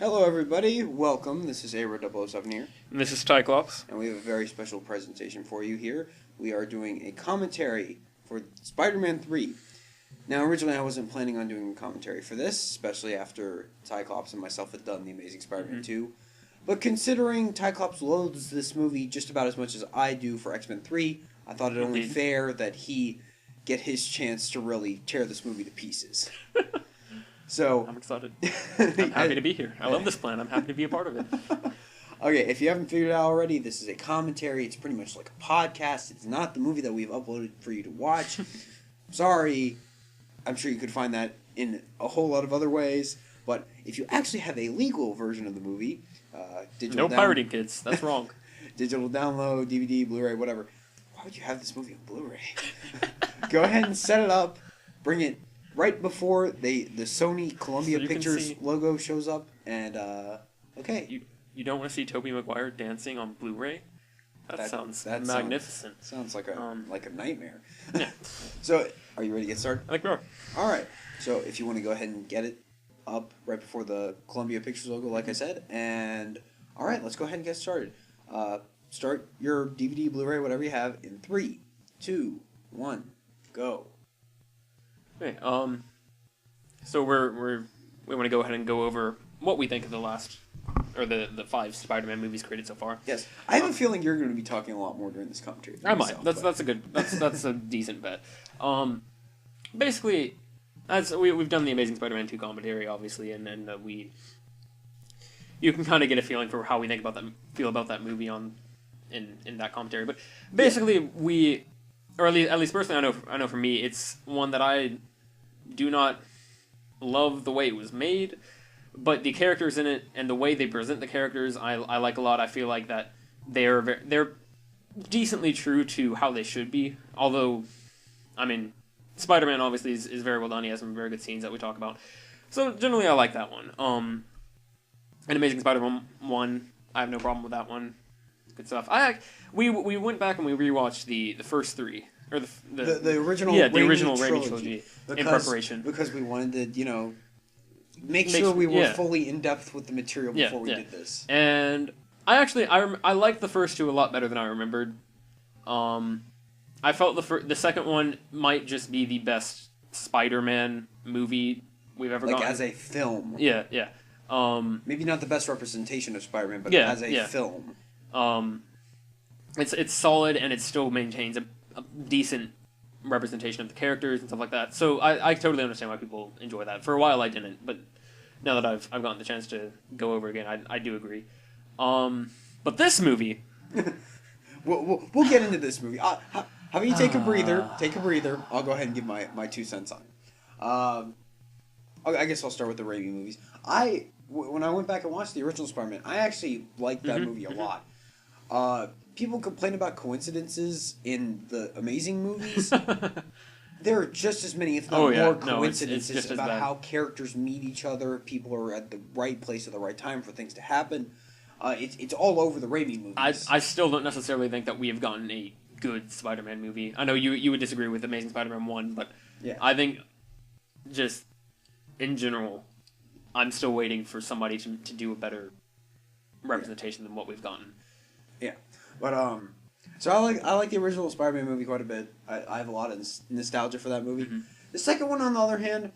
Hello, everybody. Welcome. This is Aero007 here, And this is Tyclops. and we have a very special presentation for you here. We are doing a commentary for Spider-Man 3. Now, originally, I wasn't planning on doing a commentary for this, especially after Tyclops and myself had done The Amazing Spider-Man 2. But considering Tyclops loathes this movie just about as much as I do for X-Men 3, I thought it only fair that he get his chance to really tear this movie to pieces. So I'm excited. I'm happy to be here. I love this plan. I'm happy to be a part of it. Okay, if you haven't figured it out already, this is a commentary. It's pretty much like a podcast. It's not the movie that we've uploaded for you to watch. Sorry. I'm sure you could find that in a whole lot of other ways. But if you actually have a legal version of the movie, digital No pirating, kids. That's wrong. digital download, DVD, Blu-ray, whatever. Why would you have this movie on Blu-ray? Go ahead and set it up. Bring it right before the Sony Columbia Pictures logo shows up. And, okay. You don't want to see Tobey Maguire dancing on Blu-ray? That sounds magnificent. Sounds like a nightmare. Yeah. So, are you ready to get started? I think we are. All right. So, if you want to go ahead and get it up right before the Columbia Pictures logo, like I said, and all right, let's go ahead and get started. Start your DVD, Blu-ray, whatever you have, in 3, 2, 1, go. Okay. So we want to go ahead and go over what we think of the last, or the 5 Spider-Man movies created so far. Yes, I have a feeling you're going to be talking a lot more during this commentary. I might. That's a decent bet. Basically, we've done the Amazing Spider-Man 2 commentary, obviously, and then you can kind of get a feeling for how we feel about that movie in that commentary. But basically, or at least personally, I know for me, it's one that I do not love the way it was made, but the characters in it and the way they present the characters, I like a lot. I feel like that they're decently true to how they should be. Although, I mean, Spider-Man obviously is very well done. He has some very good scenes that we talk about. So generally, I like that one. And Amazing Spider-Man 1, I have no problem with that one. Good stuff. We went back and we rewatched the first 3. Or the original Raimi trilogy in preparation. Because we wanted to, make sure we were fully in-depth with the material before we did this. And I liked the first 2 a lot better than I remembered. I felt the second one might just be the best Spider-Man movie we've ever gotten. Like as a film. Yeah. Maybe not the best representation of Spider-Man, but as a film. It's solid and it still maintains a decent representation of the characters and stuff like that. So I totally understand why people enjoy that. For a while I didn't, but now that I've gotten the chance to go over again, I do agree. But this movie, we'll get into this movie. How about you take a breather? Take a breather. I'll go ahead and give my 2 cents on it. I guess I'll start with the Raimi movies. When I went back and watched the original Spider-Man, I actually liked that movie a lot. People complain about coincidences in the Amazing movies. There are just as many, if not more, coincidences it's about how characters meet each other. People are at the right place at the right time for things to happen. It's all over the Raimi movies. I still don't necessarily think that we have gotten a good Spider-Man movie. I know you would disagree with Amazing Spider-Man 1, but I think just in general, I'm still waiting for somebody to do a better representation than what we've gotten. Yeah, but so I like the original Spider-Man movie quite a bit. I have a lot of nostalgia for that movie. The second one, on the other hand,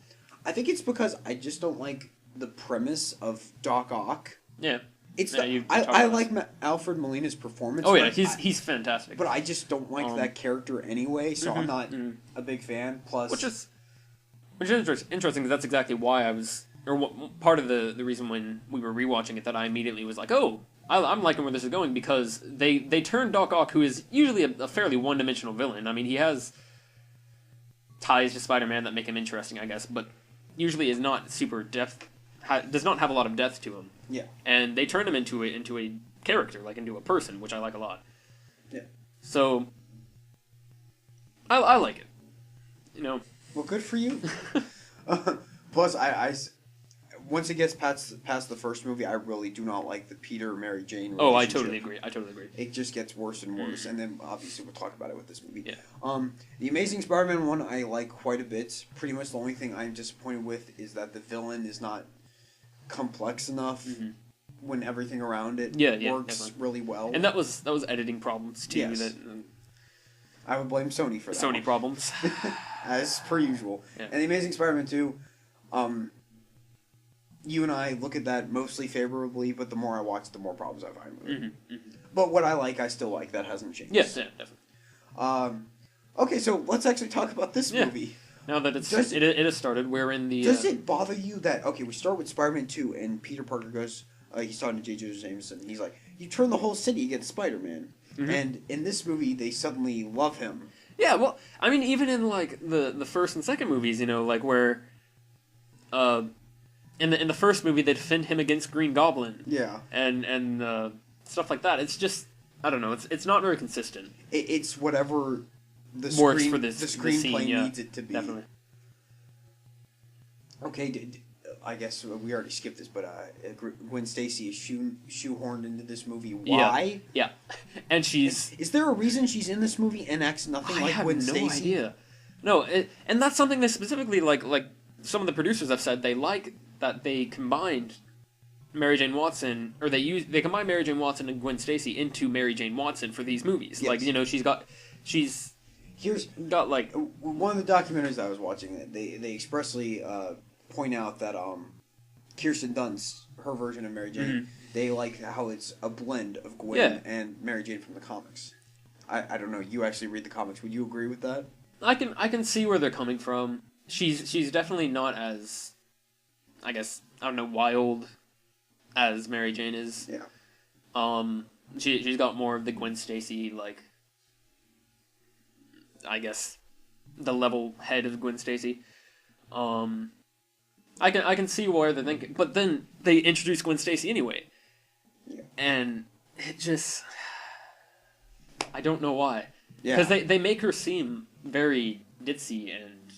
I think it's because I just don't like the premise of Doc Ock. Yeah. I like Alfred Molina's performance. Oh yeah, he's fantastic. But I just don't like that character anyway, so I'm not a big fan. Plus, which is interesting because that's exactly why I was, part of the reason when we were rewatching it that I immediately was like, oh, I'm liking where this is going, because they turned Doc Ock, who is usually a fairly one-dimensional villain. I mean, he has ties to Spider-Man that make him interesting, I guess, but usually is not super depth. Does not have a lot of depth to him. Yeah. And they turned him into a character, like into a person, which I like a lot. Yeah. So I like it. Well, good for you. Plus, I once it gets past the first movie, I really do not like the Peter Mary Jane relationship. Oh, I totally agree. It just gets worse and worse, and then obviously we'll talk about it with this movie. Yeah. The Amazing Spider-Man 1 I like quite a bit. Pretty much the only thing I'm disappointed with is that the villain is not complex enough when everything around it Yeah, works definitely. really well. And that was editing problems too. Yes. That I would blame Sony for that. Sony one. problems. As per usual. Yeah. And The Amazing Spider-Man 2, you and I look at that mostly favorably, but the more I watch, the more problems I find with it. But what I like, I still like. That hasn't changed. Yes, yeah, definitely. Okay, so let's actually talk about this Yeah. movie. Now that it has started, we're in the. Does it bother you that, okay, we start with Spider-Man 2, and Peter Parker goes, he's talking to J. Jonah Jameson, and he's like, you turn the whole city against Spider-Man. And in this movie, they suddenly love him. Yeah, well, I mean, even in like the first and second movies, you know, like where, in the first movie they defend him against Green Goblin. Yeah. And stuff like that. It's just, I don't know. It's not very consistent. It's whatever the Works screen, for this the the screenplay scene, yeah, needs it to be. Definitely. Okay, I guess we already skipped this, but Gwen Stacy is shoehorned into this movie. Why? Yeah, and she's. Is there a reason she's in this movie and acts nothing like Gwen Stacy? I have no idea. No, and that's something that specifically, like some of the producers have said, they like that they combined Mary Jane Watson, or they combined Mary Jane Watson and Gwen Stacy into Mary Jane Watson for these movies. Yes. Like, you know, she's got like one of the documentaries that I was watching. They expressly point out that Kirsten Dunst, her version of Mary Jane, they like how it's a blend of Gwen and Mary Jane from the comics. I don't know. You actually read the comics. Would you agree with that? I can see where they're coming from. She's definitely not as, I guess, I don't know, wild as Mary Jane is. Yeah. She's got more of the Gwen Stacy, like, I guess, the level head of Gwen Stacy. I can see where they're thinking, but then they introduce Gwen Stacy anyway. Yeah. And it just, I don't know why. Yeah. Because they make her seem very ditzy, and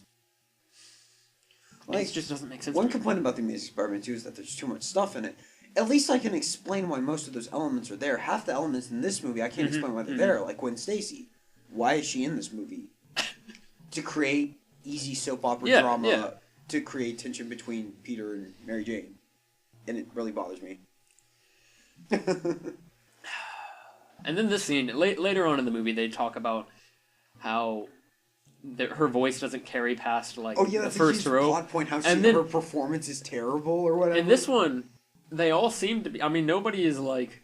Like, it just doesn't make sense. One to me. complaint about the Amazing Spider-Man 2 is that there's too much stuff in it. At least I can explain why most of those elements are there. Half the elements in this movie, I can't explain why they're there, like Gwen Stacy. Why is she in this movie? To create easy soap opera drama, to create tension between Peter and Mary Jane. And it really bothers me. And then this scene, later on in the movie, they talk about how her voice doesn't carry past, like, Oh yeah, the that's first a huge row. plot point, how And then- her performance is terrible or whatever. In this one, they all seem to be, I mean, nobody is like,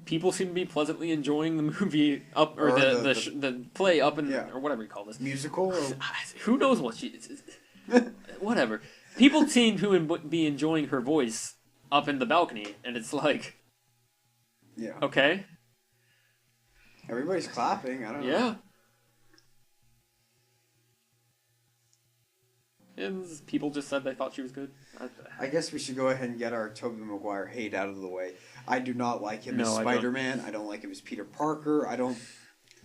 people seem to be pleasantly enjoying the movie up, or the play up and, or whatever you call this. Musical? Or... Who knows what she, whatever. People seem to be enjoying her voice up in the balcony, and it's like, Yeah. okay. Everybody's clapping, I don't know. Yeah. And people just said they thought she was good. I guess we should go ahead and get our Tobey Maguire hate out of the way. I do not like him as No, I don't. Spider-Man. I don't like him as Peter Parker. I don't...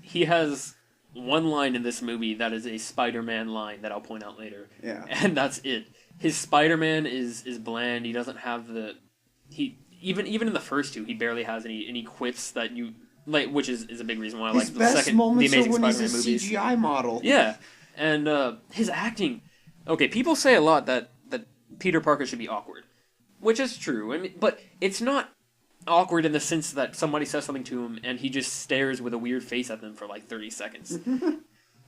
He has one line in this movie that is a Spider-Man line that I'll point out later. Yeah. And that's it. His Spider-Man is bland. He doesn't have even in the first two, he barely has any quips that you like, which is a big reason why I like the best moments the Amazing are when Spider-Man he's a movies. CGI model. Yeah. And his acting. Okay, people say a lot that Peter Parker should be awkward, which is true. I mean, but it's not awkward in the sense that somebody says something to him and he just stares with a weird face at them for like 30 seconds.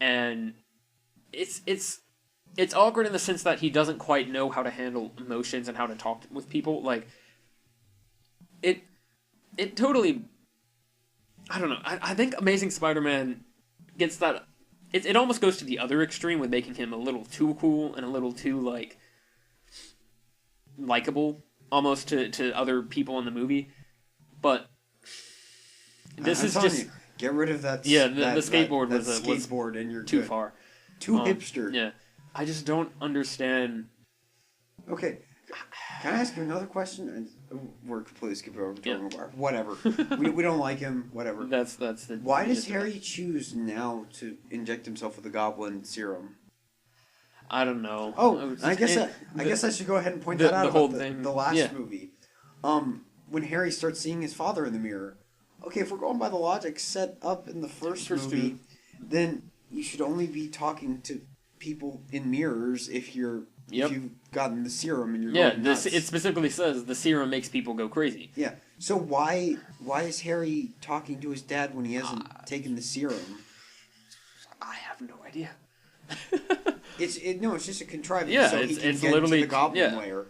And it's awkward in the sense that he doesn't quite know how to handle emotions and how to talk with people. Like, it totally, I don't know. I think Amazing Spider-Man gets that. It almost goes to the other extreme with making him a little too cool and a little too, like, likable almost to other people in the movie. But this is just... You, get rid of that. Yeah, the skateboard that was skateboard and you're too good. far. Too hipster. Yeah. I just don't understand... Okay. Can I ask you another question? We're completely skipping over Tobey Maguire. Whatever. we don't like him. Whatever. That's the. Why does Harry choose now to inject himself with the Goblin serum? I don't know. Oh, I guess I should go ahead and point that out. The whole about thing. The last movie, when Harry starts seeing his father in the mirror. Okay, if we're going by the logic set up in the first movie, then you should only be talking to people in mirrors if you gotten the serum and you're Yeah, going nuts. it specifically says the serum makes people go crazy. Yeah. So why is Harry talking to his dad when he hasn't taken the serum? I have no idea. It's just a contrivance. Yeah, so he can it's get literally into the Goblin yeah. lair.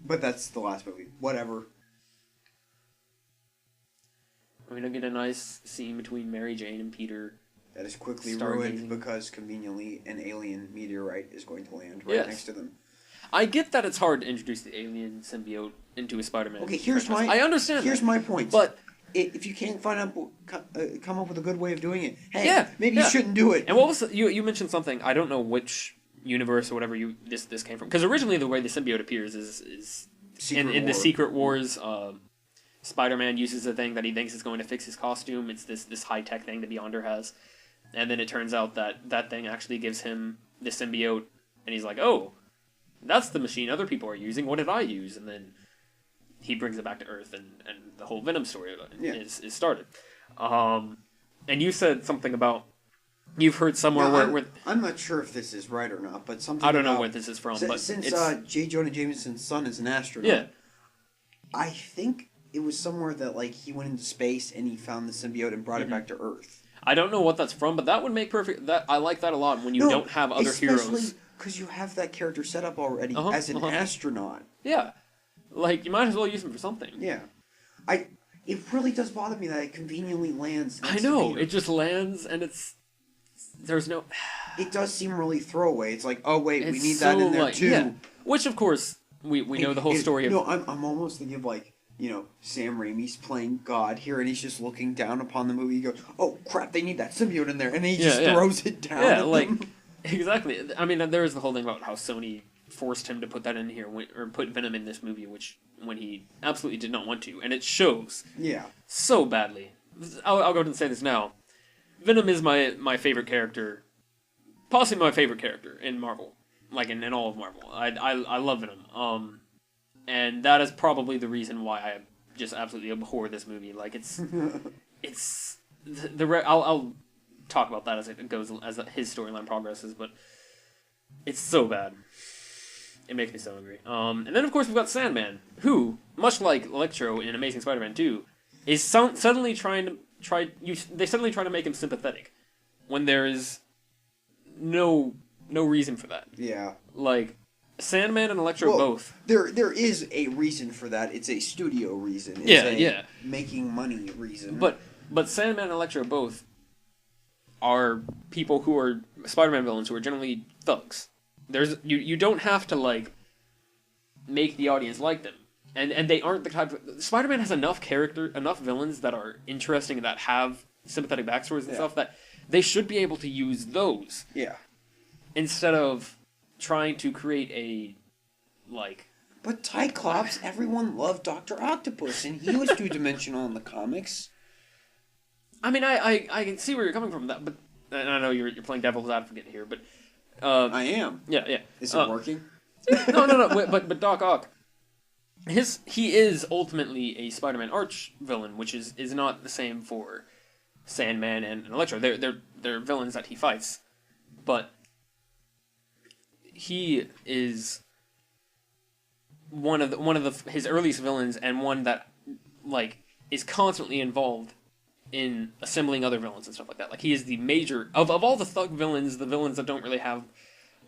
But that's the last movie. Whatever. We don't get a nice scene between Mary Jane and Peter. That is quickly Stargazing. ruined because conveniently an alien meteorite is going to land right Yes. next to them. I get that it's hard to introduce the alien symbiote into a Spider-Man. Okay, here's franchise. my. I understand. Here's that. my point. But if you can't come up with a good way of doing it, hey, Yeah, maybe yeah. you shouldn't do it. and what was you mentioned something? I don't know which universe or whatever this came from, because originally the way the symbiote appears is in the Secret Wars. Spider-Man uses a thing that he thinks is going to fix his costume. It's this high-tech thing that Beyonder has. And then it turns out that thing actually gives him the symbiote. And he's like, oh, that's the machine other people are using. What did I use? And then he brings it back to Earth, and the whole Venom story is started. And you said something about, you've heard somewhere where I'm not sure if this is right or not, but something I don't know about- where this is from. But since it's, J. Jonah Jameson's son is an astronaut, yeah. I think it was somewhere that like he went into space and he found the symbiote and brought it back to Earth. I don't know what that's from, but that would make perfect. That I like that a lot when you don't have other heroes. Because you have that character set up already as an astronaut. Yeah, like you might as well use him for something. Yeah, it really does bother me that it conveniently lands. I next to know Peter. it just lands and there's no. It does seem really throwaway. It's like, oh wait, we It's need that so, in there like, too. yeah. Which of course we know the whole story of. No, I'm almost thinking of like, Sam Raimi's playing God here, and he's just looking down upon the movie. He goes, "Oh crap, they need that symbiote in there," and then he just throws it down. Yeah, at like them. exactly. I mean, there is the whole thing about how Sony forced him to put that in here, or put Venom in this movie, when he absolutely did not want to, and it shows. Yeah. So badly. I'll go ahead and say this now. Venom is my favorite character, possibly my favorite character in Marvel, like in all of Marvel. I love Venom. And that is probably the reason why I just absolutely abhor this movie. Like it's I'll talk about that as it goes, as his storyline progresses, but it's so bad. It makes me so angry. And then of course we've got Sandman, who, much like Electro in Amazing Spider-Man 2, is suddenly trying to make him sympathetic when there is no reason for that. Yeah. Like Sandman and Electro both. There is a reason for that. It's a studio reason. It's a making money reason. But Sandman and Electro both are people who are Spider-Man villains who are generally thugs. You don't have to like make the audience like them. And they aren't the type of... Spider-Man has enough villains that are interesting and that have sympathetic backstories and stuff that they should be able to use those. Yeah. Instead of trying to create a, like... But Cyclops, everyone loved Dr. Octopus, and he was two-dimensional in the comics. I mean, I can see where you're coming from, but and I know you're playing devil's advocate here, but... I am. Yeah. Is it working? No. But Doc Ock... He is ultimately a Spider-Man arch villain, which is not the same for Sandman and Electro. They're villains that he fights, but he is one of his earliest villains, and one that like is constantly involved in assembling other villains and stuff like that. Like he is the major of all the thug villains, the villains that don't really have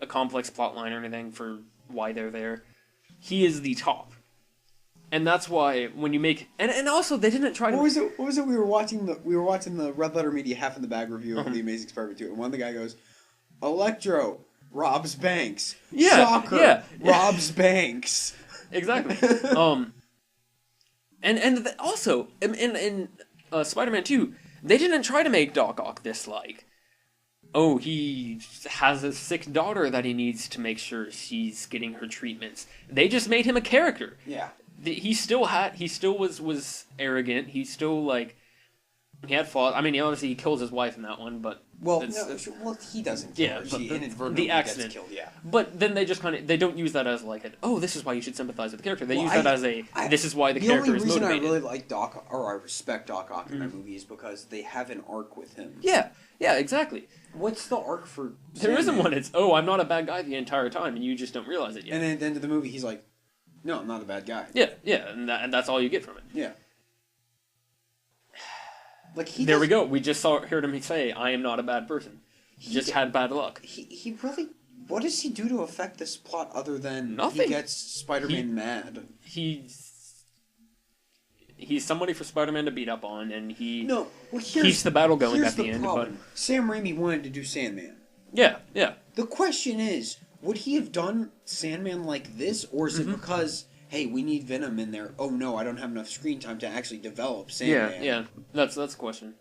a complex plot line or anything for why they're there. He is the top. And that's why when you make and also they didn't try to. What was it? We were watching the Red Letter Media Half in the Bag review of The Amazing Spider-Man 2, and one of the guy goes, "Electro robs banks. Shocker, robs banks." Exactly. Also in Spider-Man 2, they didn't try to make Doc Ock this like, oh, he has a sick daughter that he needs to make sure she's getting her treatments. They just made him a character. Yeah. He still was arrogant. He still like he had flaws. I mean, obviously he kills his wife in that one, but he doesn't kill her. She inadvertently the accident gets killed. Yeah. But then they just they don't use that as like this is why you should sympathize with the character. They use that as this is why the character is motivated. The only reason I really like I respect Doc Ock in that movie is because they have an arc with him. Yeah, exactly. what's the arc for There isn't Sandman? one. It's, oh, I'm not a bad guy the entire time, and you just don't realize it yet. And then at the end of the movie, he's like, "No, I'm not a bad guy." Yeah, yeah, and that's all you get from it. Yeah. Like he. There we go. We just heard him say, "I am not a bad person. Just had bad luck." He really. What does he do to affect this plot other than Nothing. he gets Spider-Man mad? He's somebody for Spider-Man to beat up on, and he No, well, keeps the battle going here's at the end. problem. Sam Raimi wanted to do Sandman. But yeah, yeah. The question is, would he have done Sandman like this, or is it because, hey, we need Venom in there? Oh no, I don't have enough screen time to actually develop Sandman. Yeah. That's the question.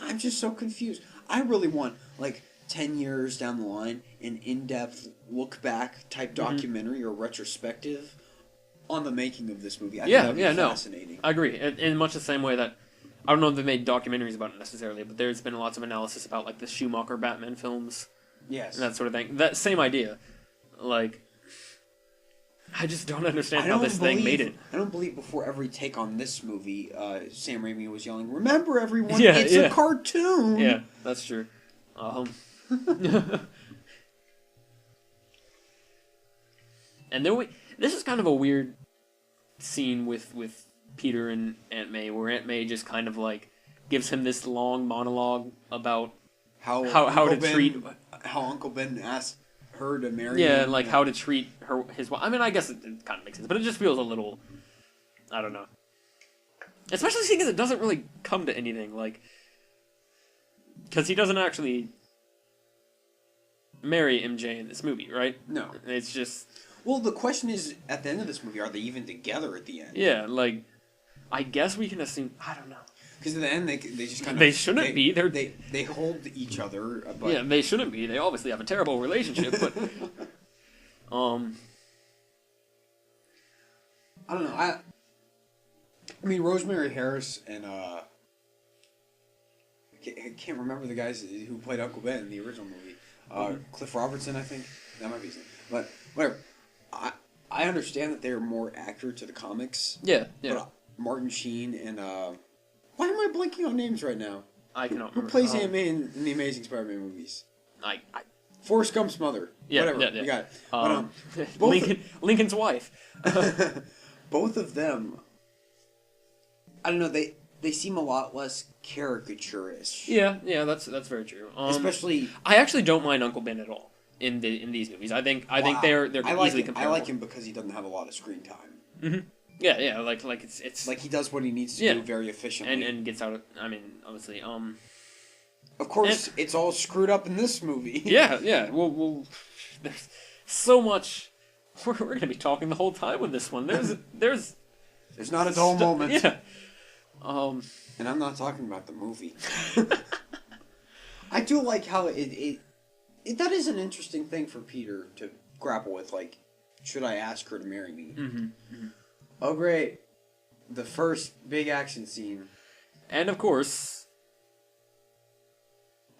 I'm just so confused. I really want, like, 10 years down the line, an in-depth look-back type documentary or retrospective on the making of this movie. I think that would be fascinating. I agree. In much the same way that I don't know if they made documentaries about it necessarily, but there's been lots of analysis about like the Schumacher Batman films Yes. and that sort of thing. That same idea. Like, I just don't understand how this thing made it. I don't believe before every take on this movie, Sam Raimi was yelling, "Remember, everyone, Yeah, it's a cartoon!" Yeah, that's true. And then this is kind of a weird scene with Peter and Aunt May, where Aunt May just kind of like gives him this long monologue about how to treat how Uncle Ben asked her to marry yeah, him. like how to treat his wife. I mean, I guess it kind of makes sense, but it just feels a little, I don't know. Especially seeing as it doesn't really come to anything, like, because he doesn't actually marry MJ in this movie, right? No. It's just... Well, the question is, at the end of this movie, are they even together at the end? Yeah, like, I guess we can assume... I don't know. Because at the end, they just kind of... They shouldn't be. They hold each other, but... Yeah, they shouldn't be. They obviously have a terrible relationship, but... I don't know. I mean, Rosemary Harris and, I can't remember the guys who played Uncle Ben in the original movie. Cliff Robertson, I think. That might be his name. But, whatever. I understand that they're more accurate to the comics. Yeah. But Martin Sheen and, why am I blanking on names right now? I cannot remember. Who plays Aunt May in the Amazing Spider-Man movies? I Forrest Gump's mother. Yeah, Whatever. yeah. We got it. But, Lincoln's wife. both of them, I don't know, they seem a lot less caricaturish. Yeah, that's very true. Especially, I actually don't mind Uncle Ben at all in these movies. I think they're easily comparable. I like him because he doesn't have a lot of screen time. Mm-hmm. Yeah, like it's like he does what he needs to do very efficiently, and gets out of. I mean, obviously, Of course, it's all screwed up in this movie. Yeah. Well, there's so much. We're gonna be talking the whole time with this one. There's not a dull moment. Yeah. And I'm not talking about the movie. I do like how it that is an interesting thing for Peter to grapple with. Like, should I ask her to marry me? Mm-hmm. Oh, great. The first big action scene. And of course,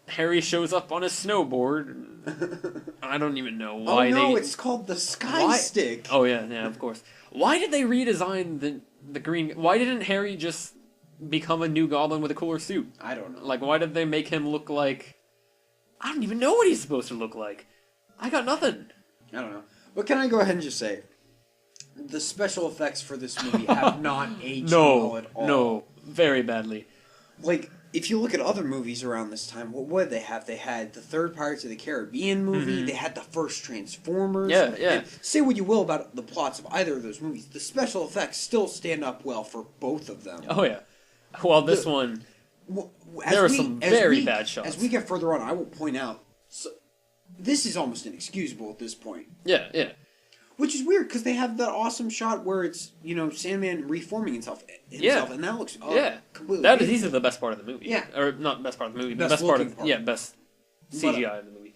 Harry shows up on a snowboard. I don't even know why it's called the Sky Stick. Oh, yeah, of course. Why did they redesign the green... Why didn't Harry just become a new goblin with a cooler suit? I don't know. Like, why did they make him look like... I don't even know what he's supposed to look like. I got nothing. I don't know. But can I go ahead and just say, the special effects for this movie have not aged well at all. No, very badly. Like, if you look at other movies around this time, what did they have? They had the third Pirates of the Caribbean movie. Mm-hmm. They had the first Transformers. Yeah. And say what you will about the plots of either of those movies, the special effects still stand up well for both of them. Oh, yeah. Well, this one... There are some very bad shots. As we get further on, I will point out, this is almost inexcusable at this point. Yeah. Which is weird, because they have that awesome shot where it's, Sandman reforming himself, and that looks completely That is easily the best part of the movie. Yeah. Or, not best part of the movie, but best best part of... part. Yeah, best CGI in the movie.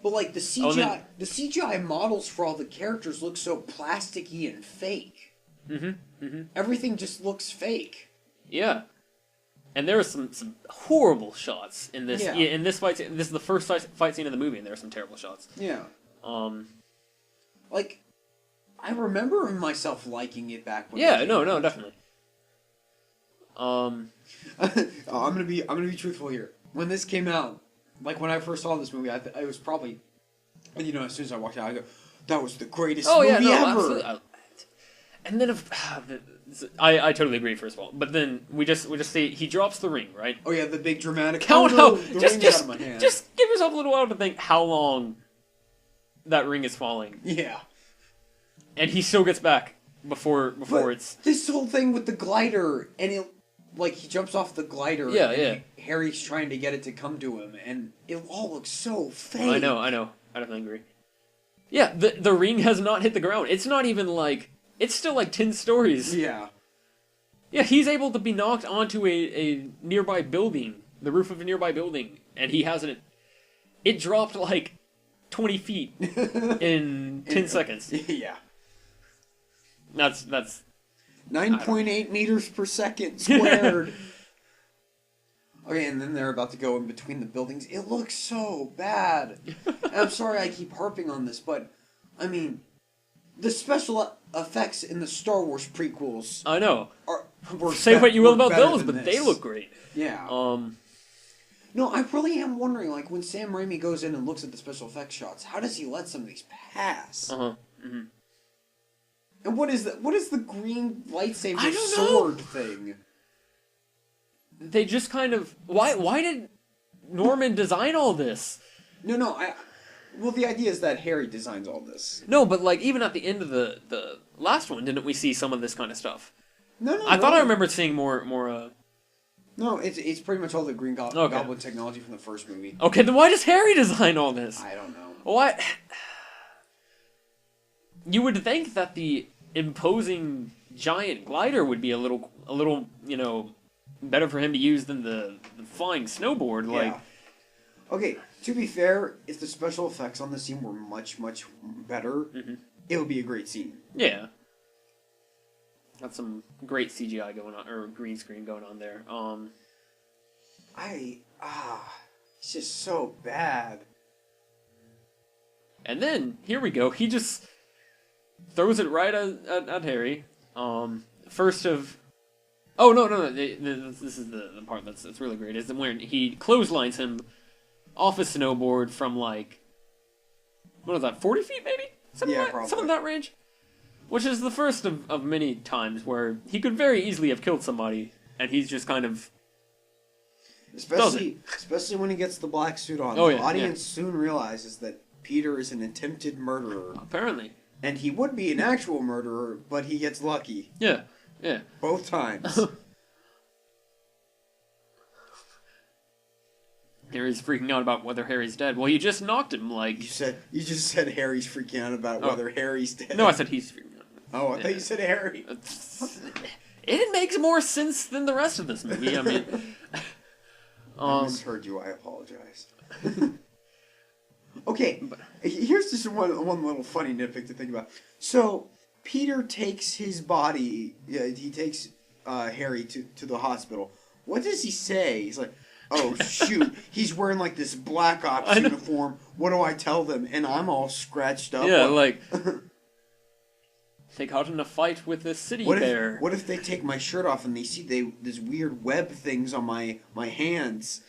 But, like, the CGI models for all the characters look so plasticky and fake. Mm-hmm. Everything just looks fake. Yeah, and there are some horrible shots in this. Yeah. In this fight, this is the first fight scene of the movie, and there are some terrible shots. Yeah. Like, I remember myself liking it back when. Yeah, no, definitely. Um, I'm gonna be truthful here. When this came out, like when I first saw this movie, I was probably, you know, as soon as I walked out, I go, "That was the greatest movie ever." absolutely. And then I totally agree. First of all, but then we just see he drops the ring, right? Oh yeah, the big dramatic. Count no, out. the Just ring's out of my hand. just give yourself a little while to think how long that ring is falling, Yeah. and he still gets back before But it's. this whole thing with the glider, and it, like, he jumps off the glider. Yeah, and yeah. Harry's trying to get it to come to him, and it all looks so fake. I know. I definitely agree. Yeah, the ring has not hit the ground. It's not even like it's still like 10 stories. Yeah. Yeah, he's able to be knocked onto a nearby building, the roof of a nearby building, and he hasn't. It dropped like 20 feet in 10 seconds. Yeah. That's 9.8 meters per second squared. Okay, and then they're about to go in between the buildings. It looks so bad. And I'm sorry I keep harping on this, but I mean, the special effects in the Star Wars prequels I know. Say What you will about those, but they look great. Yeah. No, I really am wondering, like, when Sam Raimi goes in and looks at the special effects shots, how does he let some of these pass? Mm-hmm. And what is the green lightsaber I don't sword thing? They just kind of why did Norman design all this? No, well, the idea is that Harry designs all this. No, but like even at the end of the last one, didn't we see some of this kind of stuff? No. I thought I remembered seeing more. No, it's pretty much all the Green Goblin technology from the first movie. Okay, then why does Harry design all this? I don't know. What? You would think that the imposing giant glider would be a little, you know, better for him to use than the flying snowboard. Like, Yeah. Okay, to be fair, if the special effects on the scene were much, much better, it would be a great scene. yeah, that's some great CGI going on, or green screen going on there. It's just so bad. And then here we go. He just throws it right at Harry. First of, oh no! This is the part that's really great. Is when he clotheslines him off a snowboard from like, what is that, 40 feet maybe? Probably. Something in that range. Which is the first of many times where he could very easily have killed somebody, and he's just kind of. Especially when he gets the black suit on. Oh, the yeah, audience soon realizes that Peter is an attempted murderer. Apparently. And he would be an actual murderer, but he gets lucky. Yeah. Both times. Harry's freaking out about whether Harry's dead. Well, you just knocked him, like. You just said Harry's freaking out about whether Harry's dead. No, I said he's freaking out. Oh, I thought you said Harry. It makes more sense than the rest of this movie. I mean, I misheard you. I apologize. Okay, here's just one little funny nitpick to think about. So Peter takes his body. He takes Harry to the hospital. What does he say? He's like, "Oh shoot, he's wearing like this Black Ops uniform. What do I tell them?" And I'm all scratched up. Yeah, like. They caught in a fight with this city bear. What if they take my shirt off and they see this weird web things on my hands?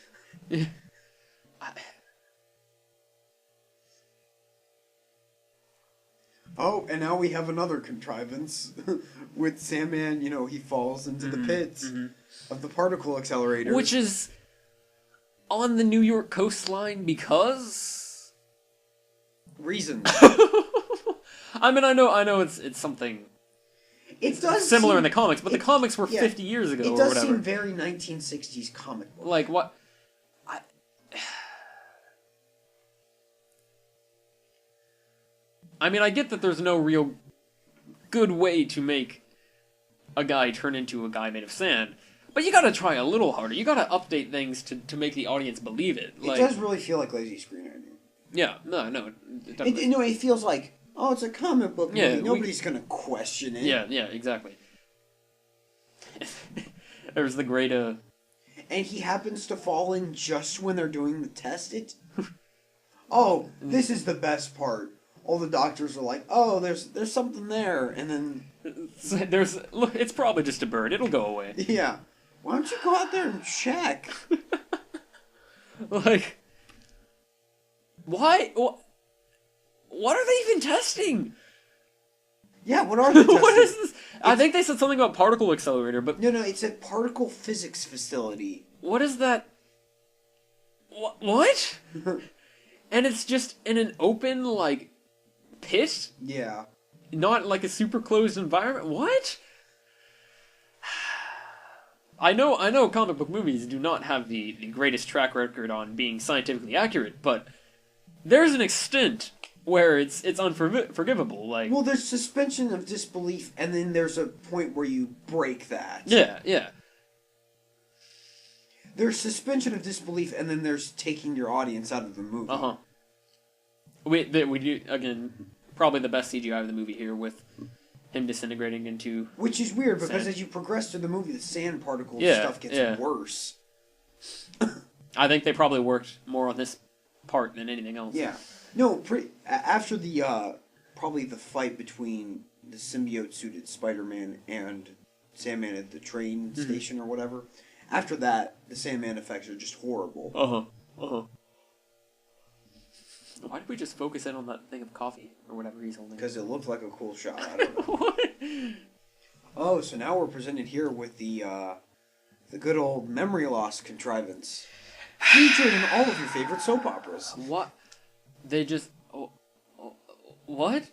Oh, and now we have another contrivance with Sandman. You know, he falls into the pits of the particle accelerator, which is on the New York coastline because reasons. I mean, I know it's something. It does similar seem, in the comics, but the comics were 50 years ago. It or does whatever. seem very 1960s comic book. Like what? I mean, I get that there's no real good way to make a guy turn into a guy made of sand, but you gotta try a little harder. You gotta update things to make the audience believe it. Like, it does really feel like lazy screenwriting. Yeah, no. It feels like, oh, it's a comic book movie. Yeah, Nobody's gonna question it. Yeah, exactly. There's the great And he happens to fall in just when they're doing the test. Oh, this is the best part. All the doctors are like, "Oh, there's something there," and then it's probably just a bird. It'll go away. yeah, Why don't you go out there and check? Like, why? What are they even testing? Yeah, what are they testing? What is this? I think they said something about particle accelerator, but No, it's a particle physics facility. what is that? What? And it's just in an open, like, pit? Yeah. Not like a super closed environment? What? I know comic book movies do not have the greatest track record on being scientifically accurate, but there's an extent where it's unforgivable. Like, Well, there's suspension of disbelief, and then there's a point where you break that. yeah. There's suspension of disbelief, and then there's taking your audience out of the movie. Uh-huh. We do, again, probably the best CGI of the movie here with him disintegrating into... Which is weird, because sand. as you progress through the movie, the sand particle stuff gets worse. I think they probably worked more on this part than anything else. Yeah. No, after the, probably the fight between the symbiote-suited Spider-Man and Sandman at the train station or whatever, after that, the Sandman effects are just horrible. Why did we just focus in on that thing of coffee or whatever he's holding? Because it looked like a cool shot. I don't know. What? Oh, so now we're presented here with the good old memory loss contrivance, featured in all of your favorite soap operas. What? They just... what?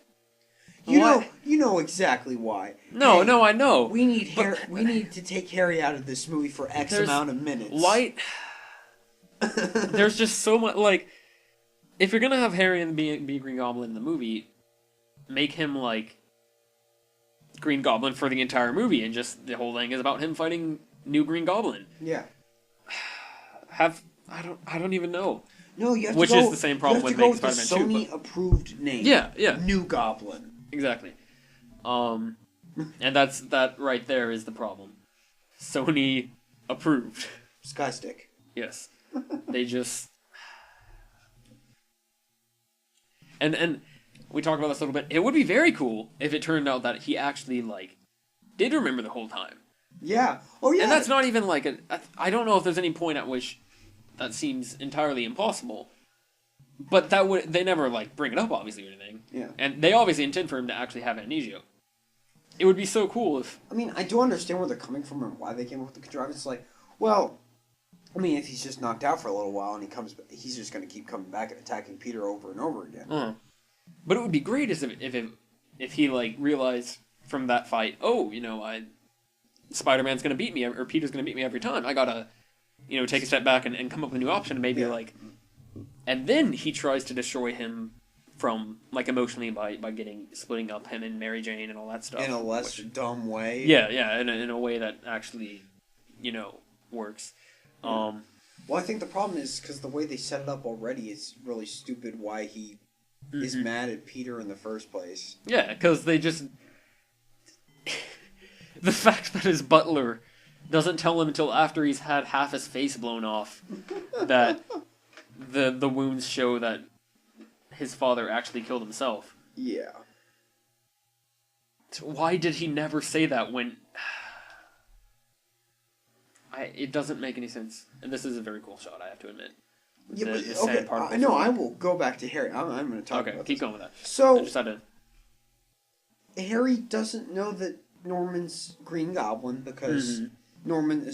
You know exactly why. No, Hey, no, I know. We need We need to take Harry out of this movie for X There's amount of minutes. Light... There's just so much... Like, if you're gonna have Harry and be Green Goblin in the movie, make him, like, Green Goblin for the entire movie, and just the whole thing is about him fighting new Green Goblin. Yeah. I don't even know. No, you have Which to go, is the same problem with you have making to go with Spider-Man the 2, Sony-approved name. Yeah. New Goblin. Exactly. And that right there is the problem. Sony approved. Skystick. Yes. They just... And we talked about this a little bit. It would be very cool if it turned out that he actually, like, did remember the whole time. Yeah. Oh, yeah. And that's not even, like, I don't know if there's any point at which that seems entirely impossible. But they never, like, bring it up, obviously, or anything. Yeah. And they obviously intend for him to actually have amnesia. It would be so cool if... I mean, I do understand where they're coming from and why they came up with the contrivance. Like, well, I mean, if he's just knocked out for a little while and he's just going to keep coming back and attacking Peter over and over again. But it would be great if he, like, realized from that fight, oh, Spider-Man's going to beat me, or Peter's going to beat me every time. I got to, take a step back and come up with a new option, and maybe, and then he tries to destroy him from, like, emotionally by splitting up him and Mary Jane and all that stuff. In a less dumb way. Yeah, in a way that actually, works. Well, I think the problem is because the way they set it up already is really stupid why he is mad at Peter in the first place. Yeah, because they just... the fact that his butler doesn't tell him until after he's had half his face blown off that the wounds show that his father actually killed himself. Yeah. Why did he never say that when... it doesn't make any sense. And this is a very cool shot, I have to admit. Yeah, okay, I will go back to Harry. I'm going to talk about keep this. going with that. So, I just had to... Harry doesn't know that Norman's Green Goblin because Norman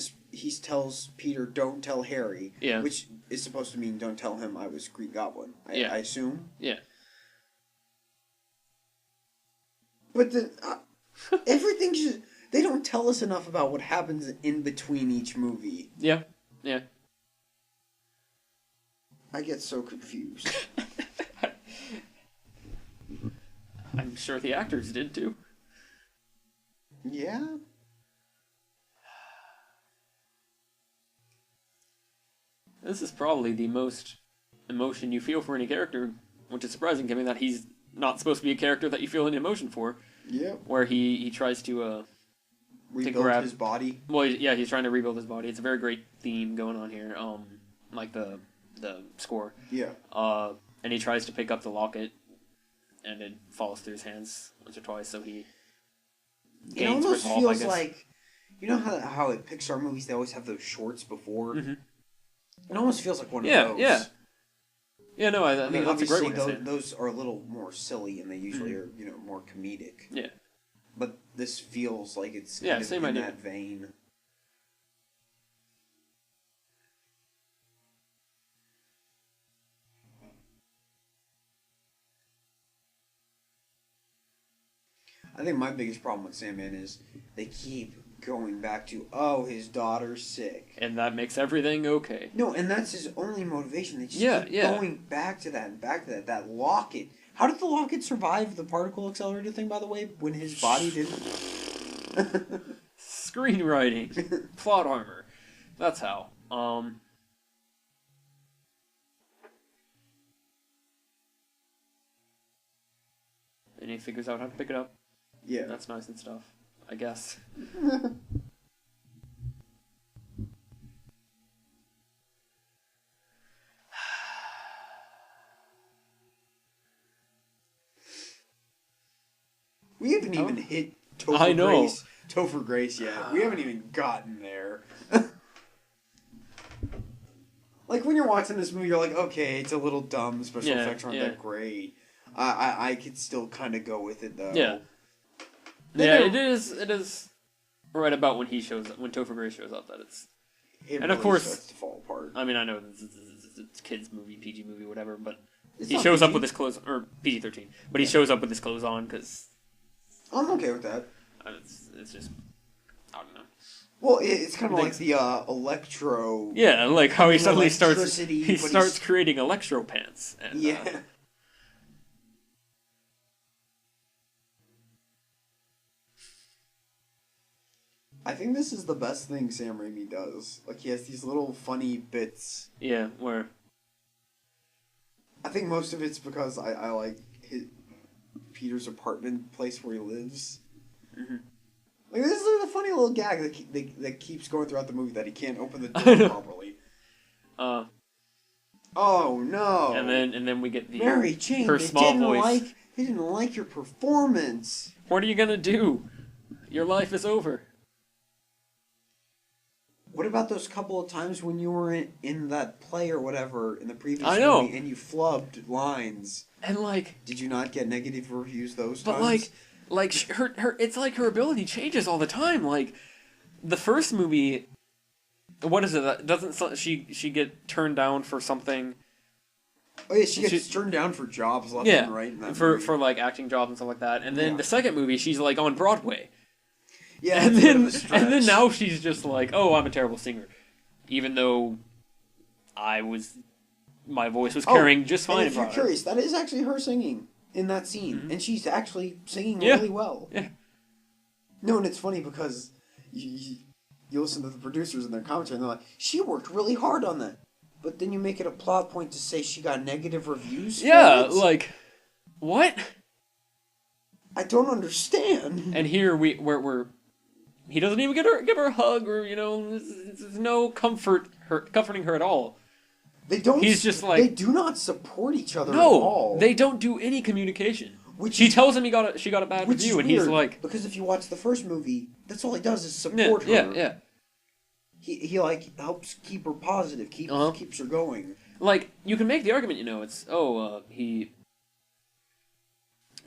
tells Peter, don't tell Harry. Yeah. Which is supposed to mean don't tell him I was Green Goblin. I assume. Yeah. But then, everything just... They don't tell us enough about what happens in between each movie. Yeah. I get so confused. I'm sure the actors did too. Yeah? This is probably the most emotion you feel for any character, which is surprising given that he's not supposed to be a character that you feel any emotion for. Yep. Where he tries to rebuild his body. Well, yeah, he's trying to rebuild his body. It's a very great theme going on here. Like the score. Yeah. And he tries to pick up the locket, and it falls through his hands once or twice. So he gains resolve, I guess. You know how at Pixar movies they always have those shorts before? Mm-hmm. It almost feels like one of those. Yeah, no, I mean, think that's a great obviously, way to say it. those are a little more silly, and they usually are, more comedic. Yeah. But this feels like it's kind of same in idea. that vein. I think my biggest problem with Sandman is they keep going back to, oh, his daughter's sick. And that makes everything okay. No, and that's his only motivation. They just keep Yeah. going back to that and back to that. That locket. How did the locket survive the particle accelerator thing, by the way, when his body didn't? Screenwriting. Plot armor. That's how. And he figures out how to pick it up. Yeah. That's nice and stuff, I guess. We haven't even hit I know. Topher Grace yet. We haven't even gotten there. Like, when you're watching this movie, you're like, okay, it's a little dumb. Special effects aren't that great. I could still kind of go with it, though. Yeah. It is right about when Topher Grace shows up that it's... It and really of course, starts to fall apart. I mean, I know it's a kids movie, PG movie, whatever, but It's he not shows up PG. with his clothes, or PG-13, but he shows up with his clothes on because I'm okay with that. it's just, I don't know. Well, it's kind of like the electro... Yeah, like how he suddenly starts electricity, he but starts he's- creating electro pants. And, Yeah. I think this is the best thing Sam Raimi does. Like, he has these little funny bits. yeah, where I think most of it's because I like Peter's apartment place where he lives. Mhm. Like, this is a funny little gag that keeps going throughout the movie that he can't open the I know. door properly. uh, Oh no! and then we get the Mary Jane, her they small voice. didn't like your performance. What are you gonna do? Your life is over. What about those couple of times when you were in that play or whatever in the previous I know. movie and you flubbed lines? And like, Did you not get negative reviews those but times? her it's like her ability changes all the time. Like the first movie, what is it? That doesn't she get turned down for something? Oh yeah, she gets turned down for jobs left and right in that movie. for like acting jobs and stuff like that. And then Yeah. the second movie, she's like on Broadway. Yeah, And it's a bit of then a stretch. now she's just like, oh, I'm a terrible singer, even though my voice was carrying just fine. And if you're Broadway. curious, that is actually her singing in that scene, Mhm. and she's actually singing Yeah. really well. Yeah. No, and it's funny because you listen to the producers and their commentary, and they're like, "She worked really hard on that," but then you make it a plot point to say she got negative reviews. For Yeah, it? like what? I don't understand. And here we're he doesn't even give her a hug or there's no comforting her at all. They don't. He's just like- they do not support each other at No, all. they don't do any communication. Which She is- tells him she got a bad Which review, is and he's weird, like, because if you watch the first movie, that's all he does is yeah, support her. yeah. He like helps keep her positive, Uh-huh. keeps her going. Like you can make the argument, it's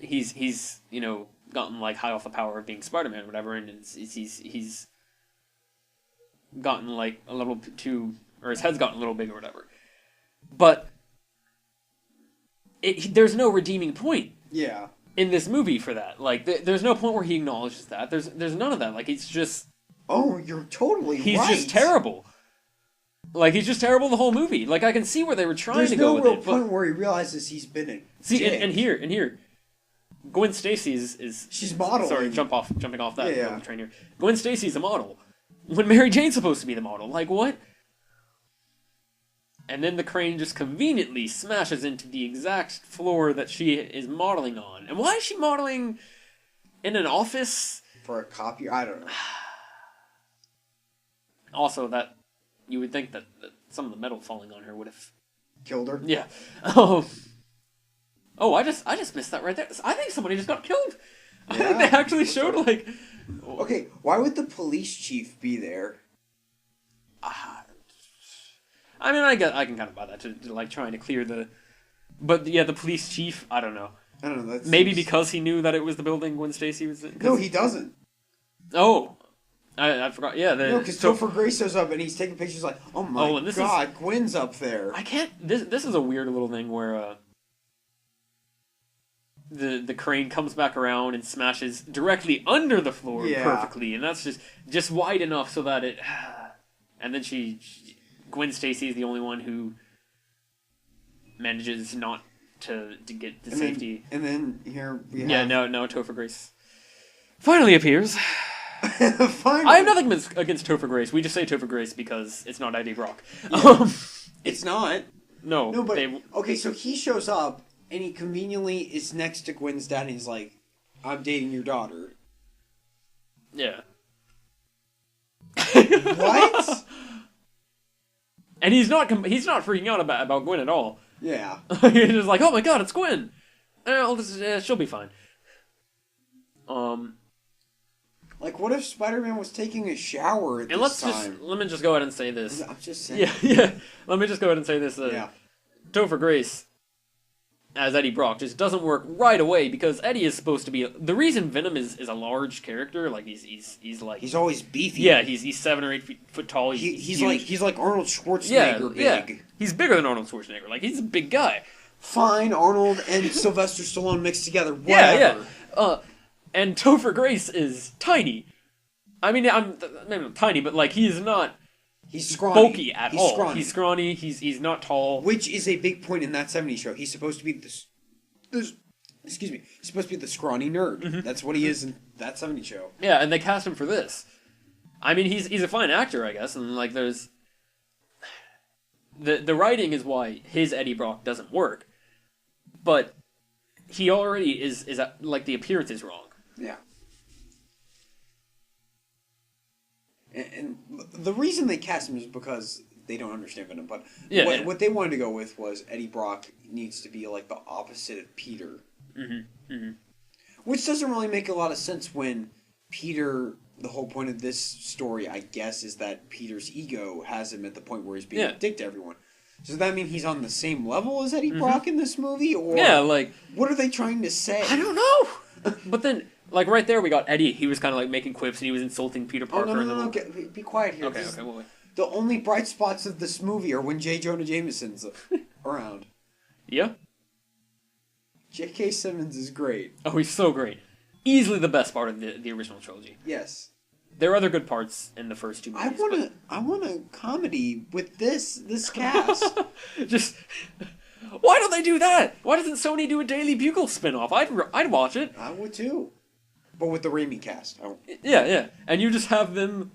he's gotten like high off the power of being Spider-Man or whatever, and he's gotten like a little too, or his head's gotten a little big or whatever. But there's no redeeming point Yeah. in this movie for that. Like there's no point where he acknowledges that. There's none of that. Like it's just Oh, you're totally he's right. just terrible. Like he's just terrible the whole movie. Like I can see where they were trying There's to go no with real it. point But where he realizes he's been a see, dick. and here, Gwen Stacy is She's modeling. Sorry, jumping off that Yeah. little train here. Gwen Stacy's a model. When Mary Jane's supposed to be the model. Like, what? And then the crane just conveniently smashes into the exact floor that she is modeling on. And why is she modeling in an office? For a copy, I don't know. Also, that you would think that some of the metal falling on her would have... Killed her. Yeah. I just missed that right there. I think somebody just got killed. I think Yeah? they actually showed, like... Okay, why would the police chief be there? I mean, I can kind of buy that to like trying to clear the, but yeah, the police chief. I don't know. I don't know. That Maybe seems- because he knew that it was the building Gwen Stacy was in. No, he doesn't. Oh, I forgot. Yeah, No, because Topher Grace shows up and he's taking pictures like, oh my Oh, and this god, Gwen's up there. I can't. This is a weird little thing where the crane comes back around and smashes directly under the floor Yeah. perfectly, and that's just wide enough so that it. And then Gwen Stacy is the only one who manages not to get to safety. And then here we have... Yeah, no, Topher Grace finally appears. Finally. I have nothing against Topher Grace. We just say Topher Grace because it's not Eddie Brock. It's not. No, No, but... Okay, so he shows up, and he conveniently is next to Gwen's dad, and he's like, I'm dating your daughter. yeah. What? And he's not freaking out about Gwen at all. Yeah. He's just like, oh my god, it's Gwen. She'll be fine. Like, what if Spider-Man was taking a shower at And this time? let me just go ahead and say this. I'm just saying. Yeah. Let me just go ahead and say this. Yeah. Topher Grace as Eddie Brock just doesn't work right away because Eddie is supposed to be the reason Venom is a large character. Like he's like He's always beefy. yeah he's 7 or 8 foot tall. He's huge. like Arnold Schwarzenegger big. Yeah. He's bigger than Arnold Schwarzenegger. Like he's a big guy. Fine, Arnold and Sylvester Stallone mixed together. Whatever. Yeah. And Topher Grace is tiny. I mean, maybe not tiny, but like he's not He's scrawny. bulky at He's all. Scrawny. He's scrawny. He's not tall. Which is a big point in that '70s show. He's supposed to be excuse me. He's supposed to be the scrawny nerd. Mm-hmm. That's what he is in that '70s show. Yeah, and they cast him for this. I mean, he's a fine actor, I guess, and like there's the writing is why his Eddie Brock doesn't work, but he already is like the appearance is wrong. Yeah. And the reason they cast him is because they don't understand Venom. But what they wanted to go with was Eddie Brock needs to be like the opposite of Peter. Mm-hmm. Mm-hmm. Which doesn't really make a lot of sense when Peter... The whole point of this story, I guess, is that Peter's ego has him at the point where he's being a dick to everyone. So does that mean he's on the same level as Eddie Brock in this movie? Or yeah, like... What are they trying to say? I don't know! But then, like right there we got Eddie. He was kind of like making quips and he was insulting Peter Parker. No. Be quiet here. Okay, wait. The only bright spots of this movie are when J. Jonah Jameson's around. Yeah? J.K. Simmons is great. Oh, he's so great. Easily the best part of the original trilogy. Yes. There are other good parts in the first two movies. I want a comedy with this cast. Just why don't they do that? Why doesn't Sony do a Daily Bugle spin-off? I'd watch it. I would too. But with the Raimi cast. Yeah. And you just have them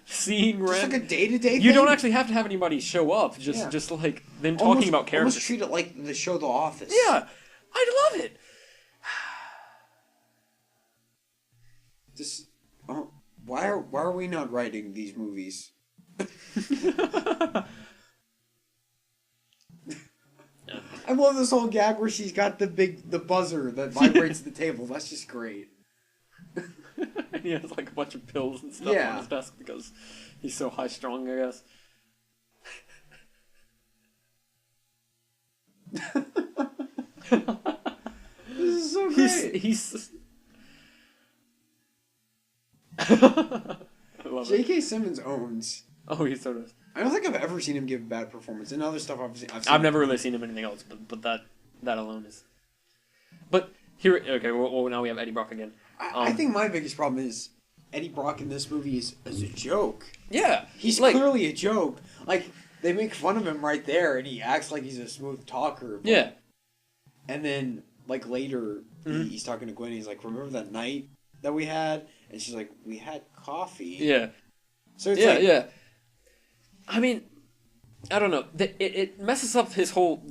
seeing just like a day-to-day You don't actually have to have anybody show up. Just like them talking about characters. Almost treat it like the show The Office. Yeah. I'd love it. Why are we not writing these movies? I love this whole gag where she's got the buzzer that vibrates the table. That's just great. And he has like a bunch of pills and stuff on his desk because he's so high strung, I guess. This is so great. He's I love it. J.K. Simmons owns. Oh, he sort of. I don't think I've ever seen him give a bad performance. In other stuff I've seen. I've never really seen him in anything else, but that alone is. But here, okay. Well, now we have Eddie Brock again. I think my biggest problem is Eddie Brock in this movie is a joke. Yeah, he's clearly a joke. Like they make fun of him right there, and he acts like he's a smooth talker. Yeah. And then, like later, he's talking to Gwen. And he's like, "Remember that night that we had?" And she's like, "We had coffee." Yeah. So it's yeah. I mean, I don't know. It messes up his whole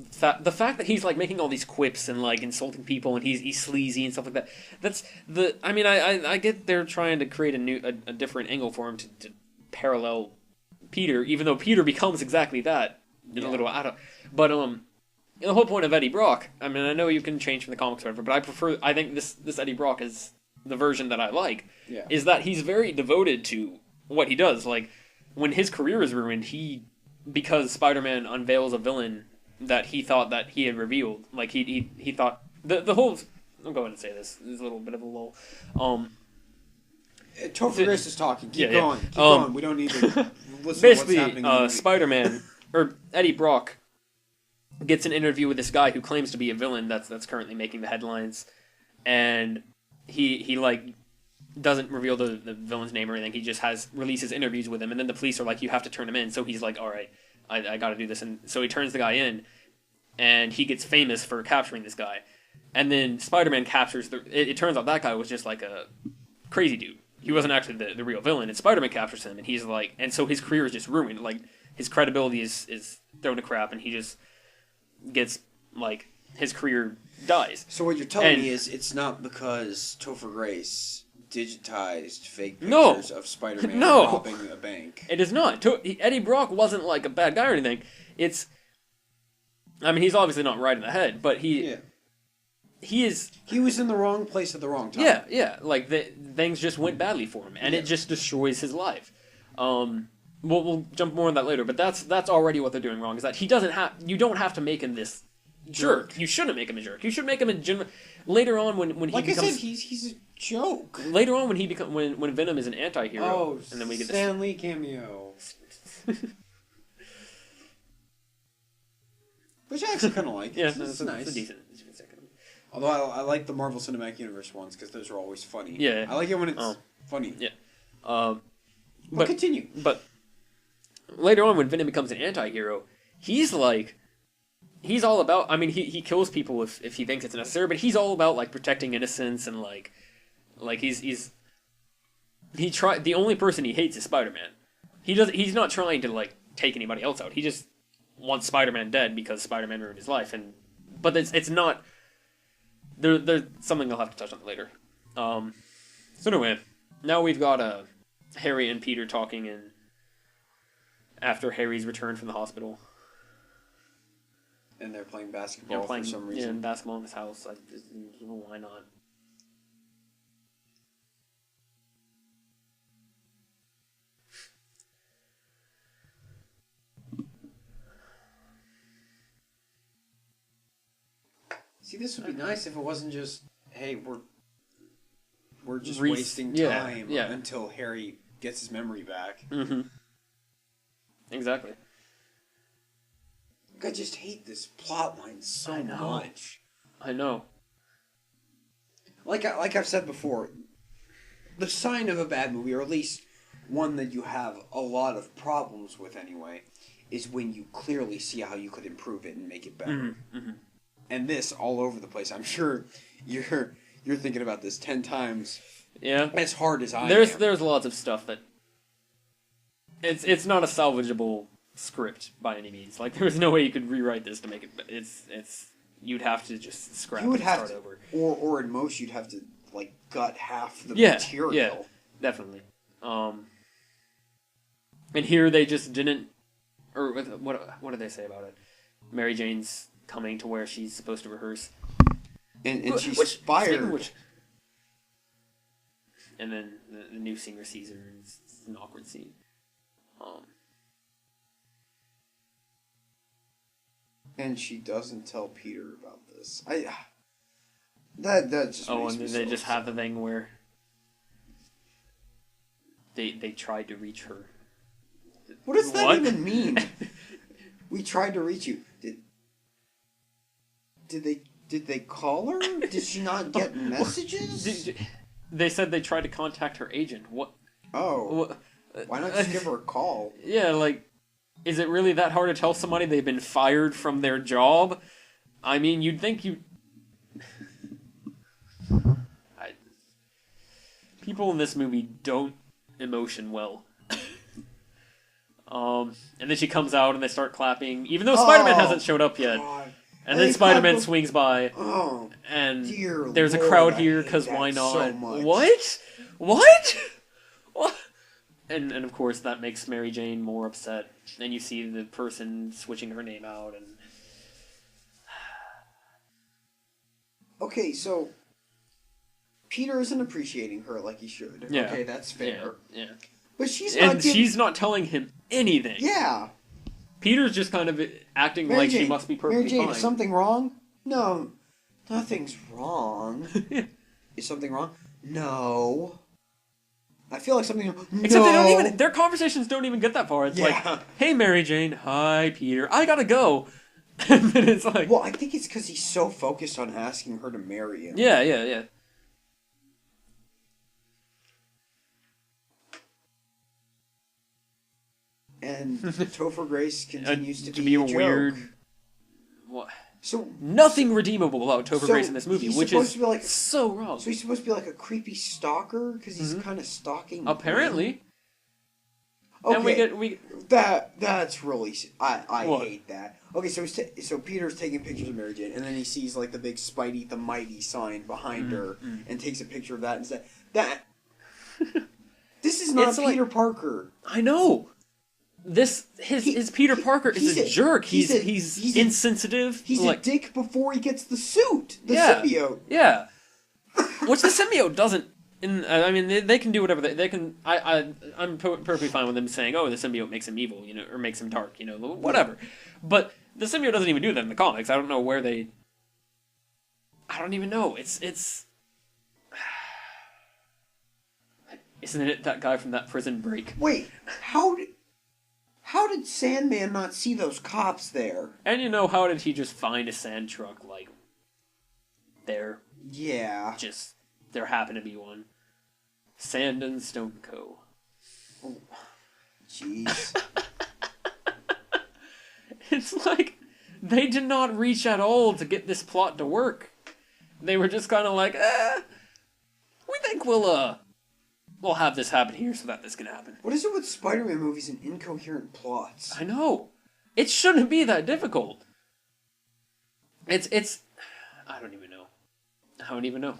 the fact that he's like making all these quips and like insulting people and he's sleazy and stuff like that. That's the. I mean, I get they're trying to create a different angle for him to parallel Peter, even though Peter becomes exactly that in a little. But the whole point of Eddie Brock. I mean, I know you can change from the comics or whatever, but I think this Eddie Brock is the version that I like, Yeah. is that he's very devoted to what he does. Like, when his career is ruined, because Spider-Man unveils a villain that he thought that he had revealed. Like, he thought... The whole... I'll go ahead and say this. This is a little bit of a lull. Topher Grace is talking. Keep Yeah. going. Keep going. We don't need to listen to what's Basically, happening in the movie. Spider-Man, or Eddie Brock, gets an interview with this guy who claims to be a villain that's currently making the headlines, and he like doesn't reveal the villain's name or anything. He just releases interviews with him, and then the police are like, you have to turn him in. So he's like, all right, I got to do this, and so he turns the guy in, and he gets famous for capturing this guy, and then Spider-Man captures it turns out that guy was just like a crazy dude. He wasn't actually the real villain, and Spider-Man captures him, and he's like, and so his career is just ruined. Like, his credibility is thrown to crap, and he just gets, like, his career dies. So what you're telling me is it's not because Topher Grace digitized fake No. pictures of Spider-Man No. robbing a bank. It is not. Eddie Brock wasn't, like, a bad guy or anything. It's... I mean, he's obviously not right in the head, but he is... He was in the wrong place at the wrong time. Yeah. Like, things just went badly for him, and it just destroys his life. We'll jump more on that later, but that's already what they're doing wrong, is that he doesn't have... You don't have to make him this jerk. You shouldn't make him a jerk. You should make him a later on when he Like becomes... I said, he's a joke. Later on when Venom is an anti-hero, Oh, and then we get Stan Lee cameo. Which I actually kind of like. Yeah, it's nice. It's a decent second. Although I like the Marvel Cinematic Universe ones because those are always funny. Yeah. I like it when it's funny. Yeah. But continue. But later on, when Venom becomes an anti-hero, he's all about... I mean, he kills people if he thinks it's necessary, but he's all about, like, protecting innocence and, like the only person he hates is Spider-Man. He's not trying to, like, take anybody else out. He just wants Spider-Man dead because Spider-Man ruined his life. But it's not... There's something I'll have to touch on later. So anyway, now we've got Harry and Peter talking after Harry's returned from the hospital. And they're playing basketball for some reason. Yeah, basketball in his house. Like, why not? See, this would be nice if it wasn't just, hey, we're just Reese- wasting yeah, time yeah. until Harry gets his memory back. Mm-hmm. Exactly. I just hate this plot line so I know. much. I know. Like I've said before, the sign of a bad movie, or at least one that you have a lot of problems with anyway, is when you clearly see how you could improve it and make it better. Mm-hmm. Mm-hmm. And this all over the place. I'm sure you're thinking about this 10 times Yeah. as hard as I am. There's lots of stuff that it's not a salvageable script by any means. Like, there's no way you could rewrite this to make it. It's you'd have to just scrap You would it and have start to, over. or at most you'd have to like gut half the Yeah, material. yeah. Definitely. And here they just didn't. Or what did they say about it? Mary Jane's coming to where she's supposed to rehearse. And she's speaking fired. of which- and then the new singer sees her, and it's an awkward scene. And she doesn't tell Peter about this. That just Oh, makes and me then they so just upset. have the thing where they tried to reach her. What does that What? even mean? We tried to reach you. Did they call her? Did she not get messages? They said they tried to contact her agent. What? Oh, why not just give her a call? Yeah, like, is it really that hard to tell somebody they've been fired from their job? I mean, you'd think you... People in this movie don't emotion well. And then she comes out and they start clapping, even though Spider-Man hasn't showed up yet. God. And then They Spider-Man clap- swings by, Oh, and dear there's a Lord, crowd I here hate because that why not? so much. What? What? What? And of course that makes Mary Jane more upset. And you see the person switching her name out, and okay, so Peter isn't appreciating her like he should. Yeah. Okay, that's fair. Yeah. But she's not And she's not telling him anything. Yeah. Peter's just kind of acting Mary like Jane, she must be perfectly Mary Jane, fine. is something wrong? No. Nothing's wrong. Is something wrong? No. I feel like something. Except they don't even. Their conversations don't even get that far. It's Yeah. like, "Hey, Mary Jane. Hi, Peter. I gotta go." And then it's like, Well, I think it's because he's so focused on asking her to marry him. yeah. And Topher Grace continues to to be be a a joke. weird. What? So Nothing redeemable about Topher So Grace in this movie, he's which supposed is to be like- so wrong. So he's supposed to be like a creepy stalker because he's kind of stalking. Apparently, Okay, and we that's really I What? hate that. Okay, so so Peter's taking pictures of Mary Jane, and then he sees like the big Spidey the Mighty sign behind her, and takes a picture of that and says that. This is not It's like- Peter Parker. I know. His Peter Parker is a jerk. He's insensitive. He's like, a dick before he gets the suit, the Yeah. symbiote. Yeah. Which the symbiote doesn't. I mean, they can do whatever they can. I'm perfectly fine with them saying, "Oh, the symbiote makes him evil," or makes him dark, whatever. But the symbiote doesn't even do that in the comics. I don't know where they. I don't even know. It's. Isn't it that guy from that Prison Break? Wait, how did Sandman not see those cops there? And how did he just find a sand truck there? Yeah. Just there happened to be one. Sand and Stone Co. Jeez. It's like they did not reach at all to get this plot to work. They were just kind of like, we think we'll have this happen here so that this can happen. What is it with Spider-Man movies and incoherent plots? I know. It shouldn't be that difficult. It's I don't even know.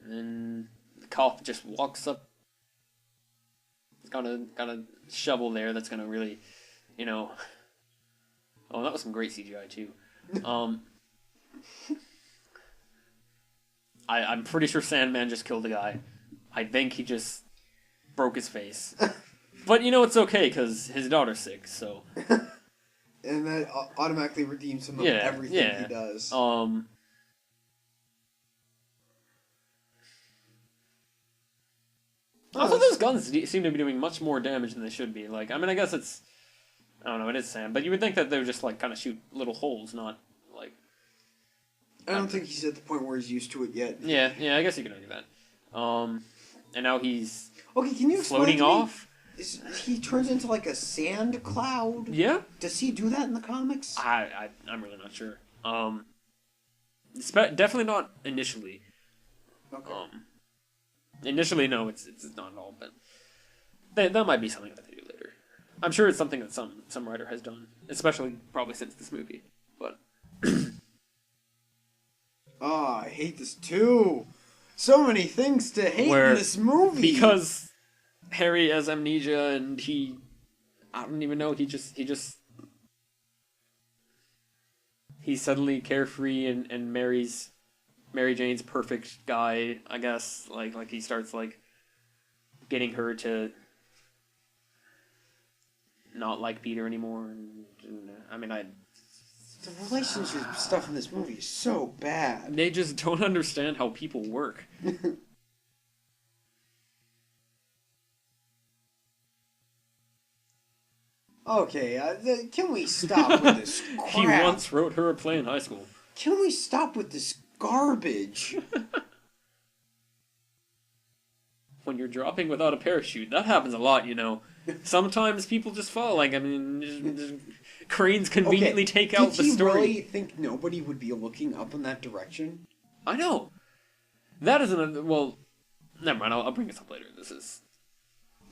And then the cop just walks up. He's got a shovel there that's gonna really, Oh, that was some great CGI too. I'm pretty sure Sandman just killed a guy. I think he just broke his face. But it's okay because his daughter's sick, so. And that automatically redeems him of Yeah, everything yeah. he does. Also, those guns seem to be doing much more damage than they should be. I guess it's. I don't know, it is sand, but you would think that they would just, kind of shoot little holes, not, I don't think he's at the point where he's used to it yet. Yeah, I guess you can argue that. And now he's Okay, can you explain floating to me, off. he turns into a sand cloud? Yeah? Does he do that in the comics? I'm really not sure. Definitely not initially. Okay. Initially, no, it's not at all, but that might be something that they do later. I'm sure it's something that some writer has done, especially probably since this movie. But I hate this too. So many things to hate in this movie. Because Harry has amnesia and I don't even know, he's suddenly carefree and Mary Jane's perfect guy, I guess. Like he starts getting her to not like Peter anymore. The relationship stuff in this movie is so bad. They just don't understand how people work. Okay, can we stop with this crap? He once wrote her a play in high school. Can we stop with this garbage? When you're dropping without a parachute, that happens a lot, Sometimes people just fall. Cranes conveniently take out the story. Did you really think nobody would be looking up in that direction? I know. That isn't well. Never mind. I'll bring this up later. This is.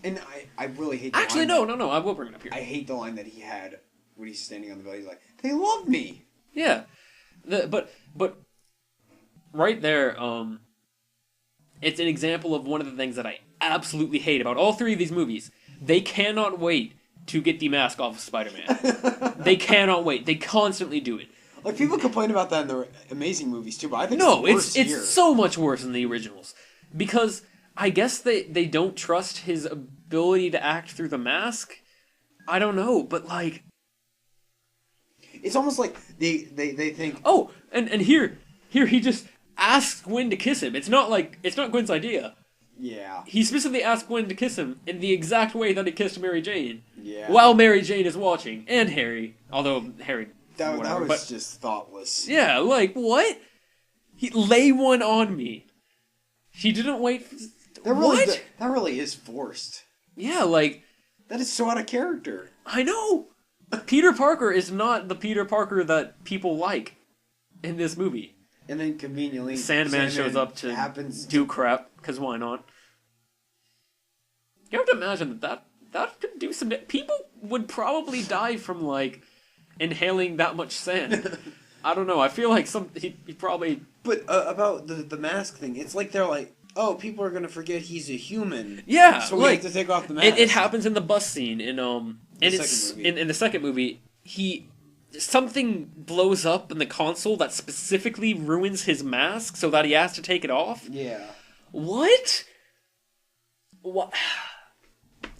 And I really hate. The Actually, line no. I will bring it up here. I hate the line that he had when he's standing on the belly. He's like, "They love me." Yeah, but right there, it's an example of one of the things that I absolutely hate about all three of these movies. They cannot wait to get the mask off of Spider-Man. They cannot wait. They constantly do it. Like, people complain about that in the Amazing movies too, but I think No, it's it's so much worse than the originals. Because I guess they don't trust his ability to act through the mask. I don't know, but like... It's almost like they think... Oh, and here he just asks Gwen to kiss him. It's not Gwen's idea. Yeah. He specifically asked Gwen to kiss him in the exact way that he kissed Mary Jane. Yeah. While Mary Jane is watching. And Harry. Although Harry... That whatever, was but, just thoughtless. yeah, like, what? He lay one on me. She didn't wait... What? That really is forced. Yeah, like... That is so out of character. I know! Peter Parker is not the Peter Parker that people like in this movie. And then conveniently... Sandman shows up to do crap, because why not? You have to imagine that could do some... People would probably die from, like, inhaling that much sand. I don't know, I feel like he probably... But about the mask thing, it's like they're like, oh, people are gonna forget he's a human. Yeah, so we like, have to take off the mask. It happens in the bus scene in the second movie. Something blows up in the console that specifically ruins his mask, so that he has to take it off. Yeah. What? What?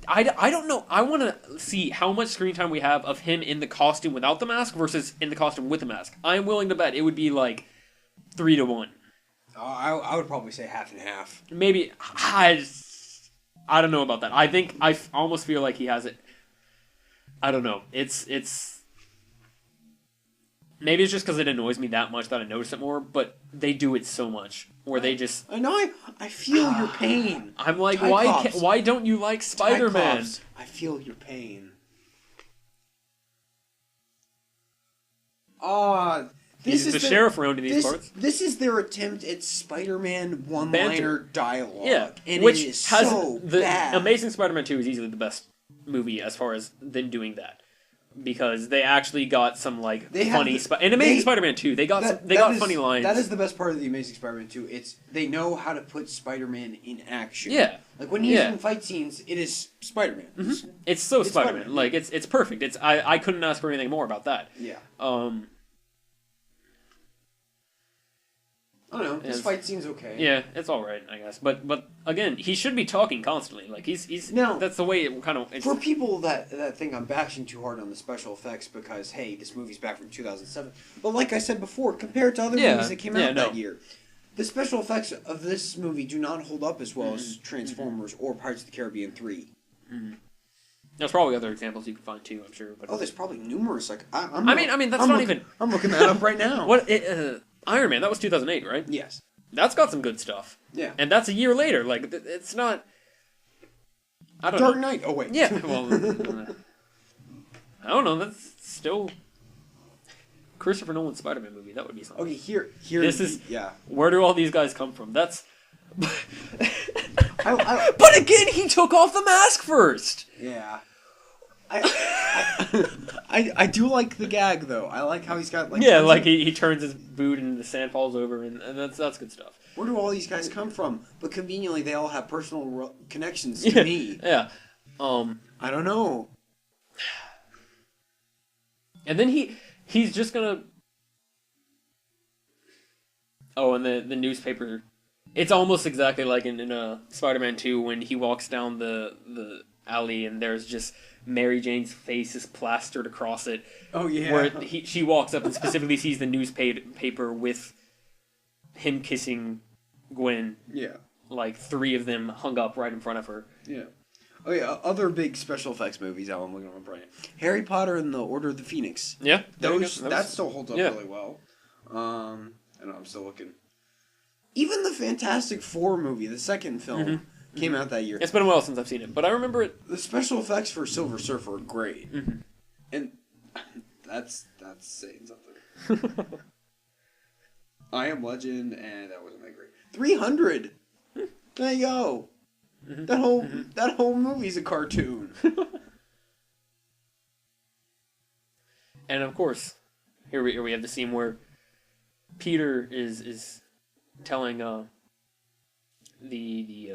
I don't know. I want to see how much screen time we have of him in the costume without the mask versus in the costume with the mask. I'm willing to bet it would be like 3-1. I would probably say half and half. Maybe I don't know about that. I think I almost feel like he has it. I don't know. It's maybe it's just because it annoys me that much that I notice it more. But they do it so much where they just. I know. I feel your pain. I'm like, Tyclops. why don't you like Spider-Man? Tyclops, I feel your pain. This is the sheriff around in these parts. This is their attempt at Spider-Man one-liner dialogue. Yeah, and which it is has so the bad. Amazing Spider-Man 2 is easily the best movie as far as them doing that. Because they actually got some like funny in Amazing Spider-Man 2. They got funny lines. That is the best part of the Amazing Spider-Man 2. They know how to put Spider-Man in action. Yeah, like when he's in fight scenes, it is Spider-Man. Mm-hmm. It's Spider-Man. Like it's perfect. I couldn't ask for anything more about that. Yeah. I don't know. His fight scene's okay. Yeah, it's all right, I guess. But again, he should be talking constantly. Like he's now, that's the way it kind of. For people that think I'm bashing too hard on the special effects because hey, this movie's back from 2007. But like I said before, compared to other movies that came out that year, the special effects of this movie do not hold up as well as Transformers or Pirates of the Caribbean 3. Mm-hmm. There's probably other examples you can find too. I'm sure. But there's probably numerous. Like I'm looking that up right now. What? Iron Man, that was 2008, right? Yes. That's got some good stuff. Yeah. And that's a year later. Like, it's not... I don't know. Dark Knight. Oh, wait. Yeah, well... I don't know. That's still... Christopher Nolan's Spider-Man movie. That would be something. Okay, here... This is... Yeah. Where do all these guys come from? That's... But again, he took off the mask first! Yeah. I do like the gag though. I like how he's got like he turns his boot and the sand falls over and that's good stuff. Where do all these guys come from? But conveniently, they all have personal connections to me. Yeah. I don't know. And then he's just gonna. Oh, and the newspaper. It's almost exactly like in Spider-Man 2 when he walks down the alley and there's just Mary Jane's face is plastered across it. Oh yeah. Where she walks up and specifically sees the newspaper with him kissing Gwen. Yeah. Like 3 of them hung up right in front of her. Yeah. Oh yeah. Other big special effects movies. I'm looking at Brian. Harry Potter and the Order of the Phoenix. Yeah. That still holds up really well. I know I'm still looking. Even the Fantastic Four movie, the second film, came out that year. It's been a while since I've seen it, but I remember it. The special effects for Silver Surfer are great. Mm-hmm. And that's saying something. I Am Legend, and that wasn't that great. 300! There you go. Mm-hmm. That whole movie's a cartoon. And of course, here we have the scene where Peter is telling the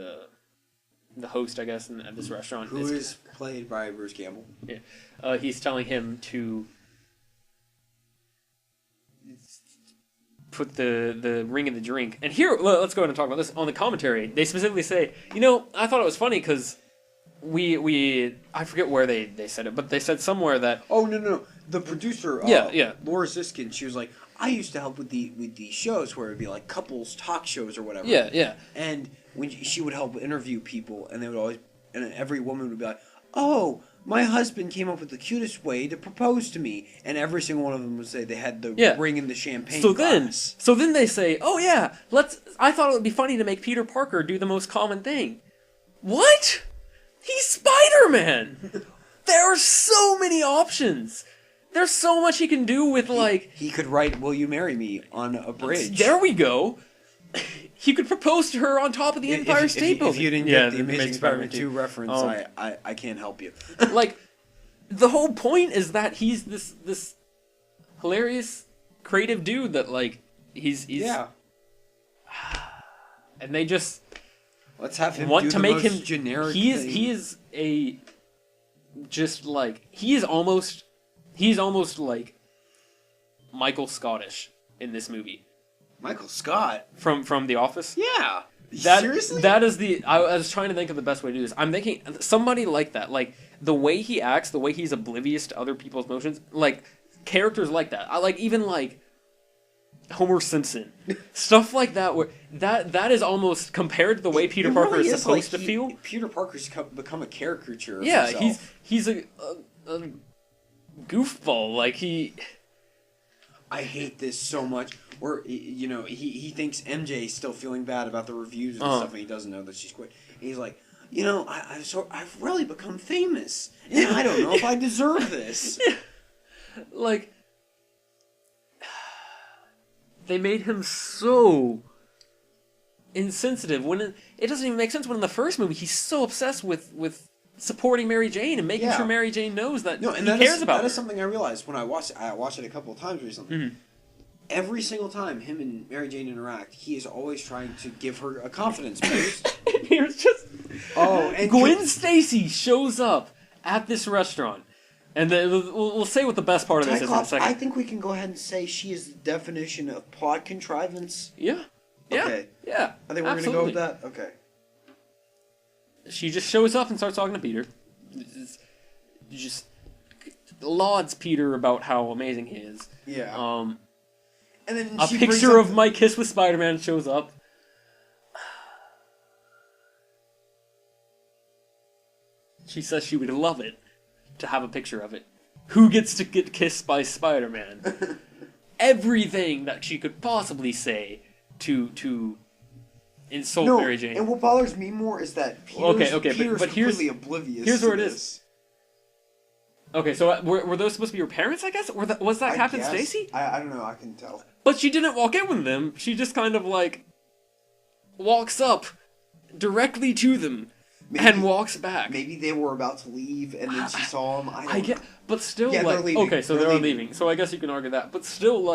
the host, I guess, at this restaurant. Who is played by Bruce Campbell. Yeah. He's telling him to put the ring in the drink. And here, let's go ahead and talk about this. On the commentary, they specifically say, I thought it was funny because I forget where they said it, but they said somewhere that... Oh, no. The producer, yeah. Laura Ziskin, she was like, I used to help with these shows where it would be like couples talk shows or whatever. Yeah. And when she would help interview people, and they would always... And every woman would be like, oh, my husband came up with the cutest way to propose to me. And every single one of them would say they had the ring in the champagne glass. So then they say, oh yeah, I thought it would be funny to make Peter Parker do the most common thing. What? He's Spider-Man! There are so many options! There's so much he can do with, He could write, will you marry me, on a bridge. There we go! He could propose to her on top of the Empire State Building. If you didn't get the Amazing Spider-Man 2 reference, I can't help you. The whole point is that he's this hilarious, creative dude that, he's... Yeah. And they just... Let's have him want do to the make most him generic he thing. is almost like Michael Scottish in this movie. Michael Scott from The Office. Yeah. Seriously? That is I was trying to think of the best way to do this. I'm thinking somebody like that, the way he acts, the way he's oblivious to other people's emotions, characters like that. I even Homer Simpson, stuff like that. Where that is almost compared to the way Peter Parker really is supposed to feel. Peter Parker's become a caricature. Of Yeah, himself. he's a goofball. He. I hate this so much. Where he thinks MJ is still feeling bad about the reviews and stuff, and he doesn't know that she's quit. And he's like, I've really become famous, and I don't know if I deserve this. They made him so insensitive when it doesn't even make sense. When in the first movie he's so obsessed with supporting Mary Jane and making sure Mary Jane knows that he cares about her. That is something I realized when I watched it a couple of times recently. Mm-hmm. Every single time him and Mary Jane interact, he is always trying to give her a confidence boost. And here's just and Gwen Stacy shows up at this restaurant. And then we'll say what the best part of this is in a second. I think we can go ahead and say she is the definition of plot contrivance. Yeah. Okay. Yeah. I think we're going to go with that. Okay. She just shows up and starts talking to Peter. Just lauds Peter about how amazing he is. Yeah. And then a picture of my kiss with Spider-Man shows up. She says she would love it to have a picture of it. Who gets to get kissed by Spider-Man? Everything that she could possibly say to insult Mary Jane. And what bothers me more is that Peter's but completely oblivious. Here's to where it this. is. Okay, so were those supposed to be her parents, I guess? Was that Captain Stacy? I don't know, I can tell. But she didn't walk in with them. She just kind of walks up directly to them and walks back. Maybe they were about to leave and then she saw them. I get, but still, they're leaving. Okay, so they're leaving. So I guess you can argue that. But still,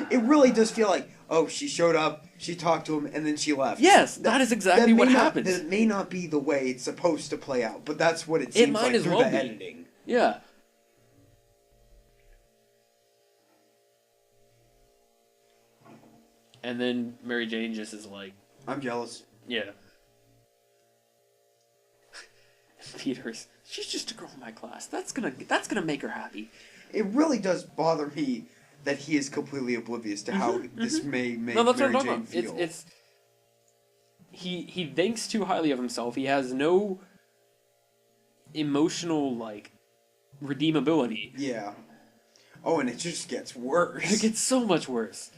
it really does feel like, oh, she showed up, she talked to him, and then she left. Yes, that is exactly what happens. That may not be the way it's supposed to play out, but that's what it seems like through the editing. Yeah. And then Mary Jane just is like, I'm jealous. Yeah. Peter's, she's just a girl in my class. That's gonna make her happy. It really does bother me that he is completely oblivious to how this may make Mary Jane feel. It's he thinks too highly of himself. He has no emotional redeemability. Yeah. Oh, and it just gets worse. It gets so much worse.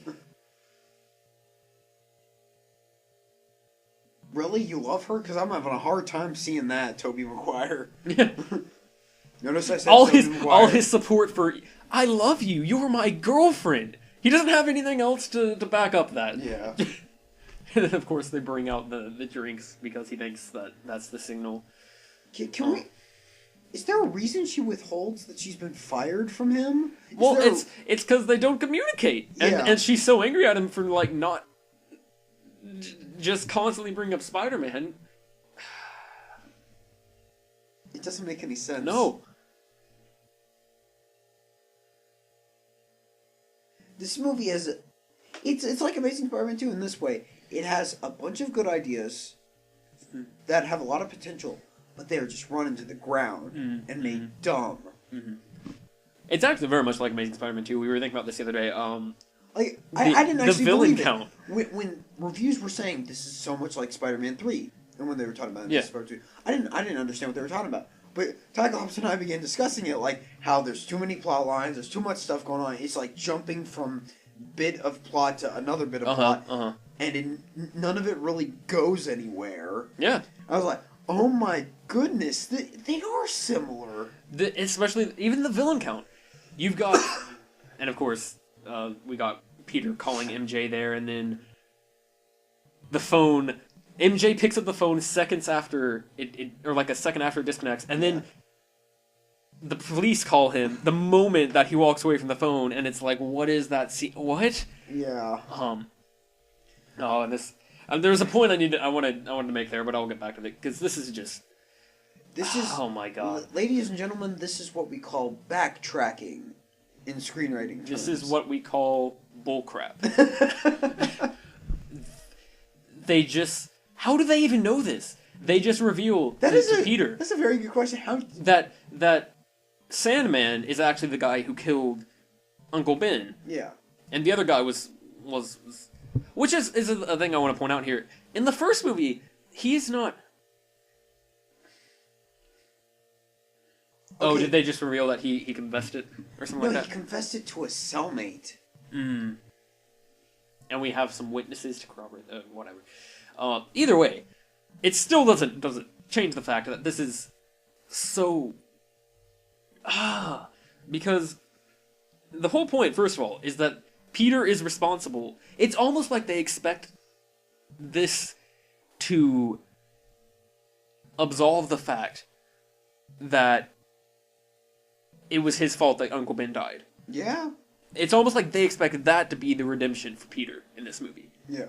Really? You love her? Because I'm having a hard time seeing that, Tobey Maguire. Notice I said all his support for, I love you, you're my girlfriend. He doesn't have anything else to back up that. Yeah. And then, of course, they bring out the drinks because he thinks that's the signal. Can we... Is there a reason she withholds that she's been fired from him? It's because they don't communicate. And she's so angry at him for, not... just constantly bring up Spider-Man. It doesn't make any sense. No. This movie has... It's like Amazing Spider-Man 2 in this way. It has a bunch of good ideas that have a lot of potential, but they are just run into the ground and made dumb. It's actually very much like Amazing Spider-Man 2. We were thinking about this the other day. I didn't actually villain believe count. it. When reviews were saying this is so much like Spider-Man 3, and when they were talking about Spider-Man 2, I didn't understand what they were talking about. But Cyclops and I began discussing it, like how there's too many plot lines, there's too much stuff going on. It's like jumping from bit of plot to another bit of plot, and none of it really goes anywhere. Yeah. I was like, oh my goodness, they are similar. Especially, even the villain count. You've got, and of course, we got Peter calling MJ there, and then the phone... MJ picks up the phone seconds after or like a second after it disconnects, and then the police call him the moment that he walks away from the phone, and it's like, what is that scene? What? Yeah. Oh, and this... there was a point I wanted to make there, but I'll get back to it, because this is just... Oh my god. Ladies and gentlemen, this is what we call backtracking in screenwriting terms. This is what we call bullcrap. They just... How do they even know this? They just reveal to Peter... That's a very good question. How... That Sandman is actually the guy who killed Uncle Ben. Yeah. And the other guy was which is a thing I want to point out here. In the first movie, he's not... Okay. Oh, did they just reveal that he confessed it? Or something like that? No, he confessed it to a cellmate. And we have some witnesses to corroborate... whatever. Either way, it still doesn't change the fact that this is so... because the whole point, first of all, is that Peter is responsible. It's almost like they expect this to absolve the fact that it was his fault that Uncle Ben died. Yeah. It's almost like they expected that to be the redemption for Peter in this movie. Yeah.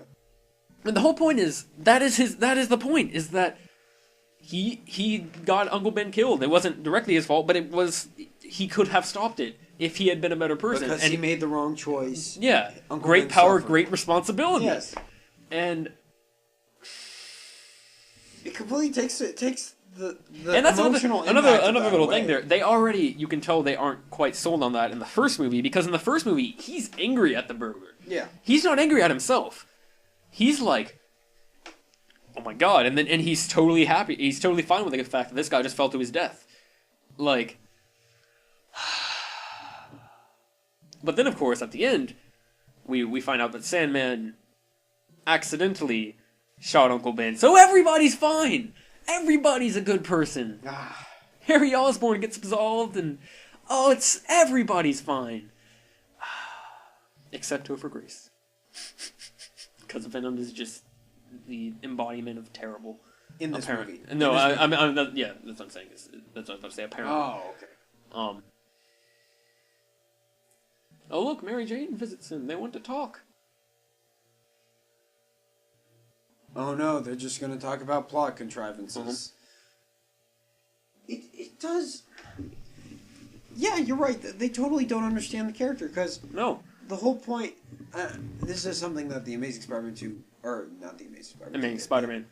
And the whole point is, that is the point, is that he got Uncle Ben killed. It wasn't directly his fault, but he could have stopped it if he had been a better person. Because he made the wrong choice. Yeah. Uncle Great Ben power, suffered. great responsibility. Yes. And it completely takes the and that's emotional another impact of that little away. thing there. They already, you can tell they aren't quite sold on that in the first movie, because in the first movie, he's angry at the burglar. Yeah. He's not angry at himself. He's like, oh my god, and he's totally happy. He's totally fine with the fact that this guy just fell to his death. Like, but then of course at the end, we find out that Sandman accidentally shot Uncle Ben, so everybody's fine. Everybody's a good person. Harry Osborn gets absolved, and everybody's fine, except Topher Grace. Because Venom is just the embodiment of terrible. In this movie. No, I'm yeah, that's what I'm saying. That's what I was about to say. Apparently. Oh, okay. Oh look, Mary Jane visits him. They want to talk. Oh no, they're just going to talk about plot contrivances. It does. Yeah, you're right. They totally don't understand the character, because No. the whole point. This is something that the Amazing Spider-Man 2, or not the Amazing Spider-Man. Amazing Spider-Man.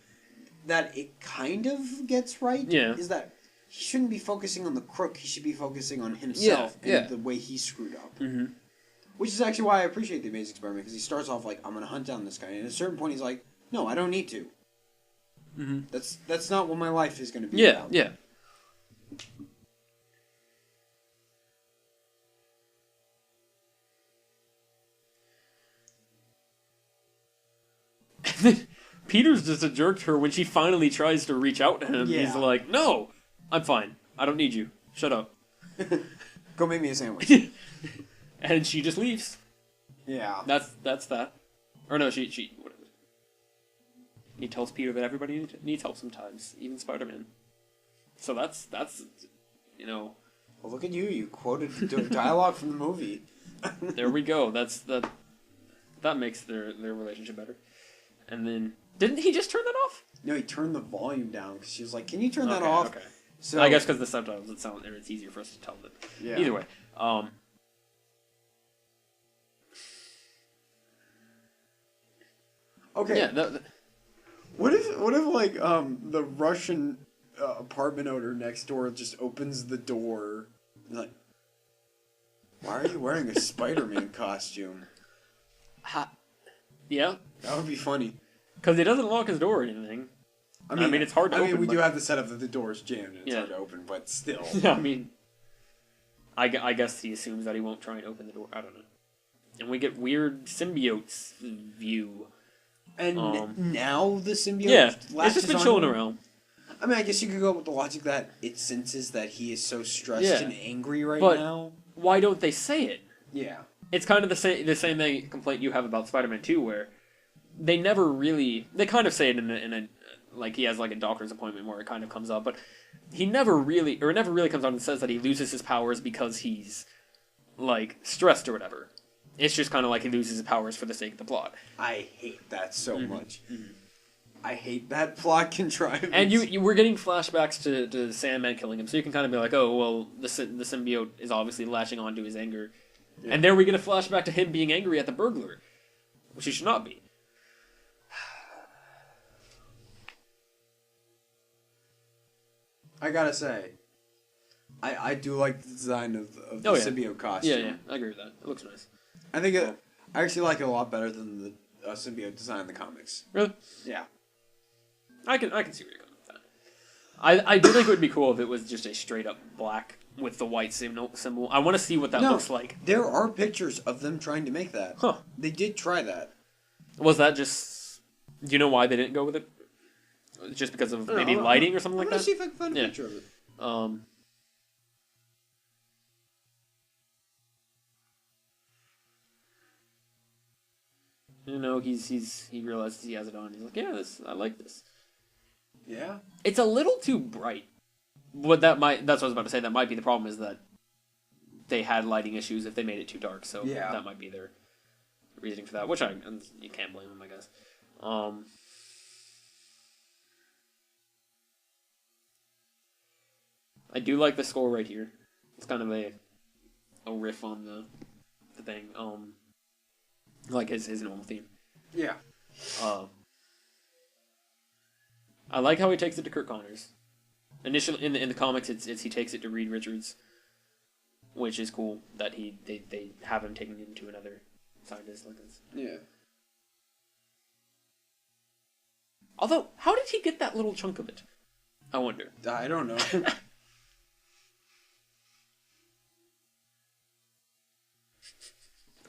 That it kind of gets right. Yeah. Is that he shouldn't be focusing on the crook. He should be focusing on himself and the way he screwed up. Mm-hmm. Which is actually why I appreciate the Amazing Spider-Man, because he starts off like, I'm going to hunt down this guy, and at a certain point he's like, no, I don't need to. Mm-hmm. That's not what my life is going to be Yeah, about. yeah. Peter's just a jerk to her when she finally tries to reach out to him. Yeah. He's like, no, I'm fine. I don't need you. Shut up. Go make me a sandwich. And she just leaves. Yeah. That's that. Or no, she whatever. He tells Peter that everybody needs help sometimes, even Spider-Man. So that's Well, look at you. You quoted dialogue from the movie. There we go. That makes their relationship better. And then, didn't he just turn that off? No, he turned the volume down because she was like, "Can you turn that Okay, off?" okay. So I guess because the subtitles, it's easier for us to tell them. Yeah. Either way, okay. yeah, What if like the Russian apartment owner next door just opens the door and like, why are you wearing a Spider-Man costume? yeah, That would be funny. because he doesn't lock his door or anything. I mean, it's hard to open. we but- do have the setup that the door's jammed and it's Yeah. hard to open, but still. Yeah, I mean, I guess he assumes that he won't try and open the door. I don't know. And we get weird symbiotes view. And now the symbiote Yeah, it's latches just been on chilling him? around. I mean, I guess you could go with the logic that it senses that he is so stressed Yeah. and angry right But- now. Why don't they say it? Yeah. It's kind of the same thing complaint you have about Spider-Man 2, where they never really, they kind of say it in a like he has like a doctor's appointment where it kind of comes up, but it never really comes out and says that he loses his powers because he's like stressed or whatever. It's just kind of like he loses his powers for the sake of the plot. I hate that so Mm-hmm. much. I hate that plot contrivance. And you were getting flashbacks to Sandman killing him, so you can kind of be like, oh well, the symbiote is obviously latching onto his anger, and there we get a flashback to him being angry at the burglar, which he should not be. I gotta say, I do like the design of the Oh, yeah. symbiote costume. Yeah, I agree with that. It looks nice. I think I actually like it a lot better than the symbiote design in the comics. Really? Yeah. I can see where you're going with that. I do think it would be cool if it was just a straight up black with the white symbol. I want to see what that looks like. There are pictures of them trying to make that. Huh. They did try that. Was that just? Do you know why they didn't go with it? Just because of maybe lighting or something like Let's that? see if I can find a Yeah. picture of it. You know, he realizes he has it on. He's like, yeah, I like this. Yeah. It's a little too bright. That's what I was about to say. That might be the problem, is that they had lighting issues if they made it too dark. So Yeah. that might be their reasoning for that, which you can't blame them, I guess. I do like the score right here. It's kind of a riff on the thing. Like his normal theme. Yeah. I like how he takes it to Kurt Connors. Initially, in the comics, it's he takes it to Reed Richards, which is cool that they have him taking it to another scientist like this. Yeah. Although, how did he get that little chunk of it? I wonder. I don't know.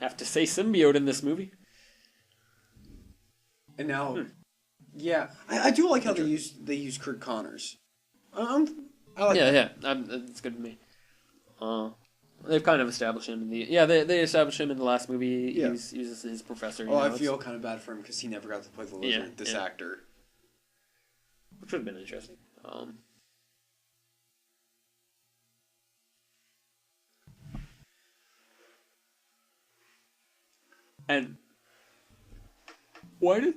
Have to say symbiote in this movie. And now, yeah, I do like how they use Kurt Connors. I like Yeah, that. yeah, it's good to me. They've kind of established him in the they established him in the last movie. Yeah. He was his professor. Oh, I feel kind of bad for him because he never got to play the lizard. Yeah, This yeah. actor. which would have been interesting. And why did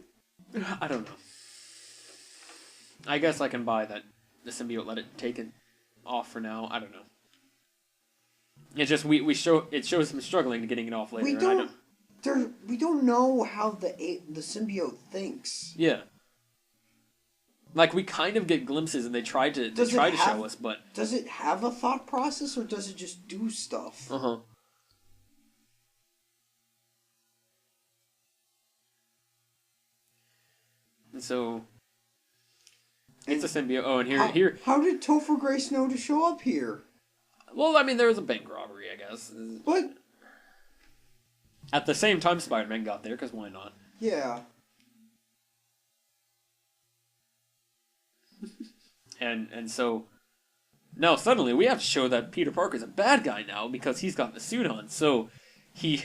I don't know. I guess I can buy that the symbiote let it take it off for now. I don't know. It's just it shows him struggling to getting it off later. We and I don't. We don't know how the symbiote thinks. Yeah. Like we kind of get glimpses, and they try to Does it show have- us, but Does it have a thought process, or does it just do stuff? uh-huh. And so it's a symbiote. Oh, and here. How did Topher Grace know to show up here? Well, I mean, there was a bank robbery, I guess. But At the same time, Spider-Man got there, because why not? yeah, And so now suddenly we have to show that Peter Parker's a bad guy now because he's got the suit on. So he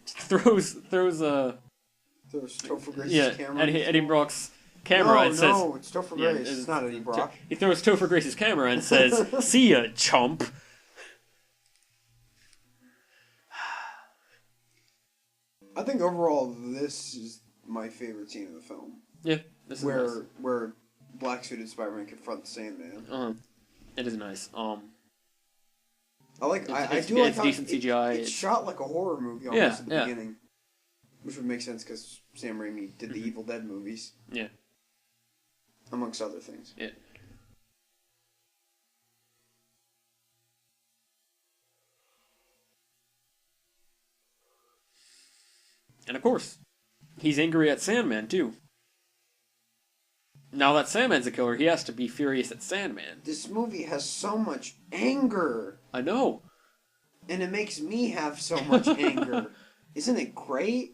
throws there's Topher Grace's yeah camera. Eddie Brock's camera and says no, it's Topher Yeah, Grace. It's not Eddie Brock. he throws Topher Grace's camera and says, "See ya, chump." I think overall this is my favorite scene of the film, Yeah, this is nice. where black suited Spider-Man confronts Sandman. It is nice. I like. I It's do like it's how decent CGI. It's shot like a horror movie almost Yeah, at the yeah. beginning, which would make sense because Sam Raimi did the Evil Dead movies. Yeah. Amongst other things. Yeah. And of course, he's angry at Sandman too. Now that Sandman's a killer, he has to be furious at Sandman. This movie has so much anger, I know. and it makes me have so much anger. Isn't it great?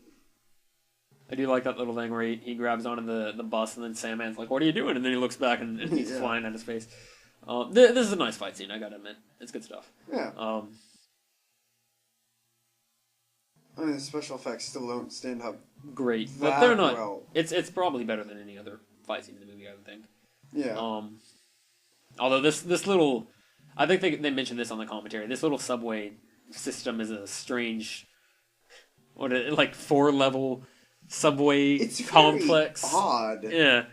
I do like that little thing where he grabs onto the bus and then Sandman's like, "What are you doing?" And then he looks back and he's Yeah. flying at his face. This is a nice fight scene, I gotta admit. It's good stuff. Yeah. I mean, the special effects still don't stand up. Great, but that they're not. well. It's probably better than any other fight scene in the movie, I would think. Yeah. Although this little, I think they mentioned this on the commentary. This little subway system is a strange, like 4-level subway It's complex. very odd. Yeah,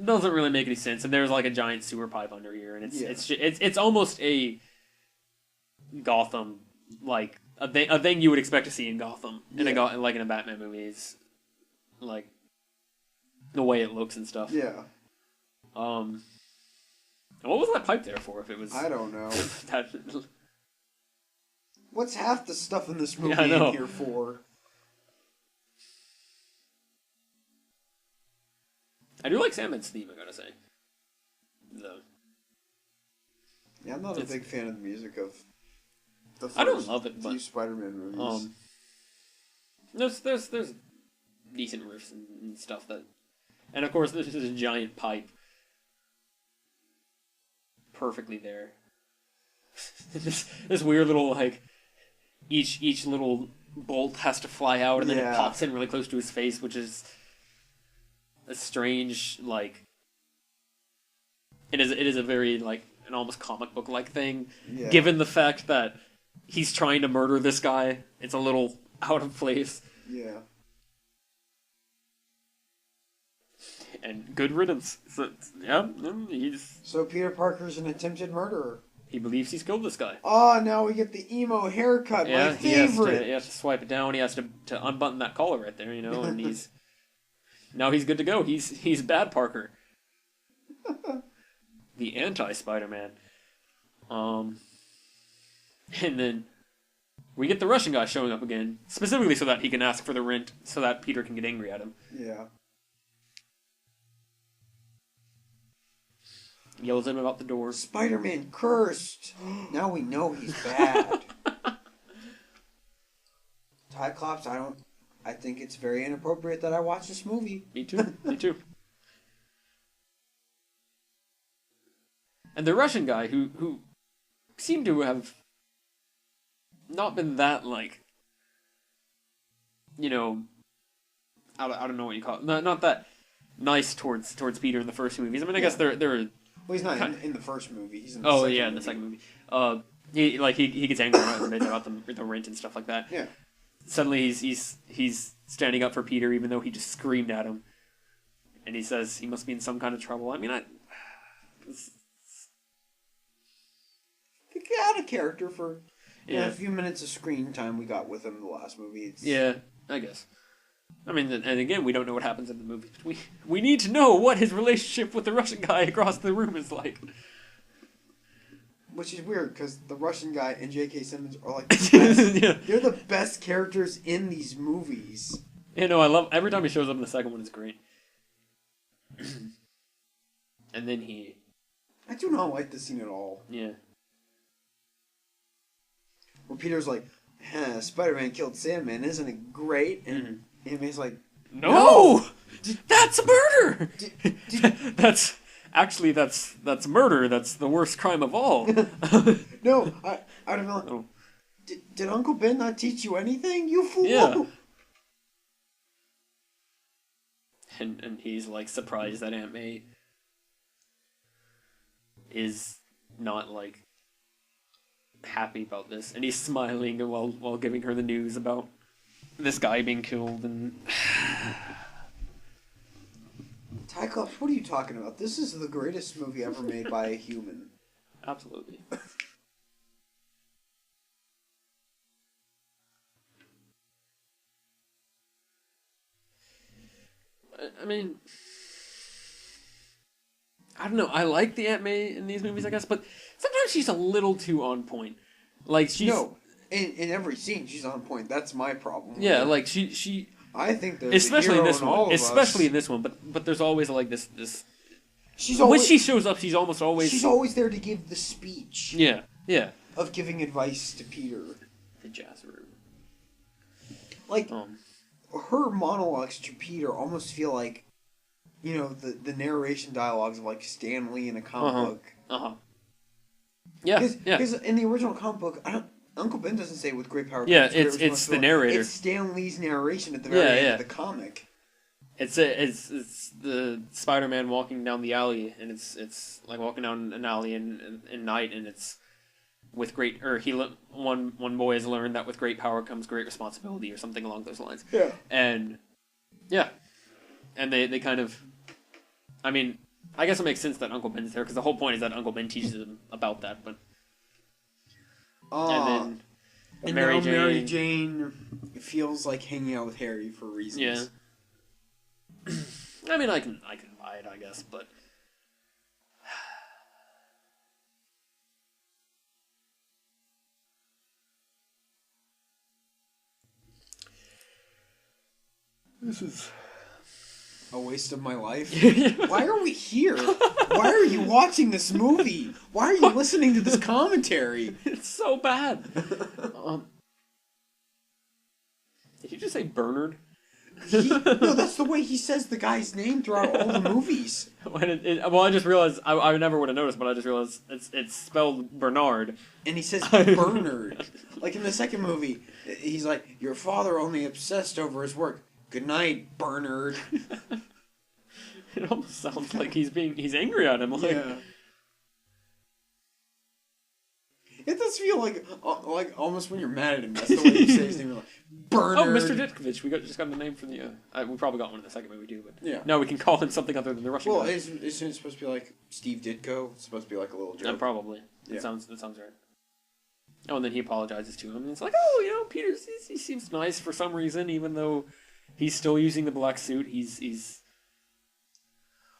doesn't really make any sense. And there's like a giant sewer pipe under here, and Yeah. it's almost a Gotham like a thing you would expect to see in Gotham in Yeah. like in a Batman movie. Is like the way it looks and stuff. Yeah. And what was that pipe there for? If it was I don't know. that, What's half the stuff in this movie Yeah, I know. in here for? I do like Sandman's theme, I gotta say. Yeah, I'm not a It's- big fan of the music of the first I don't love it, but few Spider-Man movies. there's decent riffs and stuff that, and of course this is a giant pipe, perfectly there. this weird little like each little bolt has to fly out and then it Yeah. pops in really close to his face, which is a strange like. It is a very like an almost comic book like thing, Yeah. given the fact that he's trying to murder this guy. It's a little out of place. Yeah. And good riddance. So, yeah, So Peter Parker's an attempted murderer. he believes he's killed this guy. Oh, now we get the emo haircut, Yeah, my he has favorite. to swipe it down. He has to unbutton that collar right there, and he's now he's good to go. He's bad Parker, the anti-Spider-Man. And then we get the Russian guy showing up again, specifically so that he can ask for the rent, so that Peter can get angry at him. Yeah. Yells at him about the door. Spider-Man cursed. Now we know he's bad. Tyclops, I think it's very inappropriate that I watch this movie. Me too. Me too. And the Russian guy who seemed to have not been that like, I don't know what you call it. Not that nice towards Peter in the first movies. I mean, I guess they're Well, he's not in the first movie. He's in the oh second yeah, movie. in the second movie. He gets angry about the rent and stuff like that. Yeah. Suddenly he's standing up for Peter even though he just screamed at him, and he says he must be in some kind of trouble. I mean, He got out of character for Yeah. a few minutes of screen time we got with him in the last movie. It's, yeah, I guess. I mean, and again, we don't know what happens in the movie. We need to know what his relationship with the Russian guy across the room is like. Which is weird because the Russian guy and J.K. Simmons are like the best. Yeah. They're the best characters in these movies. I love every time he shows up in the second one. It's great. And then I do not like this scene at all. yeah. Where Peter's like, Spider-Man killed Sandman, isn't it great? And he's like, No! That's murder! Did- That's murder. That's the worst crime of all. no, I don't know. Oh. Did Uncle Ben not teach you anything, you fool? Yeah. And he's like surprised that Aunt May is not like happy about this, and he's smiling while giving her the news about this guy being killed. And Tyclops, what are you talking about? This is the greatest movie ever made by a human. Absolutely. I mean, I don't know. I like the Aunt May in these movies, I guess, but sometimes she's a little too on point. Like she's No, in every scene she's on point. That's my problem. with yeah, her. like she I think there's especially a in hero this in all one, of especially us. in this one. But there's always like this. She's When always she shows up, she's almost always she's always there to give the speech yeah of giving advice to Peter. the jazz room. Like her monologues to Peter almost feel like, you know, the narration dialogues of like Stan Lee in a comic book. Yeah, Because in the original comic book, Uncle Ben doesn't say with great power. Yeah, comes great it's the responsibility. narrator. It's Stan Lee's narration at the very end of the comic. It's the Spider-Man walking down the alley, and it's like walking down an alley in night, and it's with great one boy has learned that with great power comes great responsibility, or something along those lines. Yeah. And they kind of, I mean, I guess it makes sense that Uncle Ben's there because the whole point is that Uncle Ben teaches him about that. But and then Mary Jane feels like hanging out with Harry for reasons. Yeah. I mean, I can buy it, I guess, but this is a waste of my life. Why are we here? Why are you watching this movie? Why are you listening to this commentary? It's so bad. Did you just say Bernard? No, that's the way he says the guy's name throughout all the movies. Well, I just realized I never would have noticed, but I just realized it's spelled Bernard, and he says Bernard. Like in the second movie, he's like, "Your father only obsessed over his work. Good night, Bernard." It almost sounds like he's angry at him. Like, yeah. It does feel like almost when you're mad at him. That's the way you say his name. You're like, Bernard. Oh, Mr. Ditkovich. We just got the name from the. We probably got one in the second movie too, but yeah. No, we can call him something other than the Russian. Well, guy. isn't it supposed to be like Steve Ditko? It's supposed to be like a little joke. Probably. Yeah. That sounds right. Oh, and then he apologizes to him, and it's like, oh, you know, Peter, he seems nice for some reason, even though he's still using the black suit. He's.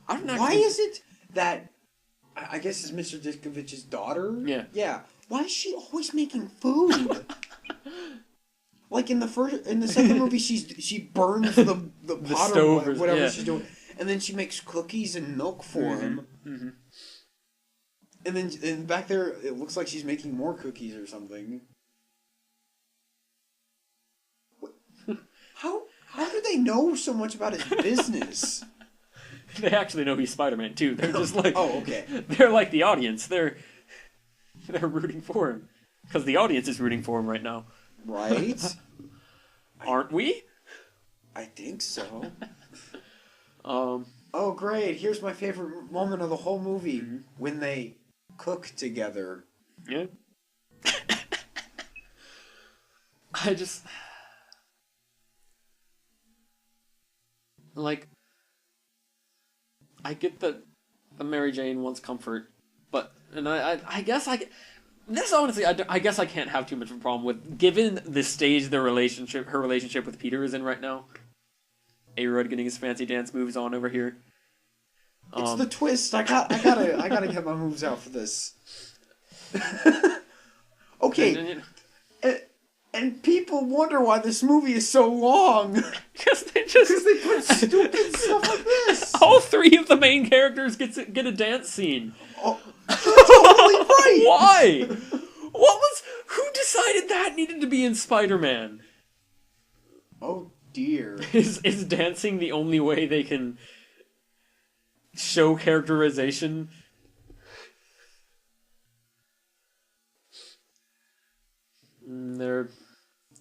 I don't know. Why is it that I guess it's Mr. Ditkovich's daughter? Yeah. Yeah. Why is she always making food? Like in the second movie, she burns the pot stove or whatever yeah. she's doing, and then she makes cookies and milk for him. Mm-hmm. And then back there, it looks like she's making more cookies or something. How do they know so much about his business? They actually know he's Spider-Man too. They're just like, oh, okay. They're like the audience. They're rooting for him because the audience is rooting for him right now. Right? Aren't we? I think so. Oh, great. Here's my favorite moment of the whole movie. Mm-hmm. When they cook together. Yeah. I just... Like... I get that Mary Jane wants comfort, but... And I guess I... This honestly, I guess I can't have too much of a problem with, given the stage her relationship with Peter is in right now. A-Rod getting his fancy dance moves on over here. It's the twist. I gotta get my moves out for this. Okay. And people wonder why this movie is so long. Because they put stupid stuff like this. All three of the main characters get a dance scene. Oh, totally right. Why? Who decided that needed to be in Spider-Man? Oh dear. Is dancing the only way they can show characterization? They're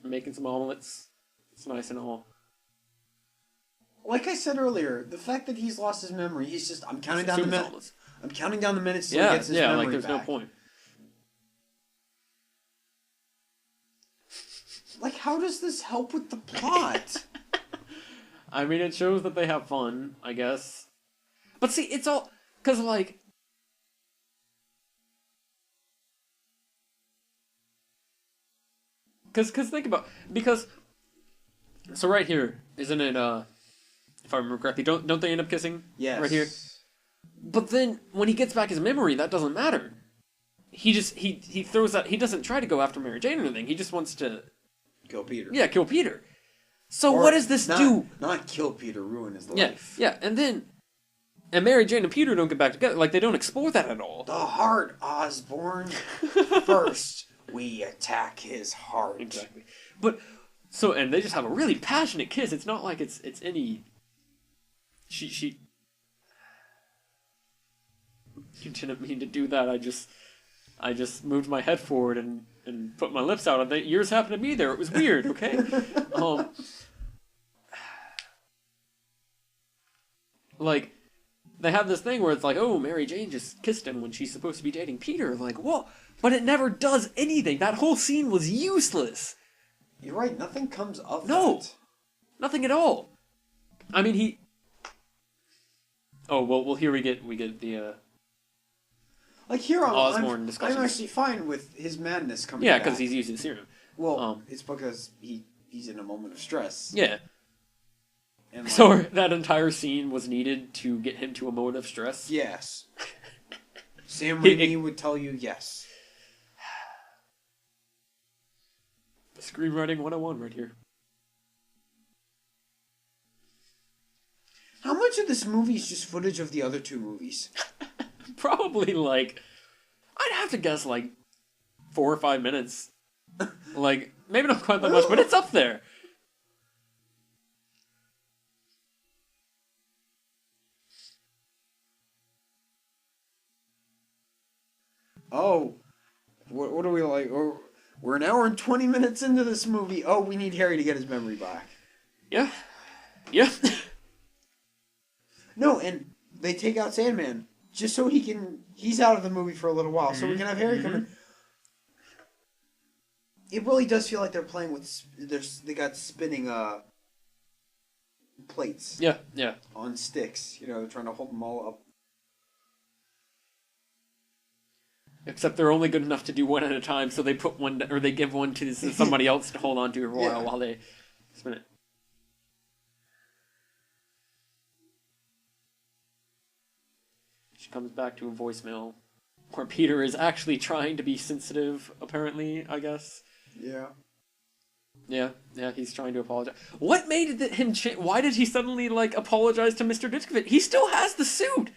making some omelets. It's nice and all. Like I said earlier, the fact that he's lost his memory, he's just I'm counting down the minutes. Omelets. I'm counting down the minutes till he gets his memory like there's back. no point. Like, how does this help with the plot? I mean, it shows that they have fun, I guess. But see, it's all... Because, like... Because think about because. So right here, isn't it? If I remember correctly, don't they end up kissing? Yes. Right here. But then when he gets back his memory, that doesn't matter. He just he throws that. He doesn't try to go after Mary Jane or anything. He just wants to Kill Peter. kill Peter. So Or what does this do? Not kill Peter, ruin his Yeah, life. yeah, and Mary Jane and Peter don't get back together. Like they don't explore that at all. The heart, Osborn. First, we attack his heart. Exactly. But and they just have a really passionate kiss. It's not like it's any. She. You didn't mean to do that. I just moved my head forward and put my lips out. And yours happened to be there. It was weird. Okay. Like, they have this thing where it's like, oh, Mary Jane just kissed him when she's supposed to be dating Peter. Like, what? But it never does anything. That whole scene was useless. You're right. Nothing comes of No. that. Nothing at all. I mean, he. Oh well. Here we get the. Like here, Osborn I'm discussion. actually fine with his madness coming. Yeah, back. because he's using serum. Well, it's because he's in a moment of stress. Yeah. And like, So that entire scene was needed to get him to a mode of stress. yes. Sam He- Raimi would tell you yes. Screenwriting 101 right here. How much of this movie is just footage of the other two movies? Probably like, I'd have to guess like 4 or 5 minutes. Like maybe not quite that much, but it's up there. Oh, what are we like? Oh, we're an hour and 20 minutes into this movie. Oh, we need Harry to get his memory back. Yeah. Yeah. No, and they take out Sandman just so he's out of the movie for a little while, so we can have Harry come in. It really does feel like they're playing with, they got spinning plates Yeah. Yeah. on sticks, they're trying to hold them all up. Except they're only good enough to do one at a time, so they put one, or they give one to somebody else to hold on to for a while Yeah. while they spin it. She comes back to a voicemail where Peter is actually trying to be sensitive, apparently, I guess. Yeah. Yeah, he's trying to apologize. What made him change? Why did he suddenly, apologize to Mr. Ditkovich? He still has the suit!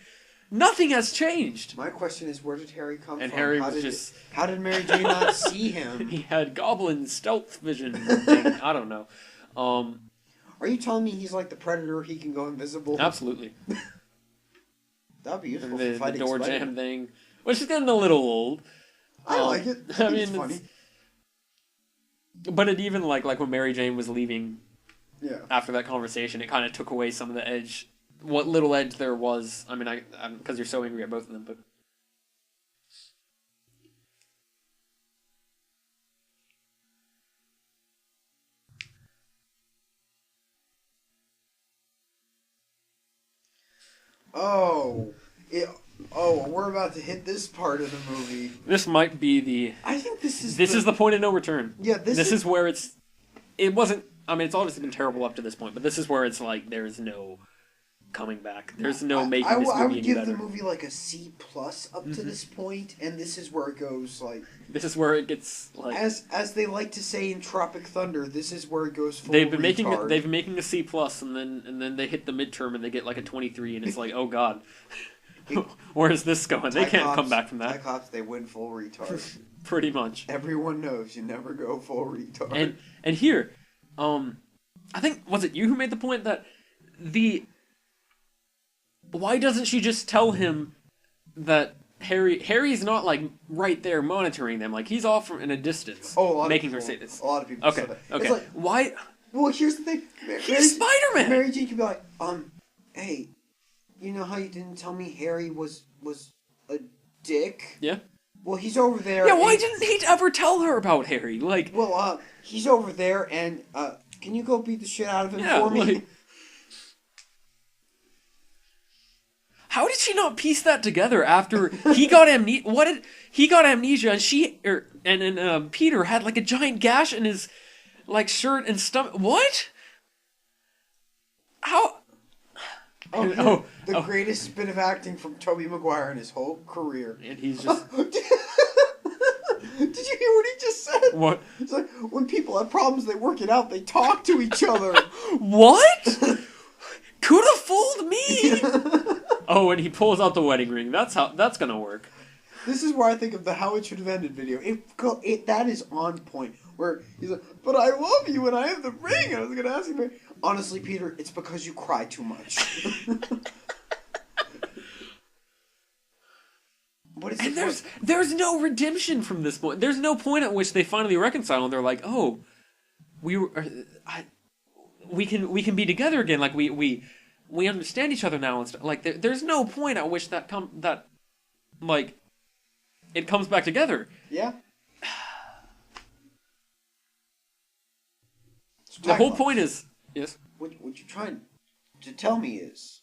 Nothing has changed! My question is, where did Harry come And from? Harry How was did just... How did Mary Jane not see him? He had goblin stealth vision thing. I don't know. Are you telling me he's like the Predator? He can go invisible? Absolutely. That'd be useful And for the fighting door Spider-Man. jam thing, which is getting a little old. I like it. I think it's funny. But it even like when Mary Jane was leaving Yeah. after that conversation, it kind of took away some of the edge. What little edge there was. I mean, because you're so angry at both of them, but. We're about to hit this part of the movie. This might be the. I think this is the point of no return. Yeah, this is where it's. It wasn't. I mean, it's obviously been terrible up to this point, but this is where it's like there's no coming back. There's no making this movie I would any give better. the movie like a C+ up to this point, and this is where it goes like. This is where it gets like. As they like to say in Tropic Thunder, this is where it goes full They've been retard. making a C+, and then they hit the midterm and they get like a 23, and it's like, oh god, where is this going? They can't come back from that. Tyclops, they win full retard. Pretty much. Everyone knows you never go full retard. And here, I think was it you who made the point that why doesn't she just tell him that Harry's not like right there monitoring them, like he's off from in a distance, making her say this. A lot of people Okay, say that. okay. It's like, Why? well, here's the thing. He's Spider-Man. Mary Jane could be like, hey, you know how you didn't tell me Harry was a dick? Yeah. Well, he's over there. Yeah. Why didn't he ever tell her about Harry? Like. Well, he's over there, and can you go beat the shit out of him for me? Like, How did she not piece that together after he got amnesia? He got amnesia, and Peter had like a giant gash in his like shirt and stomach. What? How? The greatest bit of acting from Tobey Maguire in his whole career. And he's just Did you hear what he just said? what? It's like when people have problems, they work it out. They talk to each other. What? Could have fooled me. Oh, and he pulls out the wedding ring. That's gonna work. This is where I think of the How It Should Have Ended video. That is on point. Where he's like, "But I love you, and I have the ring." I was gonna ask you, honestly, Peter, it's because you cry too much. What is And there's no redemption from this point. There's no point at which they finally reconcile and they're like, "Oh, we can be together again. Like we understand each other now." And stuff. Like there's no point at which it comes back together. Yeah. The whole point is yes. What you're trying to tell me is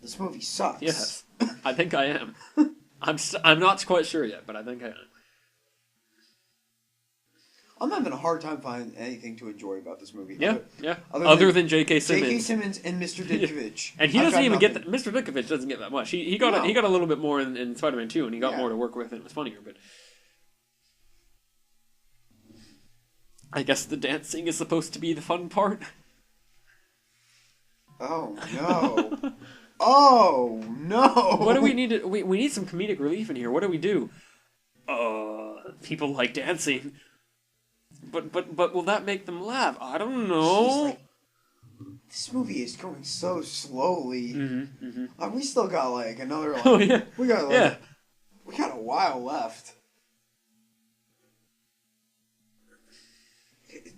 this movie sucks. Yes, I think I am. I'm not quite sure yet, but I think I am. I'm having a hard time finding anything to enjoy about this movie. Yeah. Other than J.K. Simmons. J.K. Simmons and Mr. Ditkovich. And he doesn't even get that. Mr. Ditkovich doesn't get that much. He got a little bit more in Spider-Man 2, and he got more to work with, and it was funnier. But I guess the dancing is supposed to be the fun part. Oh no! Oh no! What do we need to? We need some comedic relief in here. What do we do? People like dancing. But will that make them laugh? I don't know. Like, this movie is going so slowly. We still got like another. Like, Oh yeah. We got Yeah. We got a while left.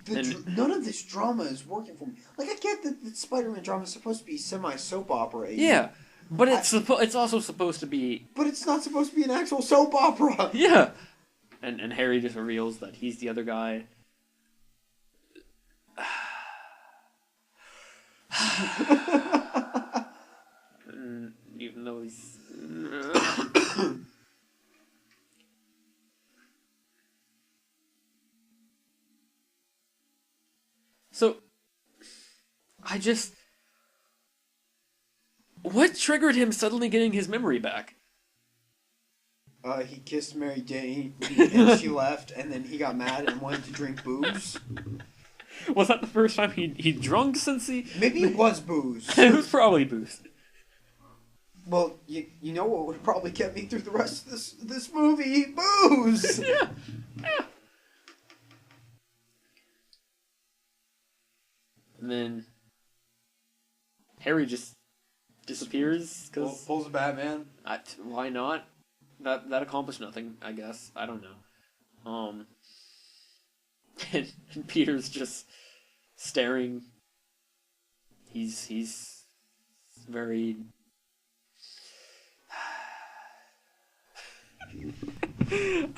None of this drama is working for me. Like I get that the Spider-Man drama is supposed to be semi-soap opera. Yeah, but it's also supposed to be. But it's not supposed to be an actual soap opera. Yeah. And Harry just reveals that he's the other guy. Even though he's... So, I just... What triggered him suddenly getting his memory back? He kissed Mary Jane, and she left, and then he got mad and wanted to drink booze. Was that the first time he drunk since he... Maybe it was booze. It was probably booze. Well, you know what would probably kept me through the rest of this movie? Booze! Yeah. And then Harry just disappears because pulls a Batman. why not? That accomplished nothing, I guess. I don't know. And Peter's just staring. He's very.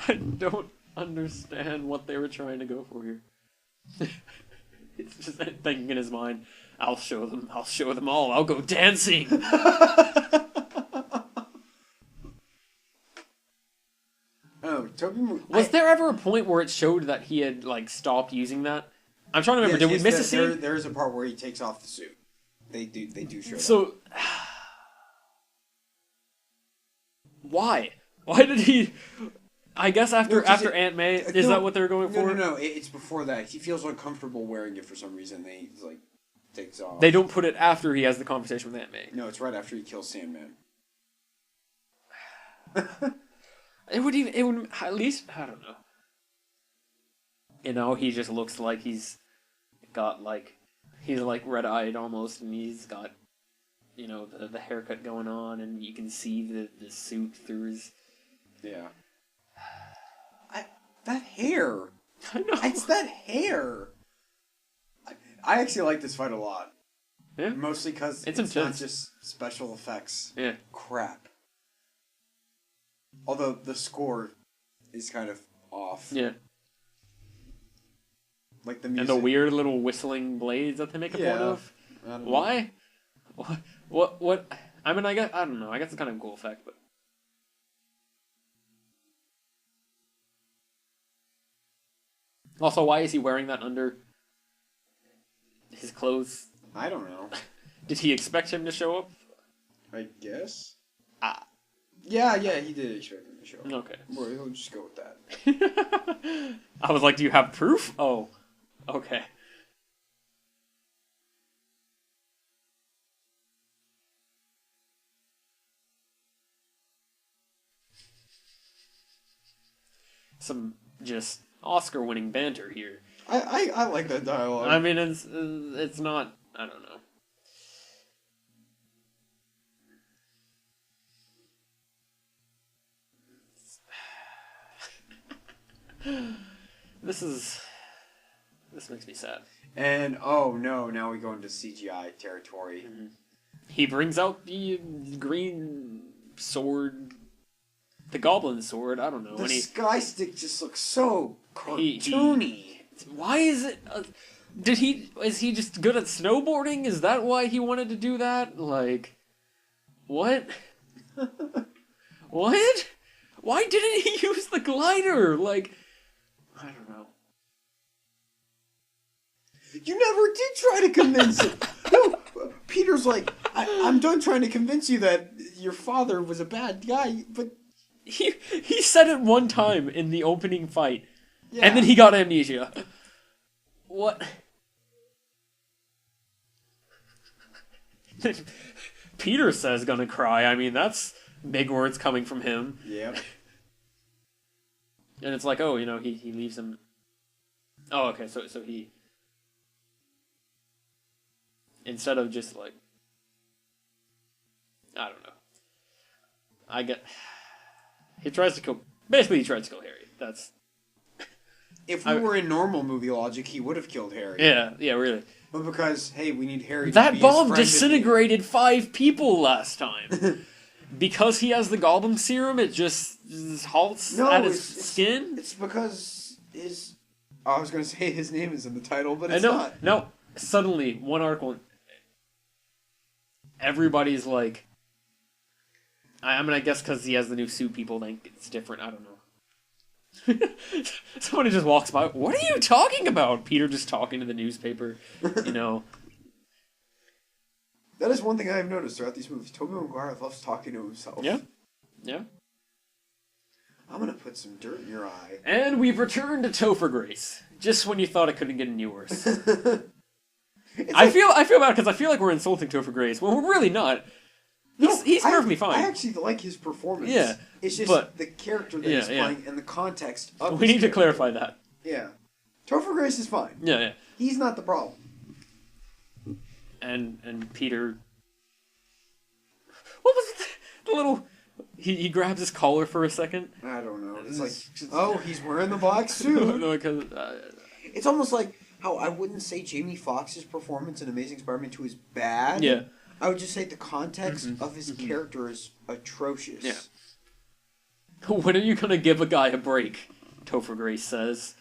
I don't understand what they were trying to go for here. It's just thinking in his mind, I'll show them all, I'll go dancing! Oh, Was there ever a point where it showed that he had, like, stopped using that? I'm trying to remember, did we miss a scene? There's a part where he takes off the suit. They do show that. So, why? Why did he... I guess after Aunt May, is that what they were going for? No, it's before that. He feels uncomfortable wearing it for some reason. He's like, takes off. They don't put it after he has the conversation with Aunt May. No, it's right after he kills Sandman. It would at least, I don't know. You know, he just looks like he's got he's like red-eyed almost, and he's got, you know, the haircut going on, and you can see the suit through his... Yeah. That hair. I know. It's that hair. I actually like this fight a lot. Yeah. Mostly because it's not just special effects. Yeah. Crap. Although the score is kind of off. Yeah. Like the music. And the weird little whistling blades that they make a point of. Why? What? I mean, I don't know. I guess it's kind of a cool effect, but also, why is he wearing that under his clothes? I don't know. Did he expect him to show up? I guess. Ah. Yeah, he did expect him to show up. Okay. Well, he'll just go with that. I was like, do you have proof? Oh, okay. Some just Oscar-winning banter here. I like that dialogue. I mean, it's not. I don't know. This makes me sad. And oh no, now we go into CGI territory. Mm-hmm. He brings out the green sword, the goblin sword. I don't know. The sky stick just looks so He- cartoony. Why is it? Is he just good at snowboarding? Is that why he wanted to do that? Like, what? What? Why didn't he use the glider? Like, I don't know. You never did try to convince him. No, Peter's like, I'm done trying to convince you that your father was a bad guy, but He said it one time in the opening fight, yeah. and then he got amnesia. What? Peter says gonna cry. I mean, that's big words coming from him. Yep. And it's like, oh, he leaves him. Oh, okay, so he, instead of just like, I don't know. He tries to kill Harry. That's, If we were in normal movie logic, he would have killed Harry. yeah, really. But because, hey, we need Harry to be That his bomb friend disintegrated 5 people last time. Because he has the goblin serum, it just halts at his skin? It's because I was going to say his name is in the title, but it's I know. not. No, suddenly, one article, everybody's like, I mean, I guess because he has the new suit, people think it's different. I don't know. Somebody just walks by. What are you talking about? Peter just talking to the newspaper. That is one thing I have noticed throughout these movies. Tobey Maguire loves talking to himself. Yeah. I'm going to put some dirt in your eye. And we've returned to Topher Grace. Just when you thought it couldn't get any worse. I feel bad because I feel like we're insulting Topher Grace. Well, we're really not. He's perfectly fine. I actually like his performance. Yeah, it's just but the character that he's playing and the context of we his need to character. clarify that. Yeah. Topher Grace is fine. Yeah. He's not the problem. And Peter... What was the little... He grabs his collar for a second. I don't know. It's like, oh, he's wearing the black suit. No, because, It's almost like how I wouldn't say Jamie Foxx's performance in Amazing Spider-Man 2 is bad. Yeah. I would just say the context of his character is atrocious. Yeah. When are you going to give a guy a break? Topher Grace says.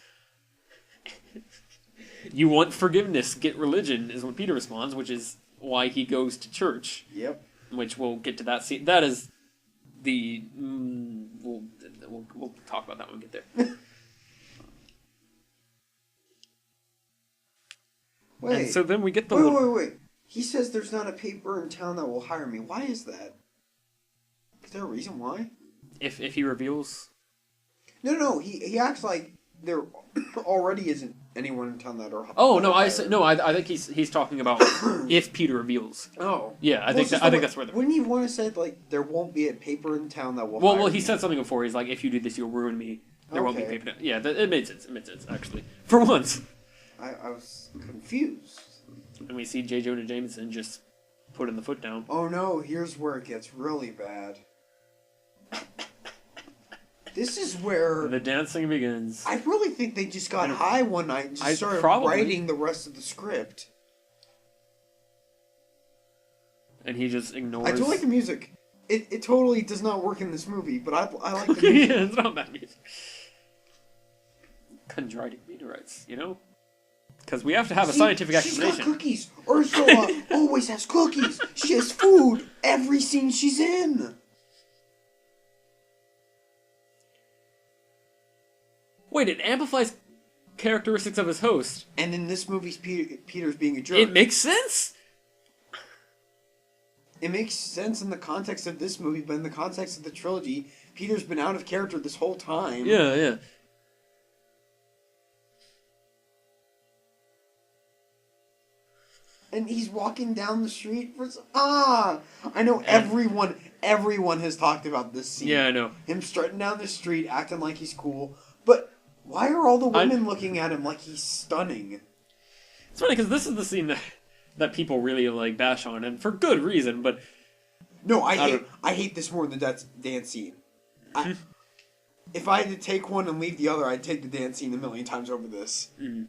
You want forgiveness, get religion, is what Peter responds, which is why he goes to church. Yep. Which we'll get to that scene. That is the... We'll talk about that when we get there. Wait. And so then we get the Wait. He says there's not a paper in town that will hire me. Why is that? Is there a reason why? If he reveals... No. He acts like there already isn't anyone in town that are. Oh no! I think he's talking about if Peter reveals. Oh. Yeah, I think that's where. Wouldn't he want to say like there won't be a paper in town that will? Well, he said something before. He's like, if you do this, you'll ruin me. There won't be a paper. Yeah, it made sense. It made sense actually. For once. I was confused. And we see J. Jonah Jameson just putting the foot down. Oh no! Here's where it gets really bad. This is where The dancing begins. I really think they just got high one night and just started writing the rest of the script. And he just ignores. I do like the music. It totally does not work in this movie, but I like the music. Yeah, it's not bad music. Chondritic meteorites, Because we have to have a See, scientific she's got explanation. cookies. Ursula always has cookies. She has food every scene she's in. Wait, it amplifies characteristics of his host. And in this movie, Peter's being a jerk. It makes sense. It makes sense in the context of this movie, but in the context of the trilogy, Peter's been out of character this whole time. Yeah, yeah. And he's walking down the street for I know everyone has talked about this scene. Yeah, I know. Him strutting down the street, acting like he's cool. But why are all the women looking at him like he's stunning? It's funny because this is the scene that people really like bash on, and for good reason. But No, I hate this more than the dance scene. If I had to take one and leave the other, I'd take the dance scene a million times over this. mm-hmm.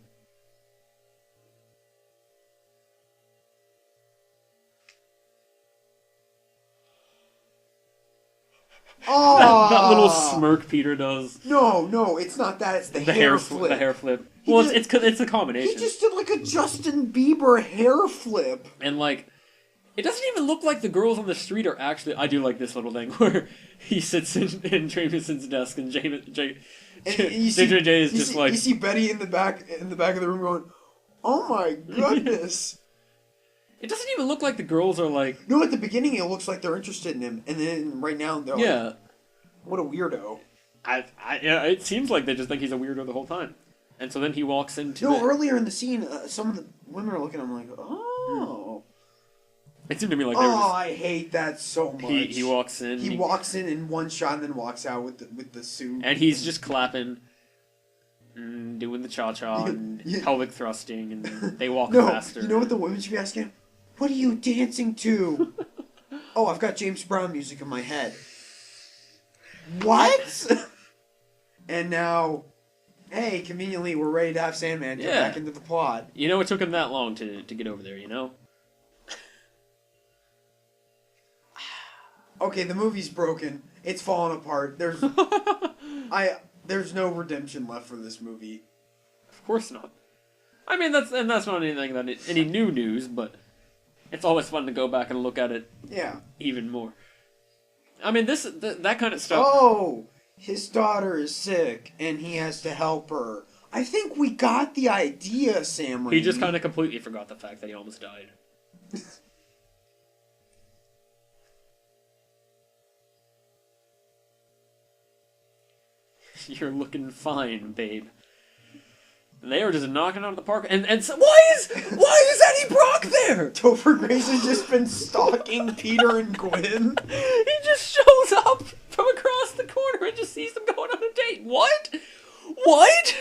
Oh, that little smirk Peter does. No, it's not that. It's the hair flip. The hair flip. He Well, just- it's a combination. He just did like a Justin Bieber hair flip. And like, it doesn't even look like the girls on the street are actually. I do like this little thing where he sits in Jameson's desk and JJ is just like. You see Betty in the back of the room going, "Oh my goodness." It doesn't even look like the girls are like. No, at the beginning it looks like they're interested in him, and then right now they're like, "What a weirdo." Yeah, it seems like they just think he's a weirdo the whole time, and so then he walks into. No, earlier in the scene, some of the women are looking at him like, "Oh." It seemed to me like they were just, I hate that so much. he walks in. He walks in one shot and then walks out with the suit. And he's just clapping, and doing the cha-cha and Yeah. pelvic thrusting, and they walk No, faster. you know what the women should be asking? What are you dancing to? Oh, I've got James Brown music in my head. What? And now, hey, conveniently, we're ready to have Sandman get back into the plot. You know, it took him that long to get over there, you know? Okay, the movie's broken. It's falling apart. There's no redemption left for this movie. Of course not. I mean, that's not anything any new news, but it's always fun to go back and look at it Yeah. even more. I mean, that kind of stuff. Oh, his daughter is sick, and he has to help her. I think we got the idea, Sam Raimi. He just kind of completely forgot the fact that he almost died. You're looking fine, babe. They are just knocking out of the park, and so, why is Eddie Brock there? Topher Grace has just been stalking Peter and Gwen. He just shows up from across the corner and just sees them going on a date. What? What?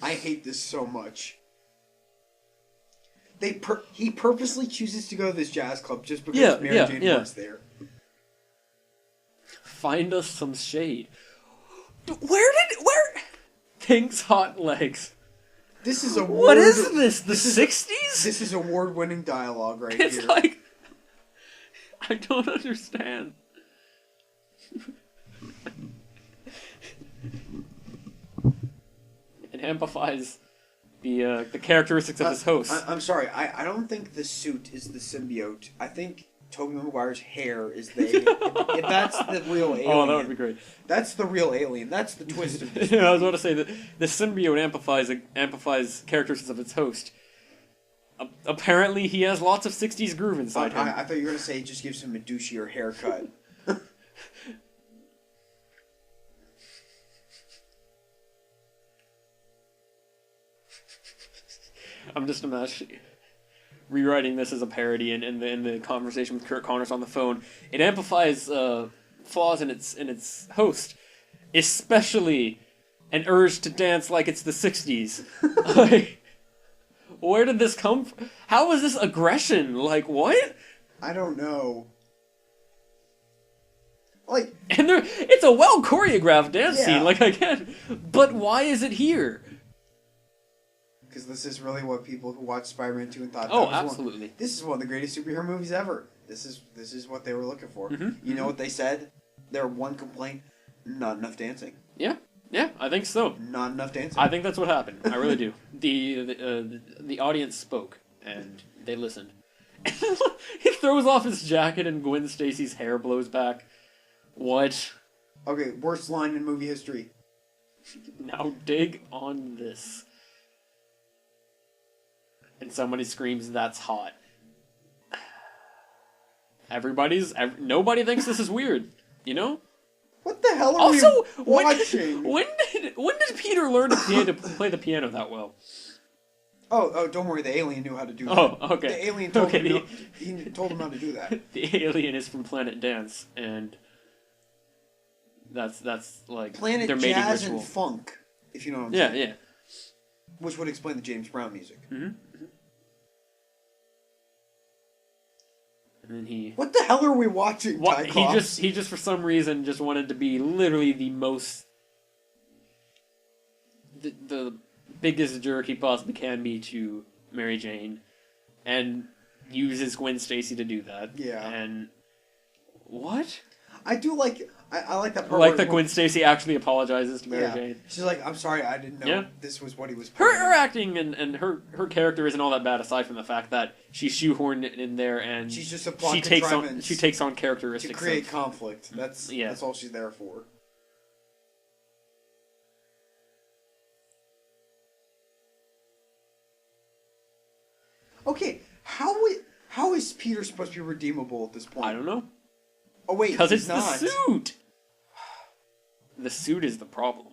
I hate this so much. He purposely chooses to go to this jazz club just because Mary Jane works there. Find us some shade. Where? Pink's hot legs. This is What is this? The 60s? This is award-winning dialogue right It's here. like, I don't understand. It amplifies the characteristics of his host. I'm sorry. I don't think the suit is the symbiote. I think Tobey Maguire's hair is if that's the real alien. Oh, that would be great. That's the real alien. That's the twist of this. I was about to say that the symbiote amplifies characteristics of its host. Apparently, he has lots of 60s groove inside him. I thought you were going to say it just gives him a douchier haircut. I'm just imagining rewriting this as a parody in the conversation with Kurt Connors on the phone. It amplifies flaws in its host, especially an urge to dance like it's the 60s. Like, where did this come from? How is this aggression? Like, what? I don't know. Like, And it's a well choreographed dance Yeah. scene, like, again. But why is it here? because this is really what people who watched Spider-Man 2 and thought. Oh, that was absolutely. This is one of the greatest superhero movies ever. This is what they were looking for. Mhm. You know what they said? Their one complaint: Not enough dancing. Yeah, I think so. Not enough dancing. I think that's what happened. I really do. The audience spoke and they listened. He throws off his jacket and Gwen Stacy's hair blows back. What? Okay, worst line in movie history. Now dig on this. And somebody screams, "That's hot." Nobody thinks this is weird, you know? What the hell are Also, we watching? when did Peter learn to play the piano that well? Oh, don't worry. The alien knew how to do that. Oh, okay. The alien told Okay, him. He told him how to do that. The alien is from Planet Dance, and that's like Planet their mating Jazz ritual. and Funk, if you know what I'm Yeah, saying. yeah. Which would explain the James Brown music. And then he What the hell are we watching, Tyclops? he just for some reason just wanted to be literally the most the biggest jerk he possibly can be to Mary Jane, and uses Gwen Stacy to do that. Yeah. And what? I do like. I like that part. Like where- that Gwen Stacy actually apologizes to Mary Yeah. Jane. She's like, "I'm sorry, I didn't know Yeah. this was what he was." Her acting and her character isn't all that bad, aside from the fact that she's shoehorned it in there and She's just a plot she takes on contrivance to characteristics create of, conflict. That's all she's there for. Okay, how is Peter supposed to be redeemable at this point? I don't know, Oh wait, because he's it's not. the suit. The suit is the problem.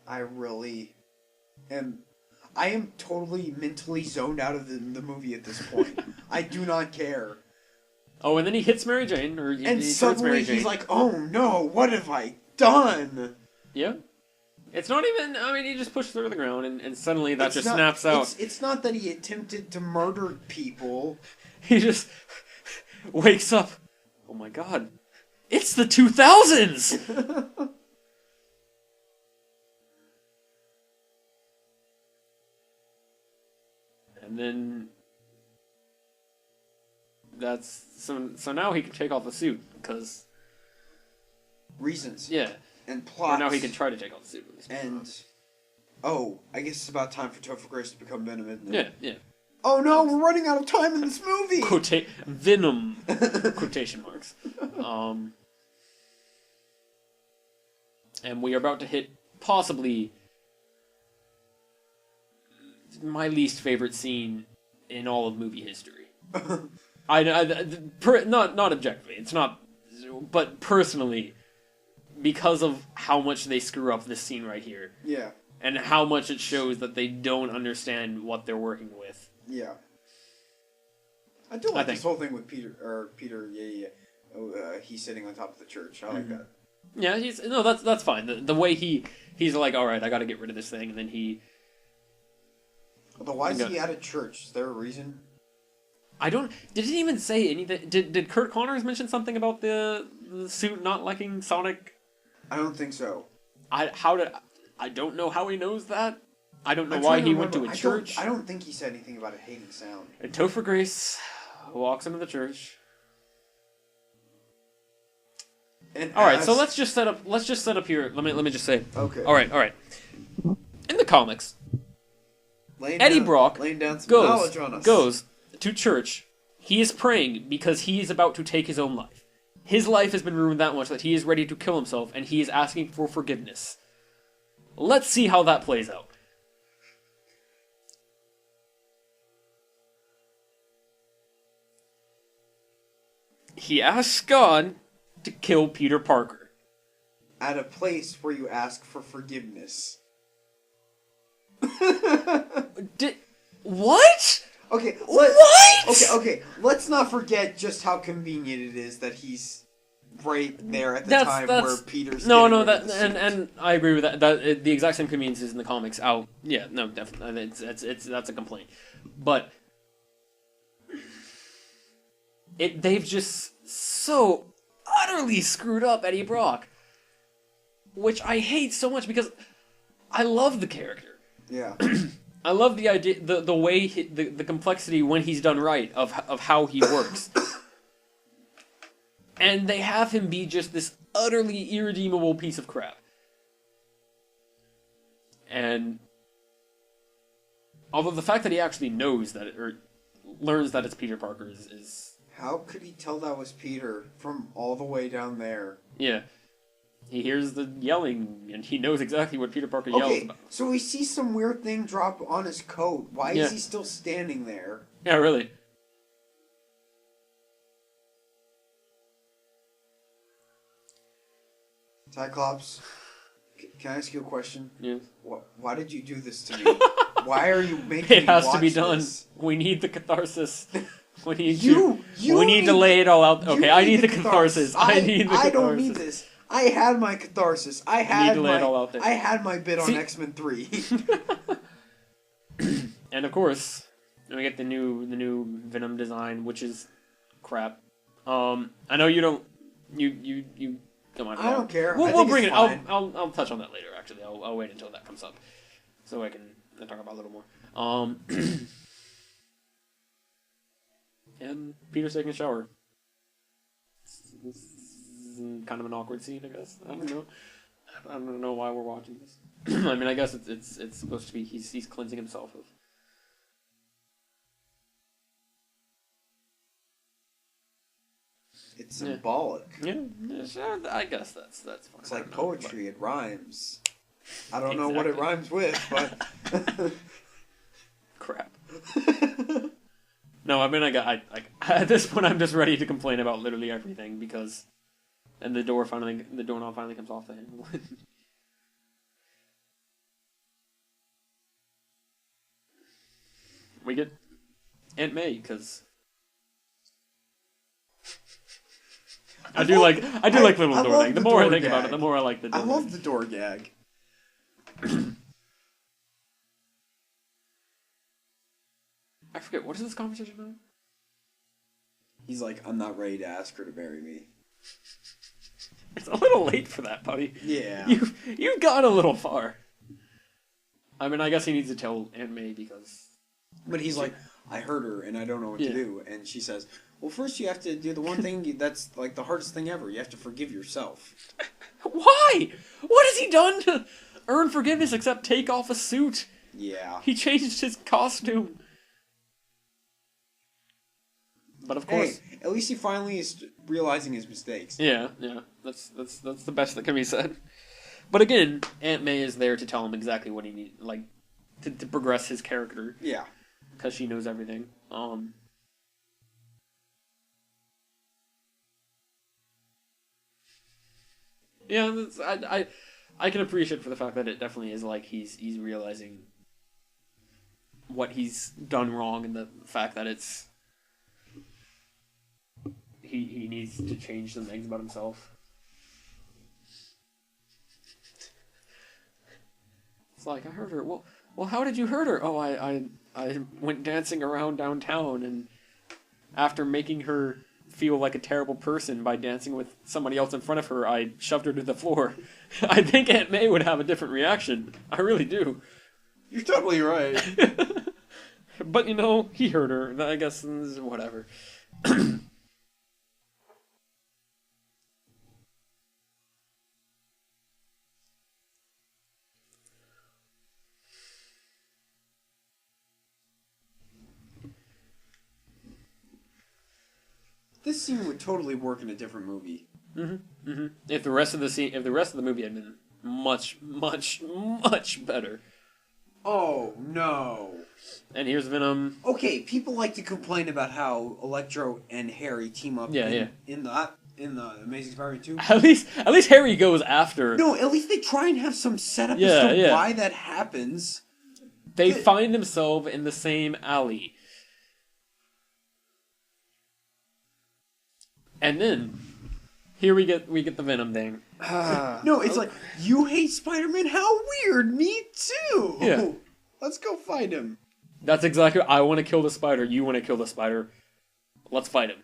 I really am. I am totally mentally zoned out of the movie at this point. I do not care. Oh, and then he hits Mary Jane, or he And hurts suddenly Mary Jane. he's like, "Oh no, what have I done?" Yeah. It's not even. I mean, he just pushed her to the ground, and suddenly that It's just not- snaps out. It's not that he attempted to murder people. He just wakes up. Oh my god! It's the 2000s. And then that's so now he can take off the suit because Reasons yeah. and Or plots. now he can try to take off the suit. at least. And I guess it's about time for Topher Grace to become Venom, isn't it? Yeah, yeah. Oh no, we're running out of time in this movie. Venom quotation marks. And we are about to hit possibly my least favorite scene in all of movie history. Not objectively, it's not, but personally, because of how much they screw up this scene right here, Yeah, and how much it shows that they don't understand what they're working with. yeah. I do like think. this whole thing with Peter. Yeah. Oh, he's sitting on top of the church. I like that. Yeah, that's fine. The way he's like, all right, I got to get rid of this thing, and then he. Although, why is Yeah. he at a church? Is there a reason? I don't. Did it even say anything? Did Kurt Connors mention something about the suit not liking Sonic? I don't think so. I don't know how he knows that. I don't know I'm why trying to he went to a remember. church. I don't think he said anything about it hating sound. And Topher Grace walks into the church. And All right, so let's just set up here. Let me just say. Okay. All right. In the comics, Laying Eddie down- Brock laying down some knowledge on us. goes to church. He is praying because he is about to take his own life. His life has been ruined that much that he is ready to kill himself, and he is asking for forgiveness. Let's see how that plays out. He asks God to kill Peter Parker. At a place where you ask for forgiveness. What? Okay. What? Okay. Let's not forget just how convenient it is that he's right there at the That's- time that's- where Peter's. No, getting rid that of the suit. and I agree with that. The exact same convenience is in the comics. Yeah, no, definitely, that's a complaint, but they've just so utterly screwed up Eddie Brock, which I hate so much because I love the character. Yeah. I love the idea, the way the complexity when he's done right of how he works, and they have him be just this utterly irredeemable piece of crap. And although the fact that he actually knows that or learns that it's Peter Parker is How could he tell that was Peter from all the way down there? yeah. He hears the yelling, and he knows exactly what Peter Parker yells Okay, about. so he sees some weird thing drop on his coat. Why Yeah. is he still standing there? Yeah, really. Cyclops, can I ask you a question? Yeah. Why did you do this to me? Why are you making It me has to watch be done. this? We need the catharsis. We need You we need to lay it all out. you Okay, I need the catharsis. I need the catharsis. I don't need this. I had my catharsis. I need had to lay it all out there. I had my bit See- on X-Men 3. And of course, we get the new Venom design, which is crap. I know you don't. You don't mind. I don't care. I We'll think bring it's it. fine. I'll touch on that later. Actually, I'll wait until that comes up, so I can talk about it a little more. And Peter's taking a shower. It's kind of an awkward scene, I guess. I don't know. I don't know why we're watching this. I mean, I guess it's supposed to be he's cleansing himself of. It's symbolic. Yeah, sure, I guess that's fine. It's I like don't know, poetry. It rhymes. I don't know what it Exactly. rhymes with, but but crap. No, I mean, I at this point I'm just ready to complain about literally everything because, and the doorknob finally comes off the handle. We get Aunt May because I do like little I door love thing. The the more I door think about it, gag. the more I like the door. I love the door gag. I forget what is this conversation about. He's like, I'm not ready to ask her to marry me. It's a little late for that, buddy. Yeah. You've gone a little far. I mean, I guess he needs to tell Aunt May because. But he's like, I hurt her and I don't know what Yeah. to do. And she says, well, first you have to do the one thing that's like the hardest thing ever. You have to forgive yourself. Why? What has he done to earn forgiveness except take off a suit? Yeah. He changed his costume. But of course, Hey, at least he finally is realizing his mistakes. yeah, that's the best that can be said. But again, Aunt May is there to tell him exactly what he needs, like to progress his character Yeah. because she knows everything. Yeah, I can appreciate for the fact that it definitely is like he's realizing what he's done wrong and the fact that it's he needs to change some things about himself. It's like I hurt her. Well, how did you hurt her? Oh, I went dancing around downtown and after making her feel like a terrible person by dancing with somebody else in front of her, I shoved her to the floor. I think Aunt May would have a different reaction. I really do. You're totally right. But you know, he hurt her. I guess whatever. This scene would totally work in a different movie. If the rest of the movie had been much, much, much better. Oh, no. And here's Venom. Okay, people like to complain about how Electro and Harry team up in the Amazing Spider-Man 2. At least Harry goes after. No, at least they try and have some setup Yeah, as to yeah. why that happens. They find themselves in the same alley. And then here we get the Venom thing. No, it's like, you hate Spider-Man? How weird. Me too. Yeah. Let's go fight him. That's exactly. I want to kill the spider. You want to kill the spider. Let's fight him.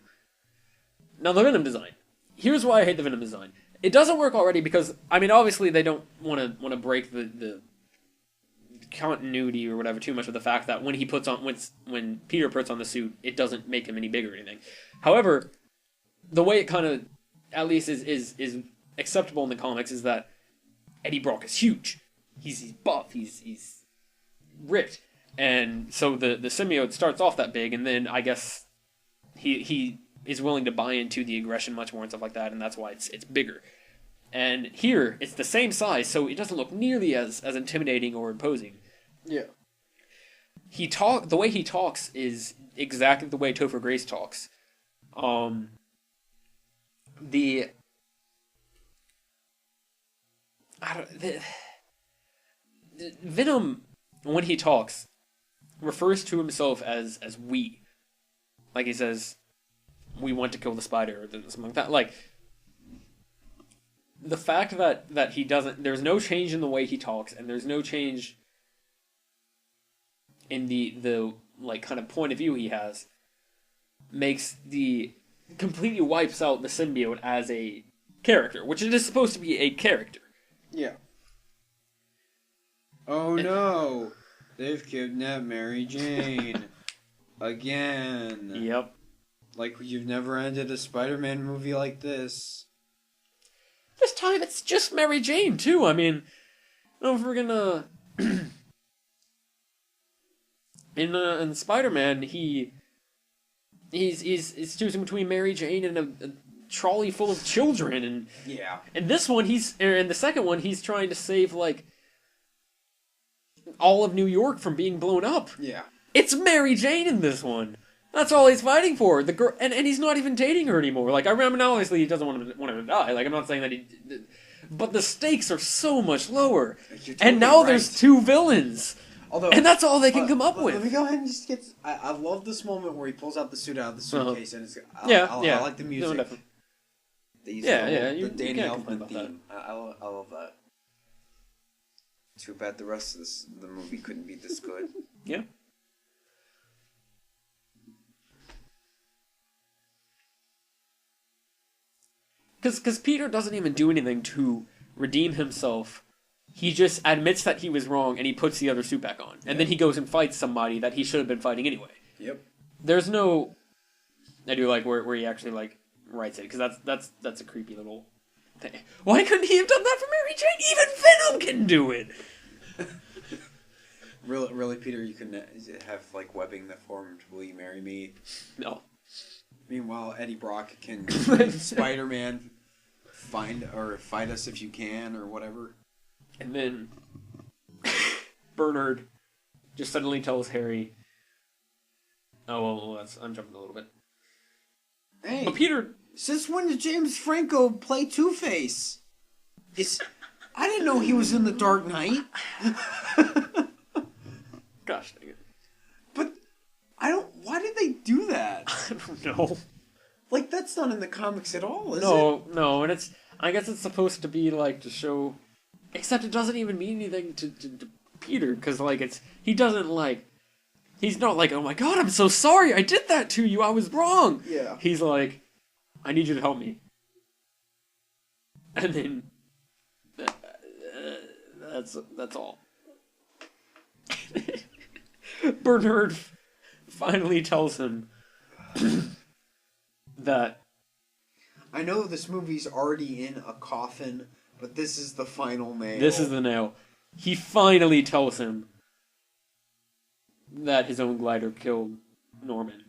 Now the Venom design. Here's why I hate the Venom design. It doesn't work already because I mean obviously they don't want to break the continuity or whatever too much with the fact that when Peter puts on the suit, it doesn't make him any bigger or anything. However, the way it kind of at least is acceptable in the comics is that Eddie Brock is huge. He's buff. He's ripped, and so the symbiote starts off that big, and then I guess he is willing to buy into the aggression much more and stuff like that, and that's why it's bigger. And here it's the same size, so it doesn't look nearly as intimidating or imposing. Yeah. The way he talks is exactly the way Topher Grace talks. Venom, when he talks, refers to himself as we. Like he says, we want to kill the spider, or something like that. Like, the fact that he doesn't, there's no change in the way he talks, and there's no change in the like kind of point of view he has, completely wipes out the symbiote as a character, which it is supposed to be a character. Yeah. Oh no! They've kidnapped Mary Jane. Again. Yep. Like, you've never ended a Spider-Man movie like this. This time it's just Mary Jane, too. I mean, if we're gonna... in Spider-Man, he's choosing between Mary Jane and a trolley full of children, and Yeah. in this one, in the second one, he's trying to save, like, all of New York from being blown up. Yeah. It's Mary Jane in this one. That's all he's fighting for. The girl, and he's not even dating her anymore. Like, I remember, now obviously he doesn't want him to die. Like, I'm not saying that he... But the stakes are so much lower. Totally And now right. there's two villains. Although, And that's all they can come up let me with. go ahead and just get... I love this moment where he pulls out the suit out of the suitcase, and it's... Yeah. I like the No, music. definitely. They use Yeah, the yeah, you Danny can't complain Elfman about that. theme. I love that. Too bad the rest of the movie couldn't be this good. Yeah. Because Peter doesn't even do anything to redeem himself. He just admits that he was wrong, and he puts the other suit back on. And then he goes and fights somebody that he should have been fighting anyway. Yep. There's no... I do like where he actually, like, writes it, because that's a creepy little thing. Why couldn't he have done that for Mary Jane? Even Venom can do it! Really, Peter, you can have, like, webbing that formed, will you marry me? No. Meanwhile, Eddie Brock can Spider-Man fight us if you can, or whatever. And then Bernard just suddenly tells Harry, "Oh, well, I'm jumping a little bit." Hey, But Peter, since when did James Franco play Two-Face? I didn't know he was in The Dark Knight. gosh dang it, But why did they do that? I don't know. Like, that's not in the comics at all, is it? No, and I guess it's supposed to be like to show, except it doesn't even mean anything to Peter, because like he's not like, "Oh my God, I'm so sorry, I did that to you, I was wrong." Yeah. He's like, "I need you to help me," and then that's all. Bernard finally tells him that I know this movie's already in a coffin, but this is the final nail. this is the nail. He finally tells him that his own glider killed Norman.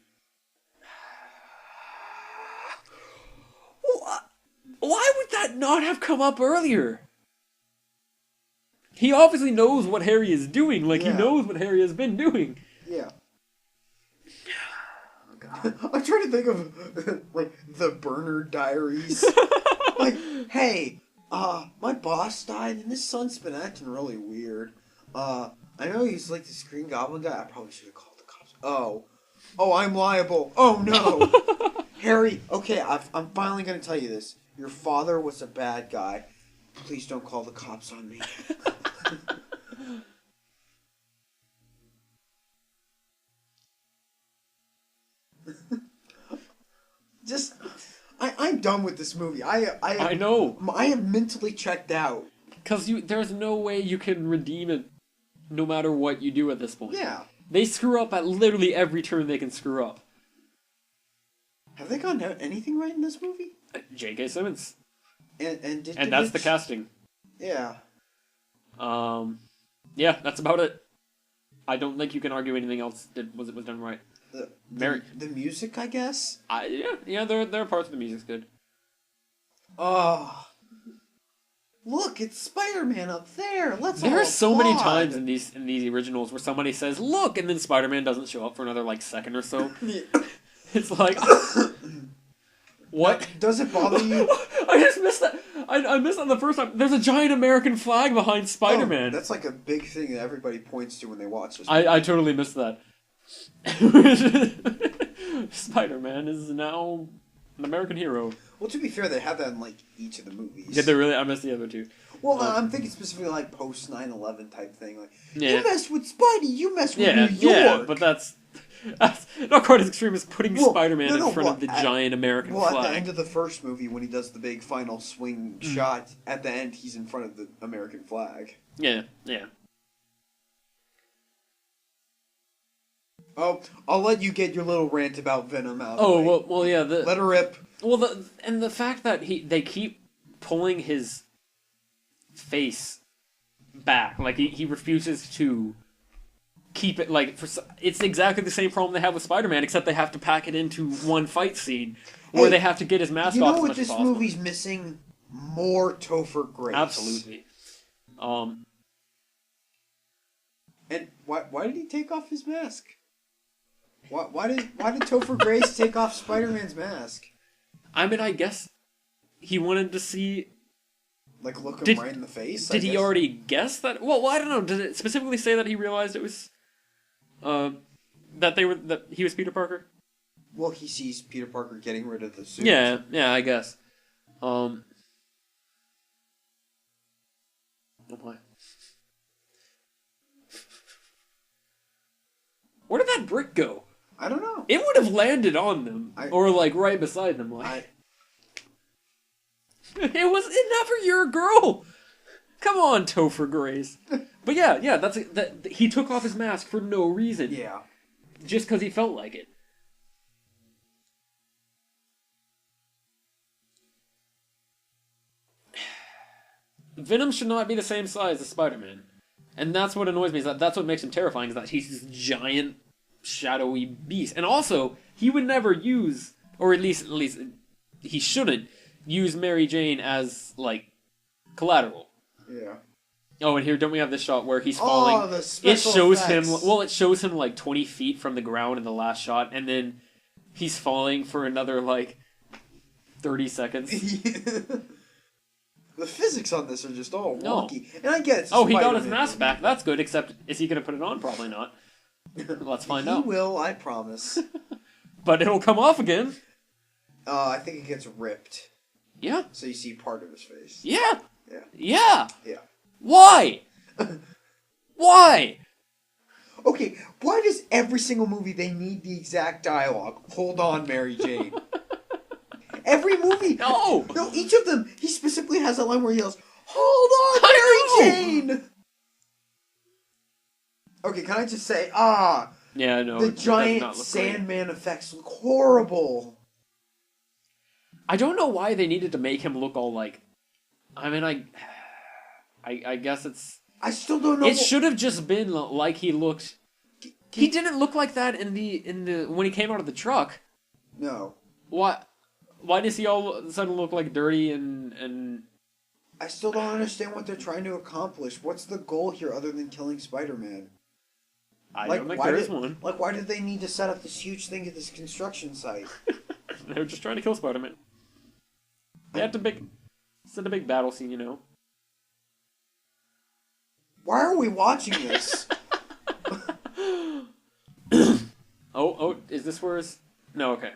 Why would that not have come up earlier? He obviously knows what Harry is doing. Like, he Yeah. knows what Harry has been doing. Yeah. Oh, God. I'm trying to think of like the Bernard Diaries. Like, hey, my boss died and his son's been acting really weird. I know he's like this Green Goblin guy. I probably should have called the cops. Oh, I'm liable. Oh no, Harry. Okay, I'm finally gonna tell you this. Your father was a bad guy. Please don't call the cops on me. Just, I'm done with this movie. I know. I have mentally checked out. Because there's no way you can redeem it no matter what you do at this point. Yeah. They screw up at literally every turn they can screw up. Have they gotten anything right in this movie? J.K. Simmons. And That's the casting. Yeah. Yeah, that's about it. I don't think you can argue anything else was done right. The music, I guess? Yeah, there are parts of the music's good. Oh. Look, it's Spider-Man up there. There are so many times in these originals where somebody says, "Look," and then Spider-Man doesn't show up for another like second or so. It's like, what? Does it bother you? I just missed that. I missed that the first time. There's a giant American flag behind Spider-Man. Oh, that's like a big thing that everybody points to when they watch this. I totally missed that. Spider-Man is now an American hero. Well, to be fair, they have that in like each of the movies. Yeah, they really. I missed the other two. Well, I'm thinking specifically like post 9/11 type thing. Like, Yeah. you messed with Spidey, you messed with New York. Yeah, but that's not quite as extreme as putting Well, Spider-Man in front of the at- giant American Well, flag. at the end of the first movie, when he does the big final swing shot, at the end, he's in front of the American flag. Yeah. Oh, I'll let you get your little rant about Venom out. Oh of the way. well, yeah. Let her rip. Well, the fact that they keep pulling his face back, like he refuses to keep it. Like it's exactly the same problem they have with Spider-Man, except they have to pack it into one fight scene where Hey, they have to get his mask You off know as what much as this possible. movie's missing? More Topher Grace. Absolutely. And why did he take off his mask? Why did Topher Grace take off Spider-Man's mask? I mean, I guess he wanted to see. Like, look him Did- right in the face? Did he already guess that? Well, I don't know. Did it specifically say that he realized it was, that he was Peter Parker? Well, he sees Peter Parker getting rid of the suit. Yeah, I guess. Oh my. Where did that brick go? I don't know. It would have landed on them, or like right beside them. Like it never your girl. Come on, Topher Grace. But yeah, that he took off his mask for no reason. Yeah. Just because he felt like it. Venom should not be the same size as Spider-Man. And that's what annoys me, that's what makes him terrifying, is that he's this giant, shadowy beast. And also, he would never use, or at least he shouldn't, use Mary Jane as, like, collateral. Yeah. Oh, and here, don't we have this shot where he's falling? Oh, the special effects. It shows him, like, 20 feet from the ground in the last shot, and then he's falling for another, like, 30 seconds. The physics on this are just all No. wonky. And I get it. Oh, he got his mask back. That's good, except is he going to put it on? Probably not. Let's find out. He will, I promise. But it'll come off again. I think it gets ripped. Yeah. So you see part of his face. Yeah. Yeah. Yeah. Yeah. Why? Why? Okay, why does every single movie they need the exact dialogue? Hold on, Mary Jane. Every movie. No. No, each of them, he specifically has a line where he yells, "Hold on, Mary Jane!" Okay, can I just say, Yeah, no. the it does giant not look great. Sandman effects look horrible. I don't know why they needed to make him look all like. I mean, I guess it's. I still don't know. It should have just been like he looked. He didn't look like that in the when he came out of the truck. No. Why does he all of a sudden look like dirty and? I still don't understand what they're trying to accomplish. What's the goal here other than killing Spider-Man? I don't think there is one. Like, why did they need to set up this huge thing at this construction site? They're just trying to kill Spider-Man. They had to set a big battle scene, you know. Why are we watching this? Oh, is this where his? No, okay.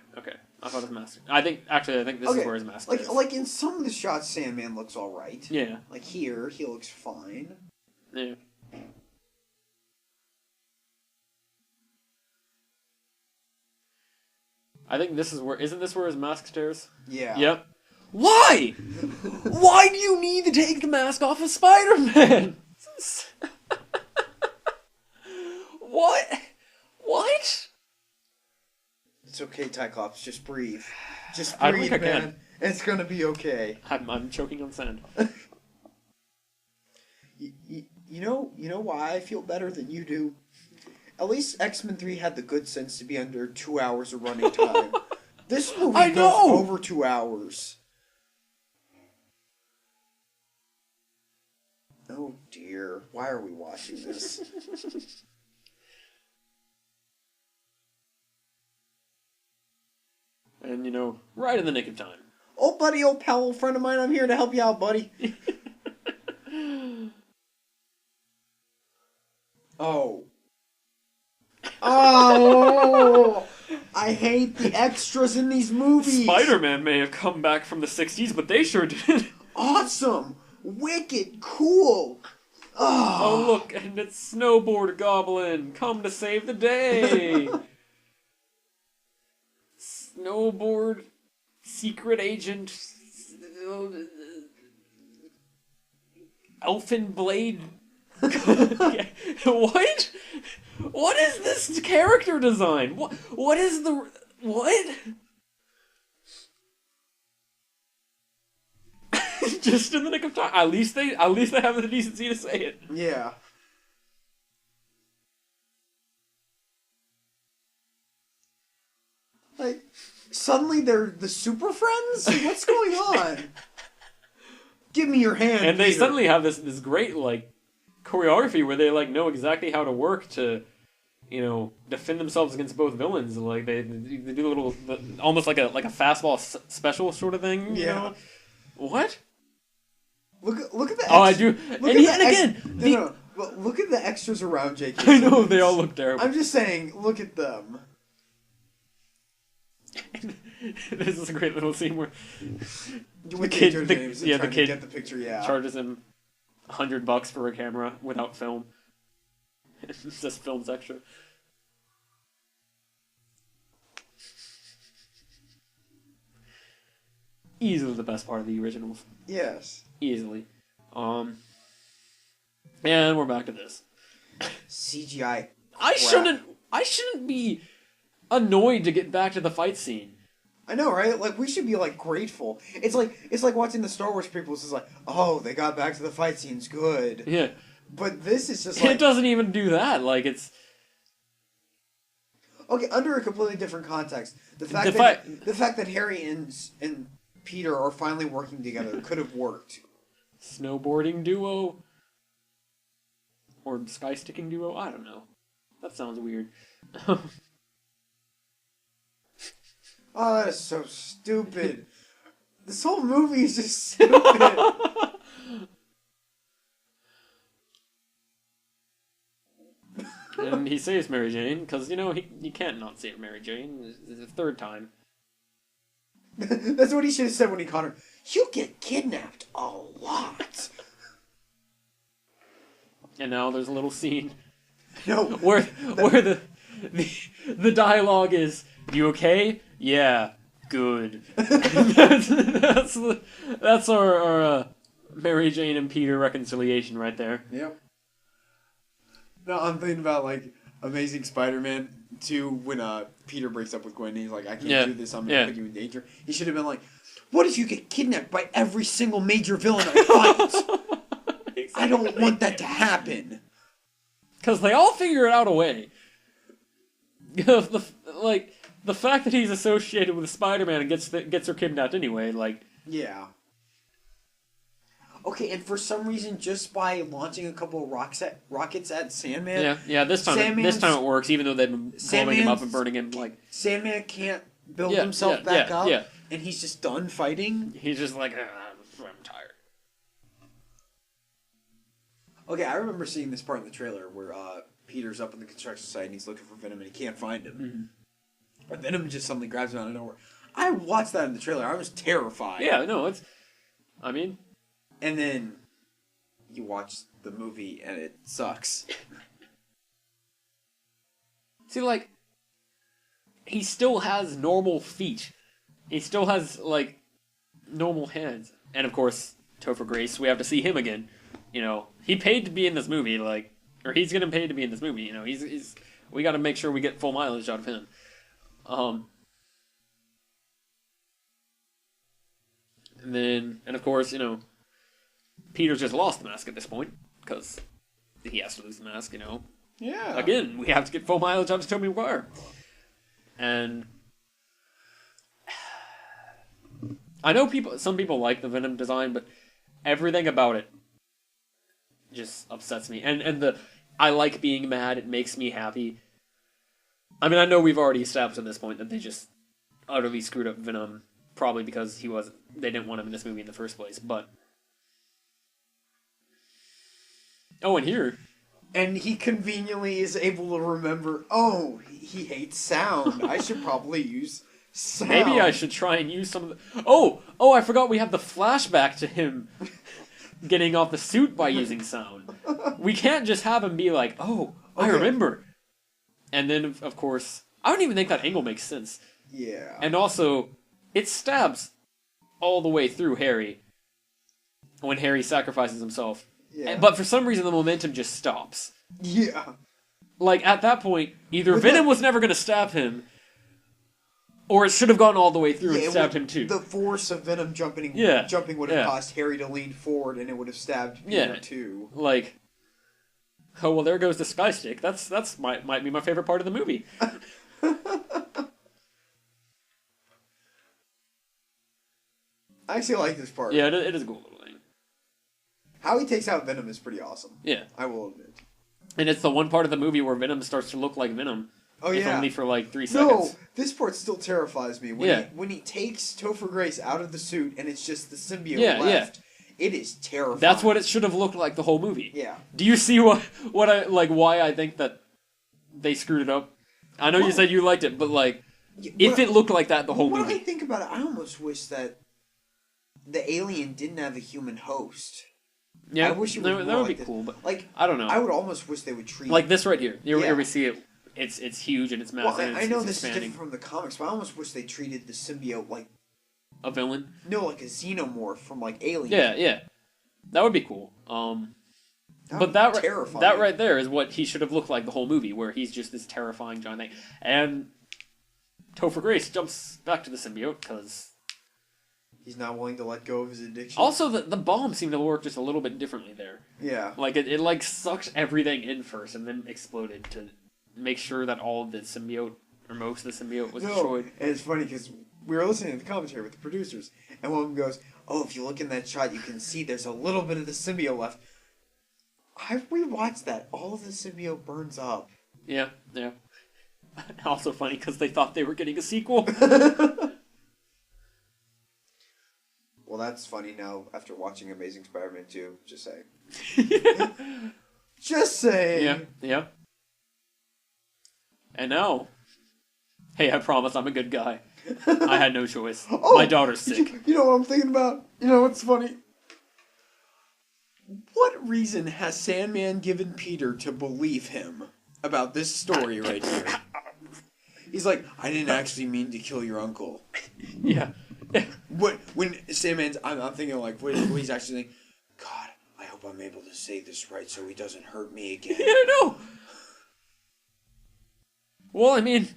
I thought his mask. I think this is where his mask is. Like in some of the shots, Sandman looks all right. Yeah. Like here, he looks fine. Yeah. I think this is where. Isn't this where his mask stares? Yeah. Yep. Why? Why do you need to take the mask off of Spider-Man? It's okay, Tyclops. Just breathe. Just I don't breathe, think I man. can. It's gonna be okay. I'm choking on sand. You know why I feel better than you do? At least X-Men 3 had the good sense to be under 2 hours of running time. This movie I goes know! over 2 hours. Oh dear. Why are we watching this? And, right in the nick of time. Oh, buddy, old pal, old friend of mine, I'm here to help you out, buddy. Oh. Oh! I hate the extras in these movies. Spider-Man may have come back from the 60s, but they sure did. Awesome! Wicked! Cool! Oh, look, and it's Snowboard Goblin, come to save the day. Snowboard secret agent Elfin Blade. What? What is this character design? What is the what? Just in the nick of time. At least they have the decency to say it. Yeah. Like, suddenly they're the Super Friends? What's going on? Give me your hand, And they Peter. suddenly have this great choreography where they know exactly how to work to defend themselves against both villains. Like they do a little almost like a fastball special sort of thing. You Yeah. know? What? Look at the. Oh, I do. Look And, at and the again, No. Well, look at the extras around J.K. I know Simmons. they all look terrible. I'm just saying, look at them. This is a great little scene where With kid- J.J. the- James yeah, the trying kid to get the picture. Yeah. charges him $100 for a camera without film. It's just films extra. Easily the best part of the originals. Yes. Easily. And we're back to this. CGI. I shouldn't be annoyed to get back to the fight scene. I know, right? Like, we should be, grateful. It's like watching the Star Wars prequels. It's like, oh, they got back to the fight scenes. Good. Yeah. But this is just It doesn't even do that. It's Okay, under a completely different context. The fact that Harry and Peter are finally working together could have worked. snowboarding duo or sky sticking duo. I don't know. That sounds weird. Oh, that is so stupid. This whole movie is just stupid. And he saves Mary Jane because he can't not save Mary Jane. It's the third time. That's what he should have said when he caught her. You get kidnapped a lot. And now there's a little scene No. where the dialogue is, "You okay? Yeah, good." that's our Mary Jane and Peter reconciliation right there. Yep. No, I'm thinking about Amazing Spider-Man 2 when Peter breaks up with Gwen and he's like, I can't do this, I'm gonna put you in danger. He should have been like, what if you get kidnapped by every single major villain I fight? Exactly. I don't want that to happen. Because they all figure it out a way. The fact that he's associated with Spider-Man and gets her kidnapped anyway, Yeah. Okay, and for some reason, just by launching a couple of rockets at Sandman, this time it works, even though they've been blowing him up and burning him. Sandman can't build himself back up, yeah. and he's just done fighting. He's just like, I'm tired. Okay, I remember seeing this part in the trailer where Peter's up in the construction site and he's looking for Venom and he can't find him. Mm-hmm. But Venom just suddenly grabs him out of nowhere. I watched that in the trailer. I was terrified. Yeah, no, And then you watch the movie and it sucks. see, he still has normal feet. He still has, normal hands. And, of course, Topher Grace, we have to see him again. He paid to be in this movie, or he's getting paid to be in this movie, he's we gotta make sure we get full mileage out of him. And of course, Peter's just lost the mask at this point, because he has to lose the mask, Yeah. Again, we have to get full mileage out of Tobey Maguire. And I know some people like the Venom design, but everything about it just upsets me. And I like being mad, it makes me happy. I mean, I know we've already established at this point that they just utterly screwed up Venom, probably because they didn't want him in this movie in the first place, but... Oh, and here... And he conveniently is able to remember, oh, he hates sound. I should probably use sound. Maybe I should try and use some of the... Oh, I forgot we have the flashback to him getting off the suit by using sound. We can't just have him be like, oh, I remember. And then, of course, I don't even think that angle makes sense. Yeah. And also, it stabs all the way through Harry when Harry sacrifices himself. Yeah. But for some reason, the momentum just stops. Yeah. Like, at that point, either Venom was never going to stab him, or it should have gone all the way through and stabbed him too. The force of Venom jumping would have caused Harry to lean forward, and it would have stabbed Peter too. Like, oh well, there goes the sky stick. That's might be my favorite part of the movie. I actually like this part. Yeah, it is a cool little thing. How he takes out Venom is pretty awesome. Yeah, I will admit. And it's the one part of the movie where Venom starts to look like Venom. Oh, if yeah. only for like 3 seconds. No, this part still terrifies me. When he takes Topher Grace out of the suit and it's just the symbiote left, it is terrifying. That's what it should have looked like the whole movie. Yeah. Do you see why I think that they screwed it up? I know you said you liked it, but if it looked like that the whole movie. When I think about it, I almost wish that the alien didn't have a human host. Yeah, I wish it was that would be this. cool, but I don't know. I would almost wish they would treat like this right here. Here we see it. It's huge and it's massive. Well, I know it's this expanding. is different from the comics, but I almost wish they treated the symbiote like a villain. No, like a xenomorph from Alien. Yeah, that would be cool. But terrifying. That right there is what he should have looked like the whole movie, where he's just this terrifying giant thing. And Topher Grace jumps back to the symbiote because he's not willing to let go of his addiction. Also, the bomb seemed to work just a little bit differently there. Yeah, like it sucked everything in first and then exploded to make sure that all of the symbiote or most of the symbiote was destroyed. And it's funny because we were listening to the commentary with the producers, and one of them goes, "Oh, if you look in that shot, you can see there's a little bit of the symbiote left." I've rewatched that. All of the symbiote burns up. Yeah. Also funny because they thought they were getting a sequel. Well, that's funny now after watching Amazing Spider-Man 2. Just saying. Just saying. Yeah. And now, hey, I promise I'm a good guy. I had no choice. My daughter's sick. You know what I'm thinking about? You know what's funny? What reason has Sandman given Peter to believe him about this story right here? He's like, I didn't actually mean to kill your uncle. Yeah. When Sandman's, I'm thinking what he's actually thinking, God, I hope I'm able to say this right so he doesn't hurt me again. Yeah, I know. Well, I mean,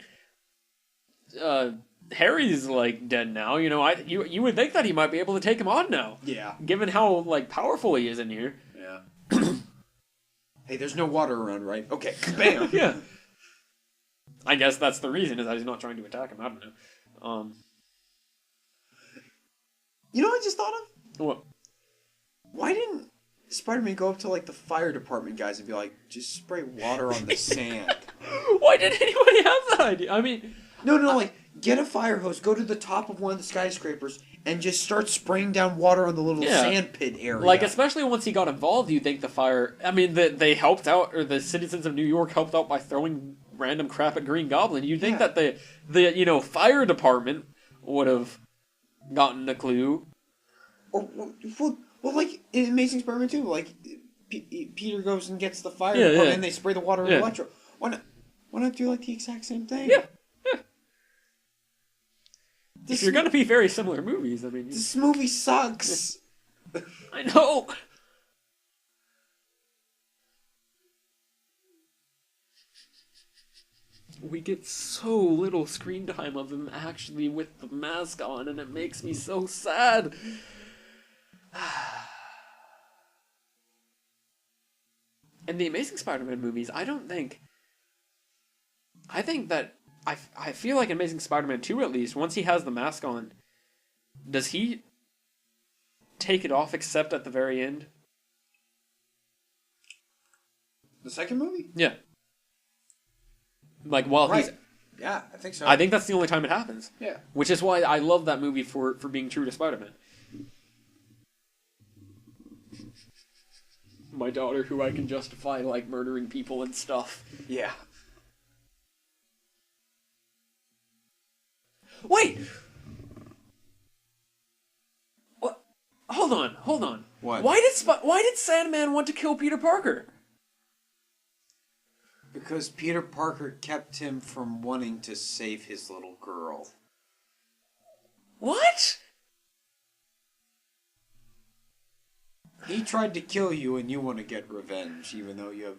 Harry's dead now. You would think that he might be able to take him on now. Yeah. Given how powerful he is in here. Yeah. Hey, there's no water around, right? Okay. Bam. Yeah. I guess that's the reason is that he's not trying to attack him. I don't know. You know what I just thought of? What? Why didn't Spider-Man go up to the fire department guys and be like, just spray water on the sand? Why did anybody have that idea? I mean, No, get a fire hose, go to the top of one of the skyscrapers, and just start spraying down water on the little sand pit area. Especially once he got involved, you think the fire... I mean, they helped out, or the citizens of New York helped out by throwing random crap at Green Goblin. You'd think that the fire department would have gotten a clue. Well, in Amazing Spider-Man 2, Peter goes and gets the fire department and they spray the water with electro. Why not do the exact same thing? Yeah. If you're gonna be very similar movies, I mean... This movie sucks! I know! We get so little screen time of him actually with the mask on, and it makes me so sad. In the Amazing Spider-Man movies, I think that I feel like Amazing Spider-Man 2 at least, once he has the mask on, does he take it off except at the very end? The second movie? Yeah. Like while Right. he's Yeah, I think so. I think that's the only time it happens. Yeah. Which is why I love that movie for being true to Spider-Man. My daughter, who I can justify like murdering people and stuff. Yeah. Wait! What? Hold on. What? Why did Sandman want to kill Peter Parker? Because Peter Parker kept him from wanting to save his little girl. What? He tried to kill you, and you want to get revenge, even though you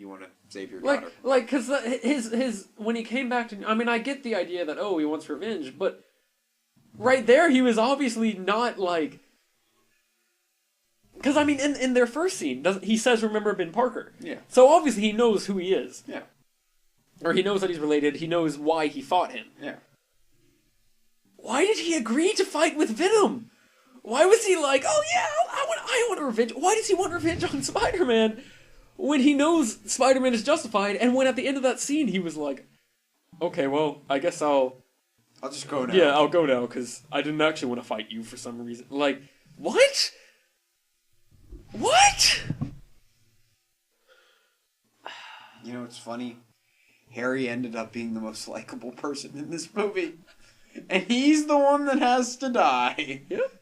want to save your Like, daughter. cause his when he came back to, I mean, I get the idea that he wants revenge, but right there he was obviously not like, cause I mean in their first scene, he says remember Ben Parker, Yeah. so obviously he knows who he is, Yeah. or he knows that he's related, he knows why he fought him. Yeah. Why did he agree to fight with Venom? Why was he like, oh yeah, I want revenge? Why does he want revenge on Spider-Man? When he knows Spider-Man is justified, and when at the end of that scene he was like, okay, well, I guess I'll just go now. Yeah, I'll go now, because I didn't actually want to fight you for some reason. Like, what? What? You know, it's funny. Harry ended up being the most likable person in this movie. And he's the one that has to die. Yep.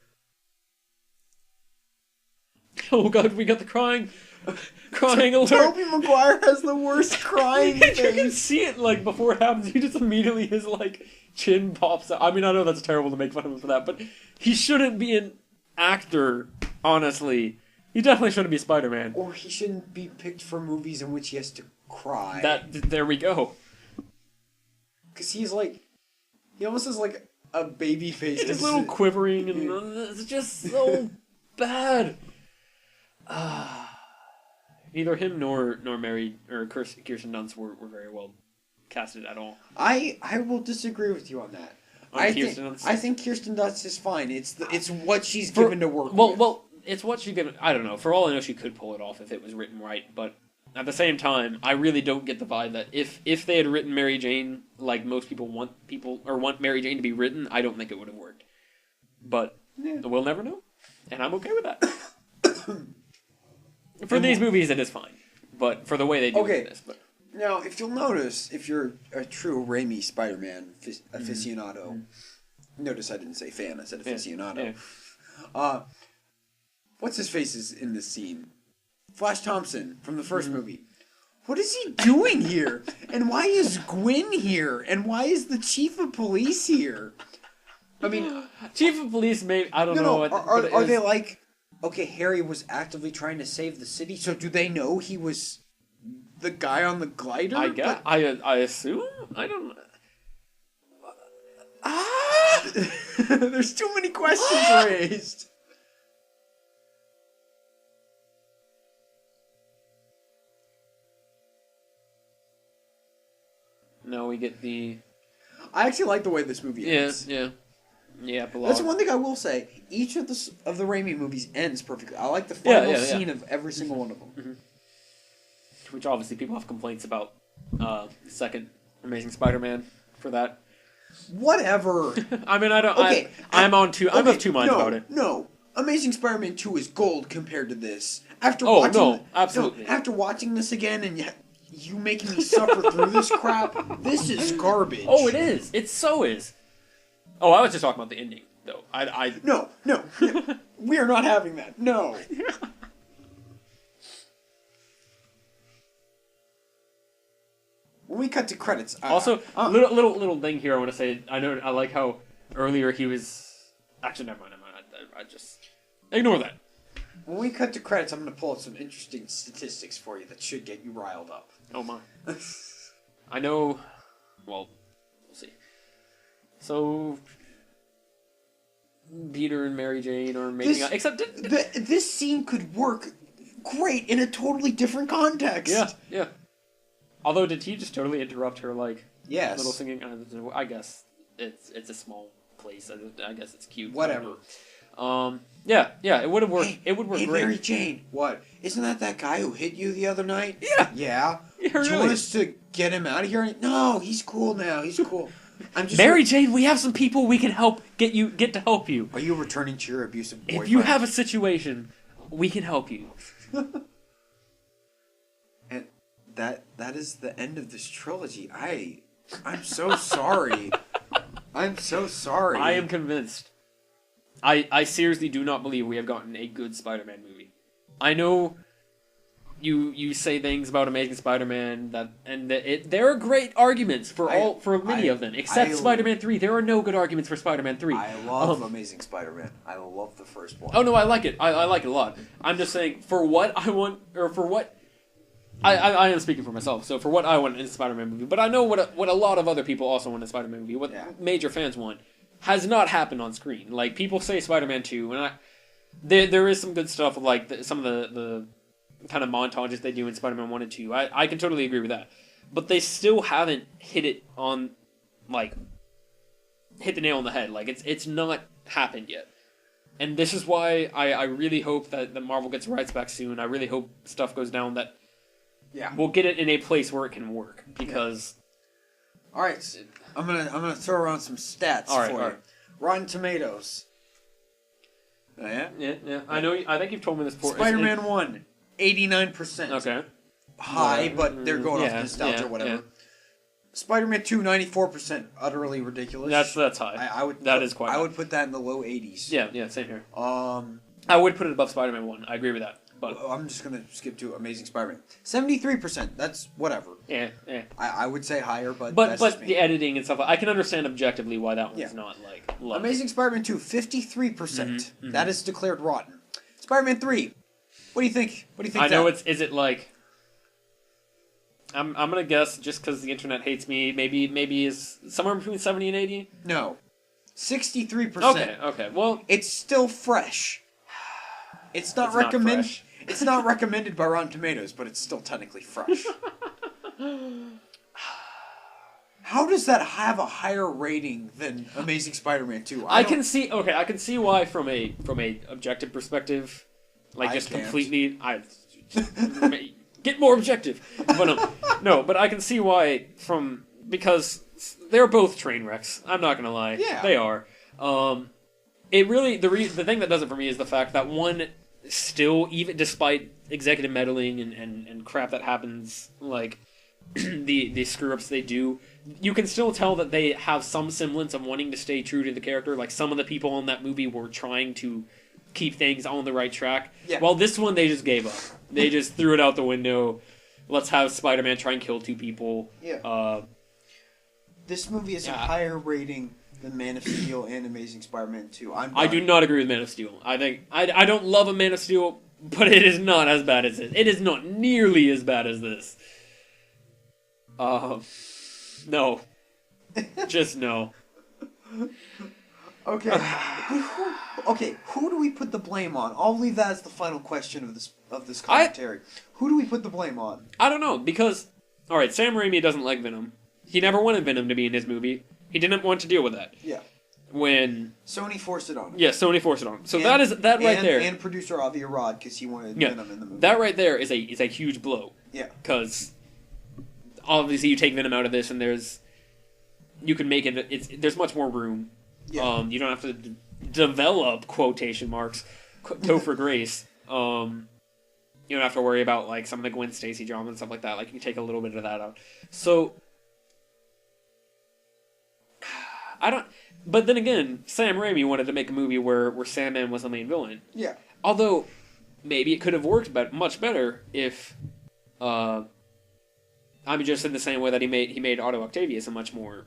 Oh god, we got the crying alert. Tobey Maguire has the worst crying You can face. see it, like, before it happens, he just immediately, his, like, chin pops out. I mean, I know that's terrible to make fun of him for that, but he shouldn't be an actor, honestly. He definitely shouldn't be Spider-Man. Or he shouldn't be picked for movies in which he has to cry. There we go. Because he's like... He almost has like a baby face. It's a little quivering, and it's just so bad. Neither him nor Mary or Kirsten Dunst were very well casted at all. I will disagree with you on that. On I Kirsten Dunst? I think Kirsten Dunst is fine. It's what she's given to work with. Well, it's what she given. I don't know. For all I know, she could pull it off if it was written right. But at the same time, I really don't get the vibe that if they had written Mary Jane like most people want Mary Jane to be written, I don't think it would have worked. But we'll never know, and I'm okay with that. For these movies, it is fine. But for the way they do this, but. Now, if you'll notice, if you're a true Raimi Spider-Man aficionado, notice I didn't say fan, I said aficionado. Yeah. What's his face is in this scene? Flash Thompson from the first movie. What is he doing here? And why is Gwen here? And why is the chief of police here? I mean, Chief of Police, maybe, I don't know. Are they like, okay, Harry was actively trying to save the city, so do they know he was the guy on the glider? I guess. I assume? I don't know. There's too many questions raised. No, we get the... I actually like the way this movie ends. Yeah. That's one thing I will say. Each of the Raimi movies ends perfectly. I like the final scene of every single one of them. Mm-hmm. Which obviously people have complaints about. Second Amazing Spider-Man for that. Whatever. I mean, I don't. Okay, I'm of two minds about it. No, Amazing Spider-Man 2 is gold compared to this. After absolutely. after watching this again and you making me suffer through this crap, this is garbage. Oh, it is. It so is. Oh, I was just talking about the ending, though. No. We are not having that. No. When we cut to credits... Also, little thing here I want to say. I like how earlier he was... Actually, never mind. I just... Ignore that. When we cut to credits, I'm going to pull out some interesting statistics for you that should get you riled up. Oh my. I know... Well, we'll see. So... Peter and Mary Jane or making out. Except this scene could work great in a totally different context. yeah. Although, did he just totally interrupt her Yes. little singing? I guess it's a small place. I guess it's cute. Whatever. Yeah, it would have worked. Hey, it would work hey, great. Mary Jane. What? Isn't that guy who hit you the other night? Yeah. Yeah. Yeah, Do you really. want us to get him out of here? No, he's cool now. He's cool. I'm just. Mary Jane, we have some people we can get to help you. Are you returning to your abusive boyfriend? If you have a situation, we can help you. And that is the end of this trilogy. I'm so sorry. I'm so sorry. I am convinced. I seriously do not believe we have gotten a good Spider-Man movie. I know you say things about Amazing Spider-Man there are great arguments for many of them, except Spider-Man 3. There are no good arguments for Spider-Man 3. I love Amazing Spider-Man. I love the first one. Oh no, I like it. I like it a lot. I'm just saying for what I want, or for what I am speaking for myself. So for what I want in a Spider-Man movie, but I know what a lot of other people also want in a Spider-Man movie. What major fans want has not happened on screen. Like people say Spider-Man 2, and there is some good stuff like some of the kind of montages they do in Spider-Man 1 and 2. I can totally agree with that, but they still haven't hit the nail on the head. Like it's not happened yet. And this is why I really hope that Marvel gets rights back soon. I really hope stuff goes down that we'll get it in a place where it can work. Because all right, I'm gonna throw around some stats for you. Right. Rotten Tomatoes. Oh, yeah. Yeah. I know. I think you've told me this before. Spider-Man 1, 89%. Okay. High, but they're going off nostalgia or whatever. Yeah. Spider-Man 2, 94%. Utterly ridiculous. That's high. I would. That is quite high. I would put that in the low 80s. Yeah. Same here. I would put it above Spider-Man 1. I agree with that. But I'm just gonna skip to Amazing Spider-Man. 73%. That's whatever. Yeah. I would say higher, but But that's just me. the editing and stuff, I can understand objectively why that one's not loved. Amazing Spider-Man 2, 53%. Mm-hmm. That is declared rotten. Spider-Man 3. What do you think? I know is it like I'm gonna guess just because the internet hates me. Maybe is somewhere between 70 and 80. No, 63%. Okay. Well, it's still fresh. It's not recommended. It's not recommended by Rotten Tomatoes, but it's still technically fresh. How does that have a higher rating than Amazing Spider-Man 2? I can see why from a objective perspective, like just completely get more objective. But no, but I can see why because they're both train wrecks. I'm not gonna lie. Yeah. They are. It really the thing that does it for me is the fact that one still, even despite executive meddling and crap that happens, like the screw ups they do, you can still tell that they have some semblance of wanting to stay true to the character. Like some of the people in that movie were trying to keep things on the right track. Yeah. While this one they just gave up. They just threw it out the window. Let's have Spider-Man try and kill two people. Yeah. This movie is a higher rating than Man of Steel and Amazing Spider-Man 2. I do not agree with Man of Steel. I think I don't love a Man of Steel, but it is not as bad as this. It is not nearly as bad as this. No. Just no. Okay. Who do we put the blame on? I'll leave that as the final question of this commentary. Who do we put the blame on? I don't know, because alright, Sam Raimi doesn't like Venom. He never wanted Venom to be in his movie. He didn't want to deal with that. Yeah. When Sony forced it on him. Yeah, Sony forced it on him. So right there. And producer Avi Arad, because he wanted Venom in the movie. That right there is a huge blow. Yeah. Because obviously you take Venom out of this and you can make it, there's much more room. Yeah. You don't have to develop, quotation marks, Topher Grace. You don't have to worry about like some of the Gwen Stacy drama and stuff like that. Like you can take a little bit of that out. So but then again, Sam Raimi wanted to make a movie where Sandman was the main villain. Yeah. Although maybe it could have worked much better if just in the same way that he made Otto Octavius a much more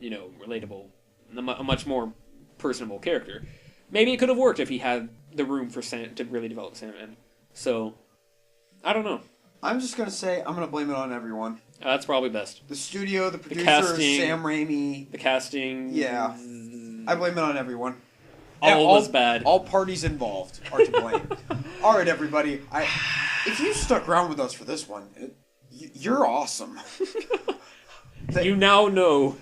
relatable, a much more personable character. Maybe it could have worked if he had the room for to really develop Sandman. So I don't know. I'm just gonna say I'm gonna blame it on everyone. That's probably best. The studio, the producer, casting, Sam Raimi. The casting. Yeah. I blame it on everyone. all was bad. All parties involved are to blame. All right, everybody. If you stuck around with us for this one, you're awesome. You now know.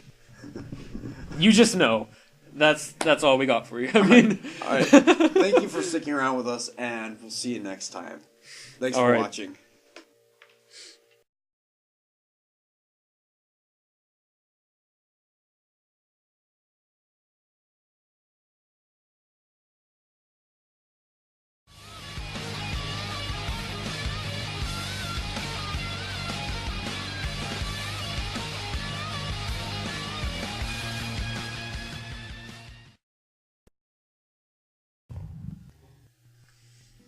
You just know. That's all we got for you. I mean, all right. Thank you for sticking around with us, and we'll see you next time. Thanks for watching.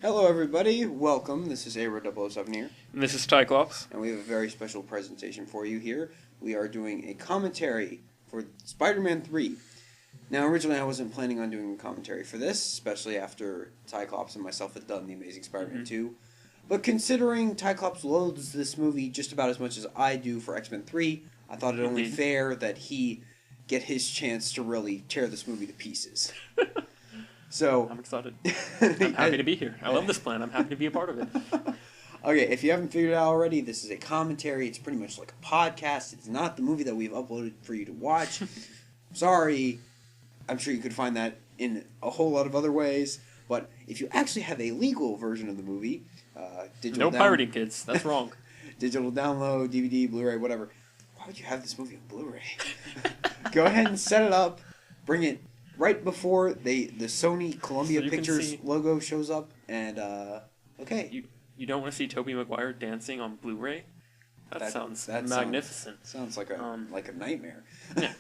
Hello, everybody. Welcome. This is Aero007 here. And this is Tyclops. And we have a very special presentation for you here. We are doing a commentary for Spider-Man 3. Now, originally I wasn't planning on doing a commentary for this, especially after Tyclops and myself had done The Amazing Spider-Man 2. But considering Tyclops loathes this movie just about as much as I do for X-Men 3, I thought it only fair that he get his chance to really tear this movie to pieces. So I'm excited. I'm happy to be here. I love this plan. I'm happy to be a part of it. Okay, if you haven't figured it out already, this is a commentary. It's pretty much like a podcast. It's not the movie that we've uploaded for you to watch. Sorry. I'm sure you could find that in a whole lot of other ways. But if you actually have a legal version of the movie, digital pirating, kids. That's wrong. Digital download, DVD, Blu-ray, whatever. Why would you have this movie on Blu-ray? Go ahead and set it up. Bring it right before the Sony Columbia Pictures logo shows up, and okay. You don't want to see Tobey Maguire dancing on Blu-ray? That sounds magnificent. Sounds like a nightmare. Yeah.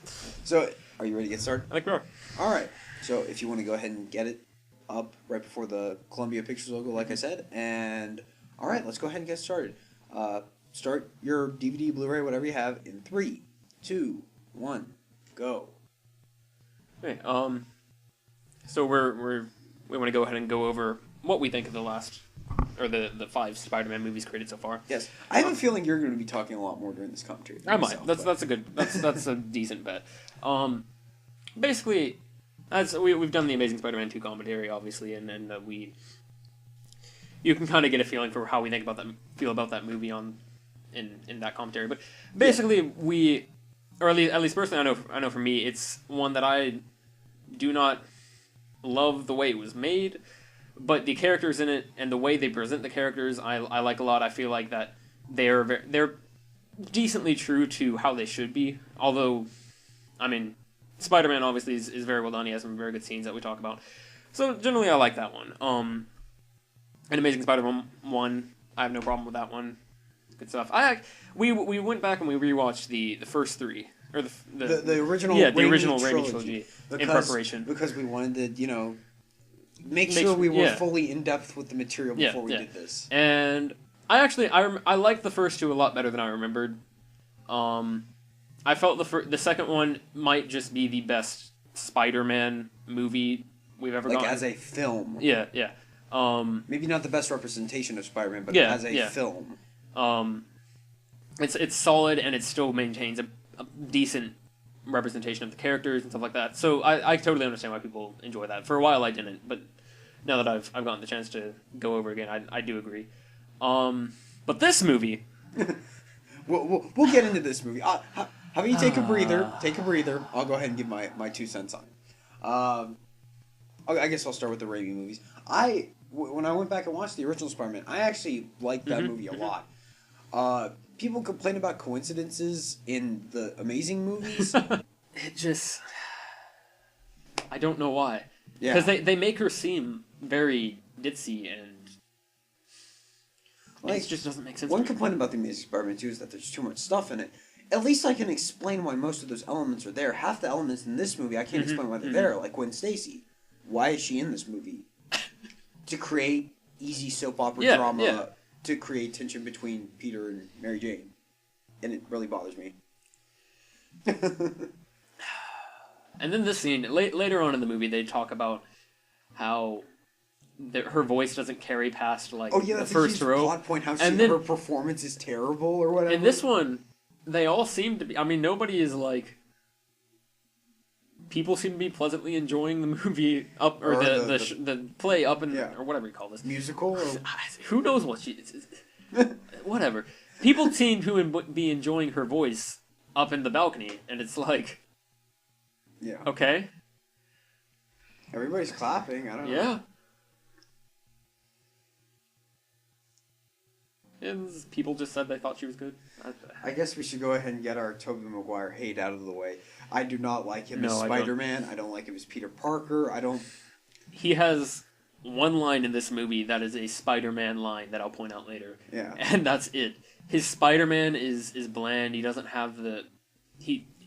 So, are you ready to get started? I think we are. All right. So, if you want to go ahead and get it up right before the Columbia Pictures logo, like I said, and all right, let's go ahead and get started. Start your DVD, Blu-ray, whatever you have, in 3, 2, 1, go. Okay. So we want to go ahead and go over what we think of the last, or the 5 Spider-Man movies created so far. Yes, I have a feeling you're going to be talking a lot more during this commentary. I might. That's a decent bet. Basically, as we've done the Amazing Spider-Man 2 commentary, obviously, and you can kind of get a feeling for how we think about that movie in that commentary. But basically, or at least personally, I know for me, it's one that I do not love the way it was made, but the characters in it and the way they present the characters, I like a lot. I feel like that they're decently true to how they should be. Although, I mean, Spider-Man obviously is very well done. He has some very good scenes that we talk about. So generally, I like that one. And Amazing Spider-Man 1, I have no problem with that one. Good stuff. We went back and we rewatched the first 3. Or the original Raimi trilogy in preparation. Because we wanted to, make sure we were fully in-depth with the material before we did this. And I liked the first 2 a lot better than I remembered. I felt the second one might just be the best Spider-Man movie we've ever gotten. Like as a film. Yeah. Maybe not the best representation of Spider-Man, but as a film. It's solid and it still maintains a decent representation of the characters and stuff like that. So I totally understand why people enjoy that. For a while I didn't, but now that I've gotten the chance to go over again, I do agree. But this movie, we'll get into this movie. How about you take a breather? Take a breather. I'll go ahead and give my 2 cents on it. I guess I'll start with the Raimi movies. When I went back and watched the original Spider-Man, I actually liked that movie a lot. People complain about coincidences in the Amazing movies. It just... I don't know why. Yeah. Because they make her seem very ditzy and... it just doesn't make sense. One complaint about the Amazing Spider-Man 2 is that there's too much stuff in it. At least I can explain why most of those elements are there. Half the elements in this movie, I can't explain why they're there. Like Gwen Stacy. Why is she in this movie? To create easy soap opera drama. Yeah. To create tension between Peter and Mary Jane. And it really bothers me. And then this scene, later on in the movie, they talk about how her voice doesn't carry past, the first row. Plot point, how her performance is terrible or whatever. In this one, they all seem to be... I mean, nobody is, people seem to be pleasantly enjoying the movie up or Or the play up and Yeah. or whatever you call this. Musical? Or... Who knows what she is? Whatever. People seem to be enjoying her voice up in the balcony, and it's like, Yeah. okay, Everybody's clapping. I don't know. yeah. And people just said they thought she was good. I guess we should go ahead and get our Tobey Maguire hate out of the way. I do not like him as No, I don't. Spider-Man. I don't like him as Peter Parker. I don't... He has one line in this movie that is a Spider-Man line that I'll point out later. Yeah. And that's it. His Spider-Man is bland. He doesn't have the...